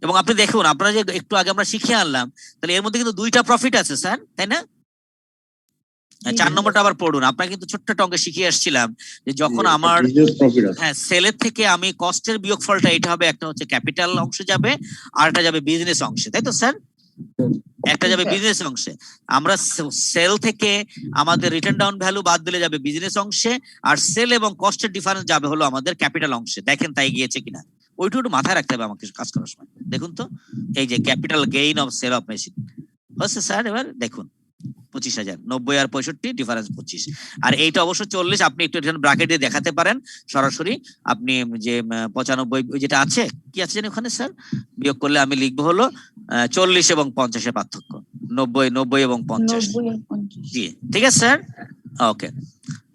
এবং আপনি দেখুন, আপনারা যে একটু আগে আমরা শিখে আনলাম, তাহলে এর মধ্যে কিন্তু দুইটা প্রফিট আছে স্যার, তাই না? 4 নম্বরটা আবার পড়ুন। আপনারা কিন্তু ছোট্ট টঙ্কে শিখিয়ে আসছিলাম যে যখন আমার সেলের থেকে আমি কস্টের বিয়োগফলটা এটা হবে, একটা হচ্ছে ক্যাপিটাল অংশে যাবে আর একটা যাবে বিজনেস অংশে, তাই তো স্যার? একটা যাবে বিজনেস অংশে। আমরা সেল থেকে আমাদের রিটার্ন ডাউন ভ্যালু বাদ দিলে যাবে বিজনেস অংশে, আর সেল এবং কস্টের ডিফারেন্স যাবে হলো আমাদের ক্যাপিটাল অংশে। দেখেন তাই গিয়েছে কিনা, ওইটু একটু মাথায় রাখতে হবে আমাকে কাজ করার সময়। দেখুন তো, এই যে capital gain of sale of machine হচ্ছে স্যার, এবার দেখুন 25,000, 90 আর 65 ডিফারেন্স 25, আর এইটা অবশ্য 40। আপনি একটু ব্র্যাকেট দিয়ে দেখাতে পারেন সরাসরি। আপনি যে 95 যেটা আছে, কি আছে জানি ওখানে স্যার, বিয়োগ করলে আমি লিখবো হলো 40 এবং 50 এর পার্থক্য, 90 এবং 50। জি ঠিক আছে স্যার, ওকে।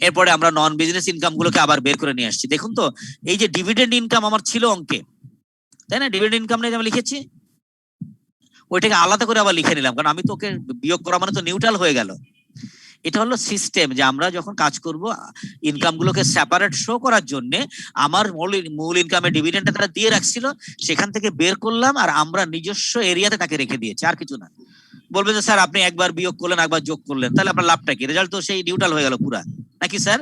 এরপরে আমরা নন বিজনেস ইনকাম গুলোকে আবার বের করে নিয়ে আসছি। দেখুন তো, এই যে ডিভিডেন্ড ইনকাম আমার ছিল অঙ্কে, তাই না? ডিভিডেন্ড ইনকাম নিয়ে আমি লিখেছি, ওইটাকে আলাদা করে আবার লিখে নিলাম, কারণ আমি তো ওকে বিয়োগ করা মানে তো নিউট্রাল হয়ে গেল। এটা হলো সিস্টেম যে আমরা যখন কাজ করব ইনকাম গুলোকে সেপারেট শো করার জন্য, আমার মূল ইনকামে ডিভিডেন্ডটা তারা দিয়ে রাখছিল, সেখান থেকে বের করলাম আর আমরা নিজস্ব এরিয়াতে তাকে রেখে দিয়েছি, আর কিছু না। বলবে যে স্যার আপনি একবার বিয়োগ করলেন একবার যোগ করলেন, তাহলে আপনার লাভটা কি? রেজাল্ট তো সেই নিউট্রাল হয়ে গেল পুরা, নাকি স্যার?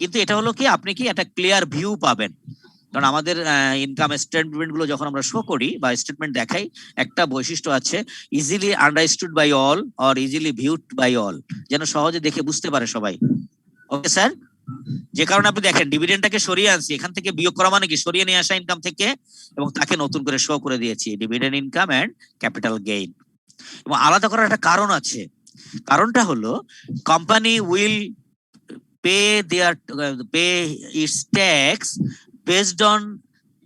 কিন্তু এটা হলো কি, আপনি কি একটা ক্লিয়ার ভিউ পাবেন, কারণ আমাদের ইনকাম স্টেটমেন্ট গুলো যখন আমরা শো করি বা স্টেটমেন্ট দেখাই, একটা বৈশিষ্ট্য আছে, easily understood by all or easily viewed by all, যেন সহজে দেখে বুঝতে পারে সবাই। Okay sir? যে কারণে আপনি দেখেন ডিভিডেন্ডটাকে সরিয়ে আনছি, এখান থেকে বিয়োগ করা মানে কি সরিয়ে নিয়ে আসা ইনকাম থেকে, এবং তাকে নতুন করে শো করে দিয়েছি dividend income and capital gain. এবং আলাদা করার একটা কারণ আছে, কারণটা হলো company will pay its tax based on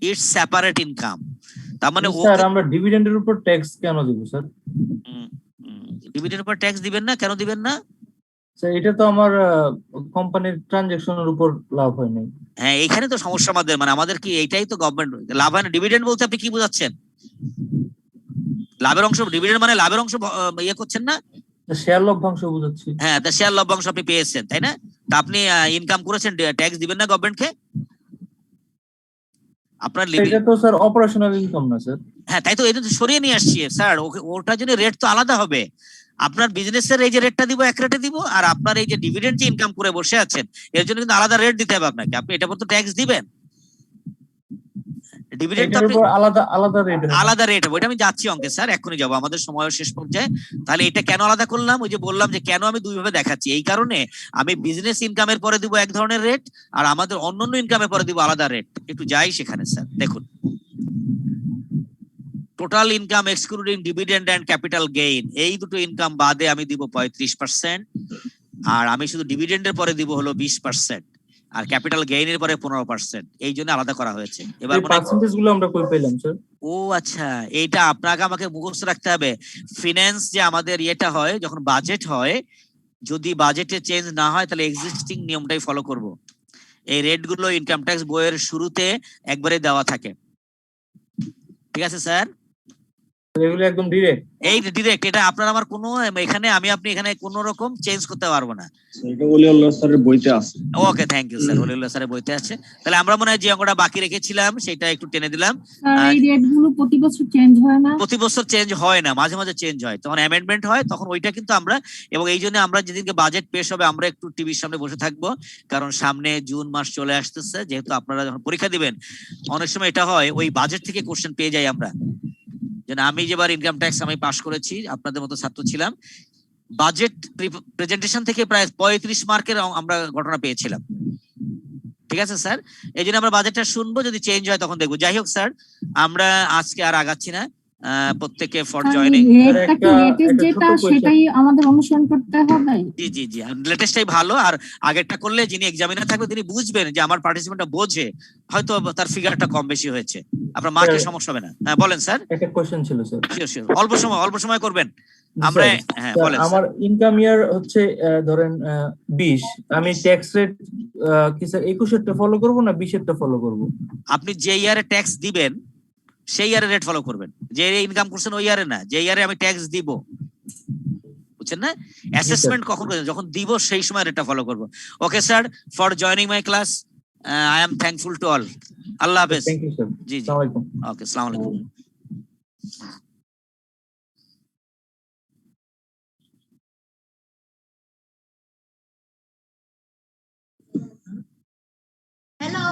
its separate income. তার মানে স্যার আমরা ডিভিডেন্ডের উপর ট্যাক্স কেন দিব স্যার? ডিভিডেন্ডের উপর ট্যাক্স দিবেন না, কেন দিবেন না স্যার? এটা তো আমার কোম্পানির ট্রানজাকশনের উপর লাভ হয় নাই। হ্যাঁ, এইখানে তো সমস্যা আমাদের, মানে আমাদের কি এইটাই তো গভর্নমেন্ট লাভ হয় না। ডিভিডেন্ড বলতে আপনি কি বোঝাচ্ছেন? লাভের অংশ, ডিভিডেন্ড মানে লাভের অংশ ইয়ে করছেন না? শেয়ার লভ্যাংশ বুঝাচ্ছি। হ্যাঁ, তা শেয়ার লভ্যাংশ আপনি পেয়েছেন, তাই না? তা আপনি ইনকাম করেছেন, ট্যাক্স দিবেন না গভর্নমেন্টকে? আপনার এটা তো স্যার অপারেশনাল ইনকাম না স্যার। হ্যাঁ, তাই তো, এটা তো সরিয়ে নিয়ে আসছি স্যার। ওটার জন্য রেট তো আলাদা হবে। আপনার বিজনেসের এই যে রেটটা দিব এক রেটে দিব, আর আপনার এই যে ডিভিডেন্ড যে ইনকাম করে বসে আছেন এর জন্য কিন্তু আলাদা রেট দিতে হবে আপনাকে। আপনি এটা পর তো ট্যাক্স দিবেন, ডিভিডেন্ড আলাদা রেট হবে। ওইটা আমি যাচ্ছি অঙ্কে স্যার, এখনই যাবো, আমাদের সময় শেষ পর্যায়ে। তাহলে এটা কেন আলাদা করলাম? ওই যে বললাম যে কেন আমি দুই ভাবে দেখাচ্ছি, এই কারণে আমি বিজনেস ইনকামের পরে দিব এক ধরনের রেট, আর আমাদের অন্যান্য ইনকামের পরে দিব আলাদা রেট। একটু যাই সেখানে স্যার, দেখুন total income excluding dividend and capital gain, এই দুটো ইনকাম বাদে আমি দিব 35%, আর আমি শুধু ডিভিডেন্ডের পরে দিব হলো 20%। আর ক্যাপিটাল গেইনের পরে 15%, এই জন্য আলাদা করা হয়েছে। এবার এই পার্সেন্টেজ গুলো আমরা কই পেলাম স্যার? ও আচ্ছা, এইটা আপনাকে আমাকে মুখস্থ রাখতে হবে। ফিনান্স যে আমাদের ইয়েটা হয়, যখন বাজেট হয়, যদি বাজেটে চেঞ্জ না হয় তাহলে এক্সিস্টিং নিয়মটাই ফলো করব। এই রেট গুলো ইনকাম ট্যাক্স বইয়ের শুরুতে একবারে দেওয়া থাকে, ঠিক আছে স্যার? এগুলো একদম ডিরেক্ট, এই ডিরেক্ট, এটা আপনার আমার কোনো এখানে আপনি এখানে কোনো রকম চেঞ্জ করতে পারবো না। এটা ওলিউল্লাহ স্যারের বইতে আছে। ওকে, থ্যাংক ইউ স্যার, ওলিউল্লাহ স্যারের বইতে আছে। তাহলে আমরা মনে হয় যে অঙ্কটা বাকি রেখেছিলাম সেটা একটু টেনে দিলাম। এই রেট গুলো প্রতি বছর চেঞ্জ হয় না? প্রতি বছর চেঞ্জ হয় না, মাঝে মাঝে চেঞ্জ হয়, তখন অ্যামেন্ডমেন্ট হয়, তখন ওইটা কিন্তু আমরা, এবং এই জন্য আমরা যেদিনকে বাজেট পেশ হবে আমরা একটু টিভির সামনে বসে থাকবো, কারণ সামনে জুন মাস চলে আসতেছে, যেহেতু আপনারা যখন পরীক্ষা দিবেন অনেক সময় এটা হয় ওই বাজেট থেকে কোশ্চেন পেয়ে যাই আমরা। যেন আমি যেবার ইনকাম ট্যাক্স আমি পাস করেছি, আপনাদের মতো ছাত্র ছিলাম, বাজেট প্রেজেন্টেশন থেকে প্রায় 35 মার্কের আমরা ঘটনা পেয়েছিলাম, ঠিক আছে স্যার? এই জন্য আমরা বাজেটটা শুনবো, যদি চেঞ্জ হয় তখন দেখবো। যাই হোক স্যার, আমরা আজকে আর আগাচ্ছি না, প্রত্যেকে ফর জয়েনিং। রেটটা কি লেটেস্ট যেটা সেটাই আমাদের অনুসরণ করতে হবে? জি জি জি, লেটেস্টটাই ভালো। আর আগেরটা করলে যিনি এক্সামিনার থাকবে তিনি বুঝবেন যে আমার পার্টিসিপেন্টটা বোঝে, হয়তো তার ফিগারটা কম বেশি হয়েছে, আপনার মার্কে সমস্যা হবে না। হ্যাঁ বলেন স্যার। একটা কোশ্চেন ছিল স্যার। শিওর শিওর, অল্প সময় করবেন আমরা। হ্যাঁ বলেন। আমার ইনকাম ইয়ার হচ্ছে ধরেন 20, আমি ট্যাক্স রেট কি স্যার 21-এরটা ফলো করব না 20-এরটা ফলো করব? আপনি যে ইয়ারে ট্যাক্স দিবেন সেই ইয়ারে রেট ফলো করবেন, যে ইনকাম করছেন ওই ইয়ারে না, যে ইয়ারে আমি ট্যাক্স দিব, বুঝছেন না? অ্যাসেসমেন্ট কখন করবেন, যখন দিব সেই সময় রেটটা ফলো করব। Okay sir, for joining my class, I am thankful to all. আল্লাহ হাফেজ। Thank you sir. জি জি, ওকে, আসসালামু আলাইকুম। Hello.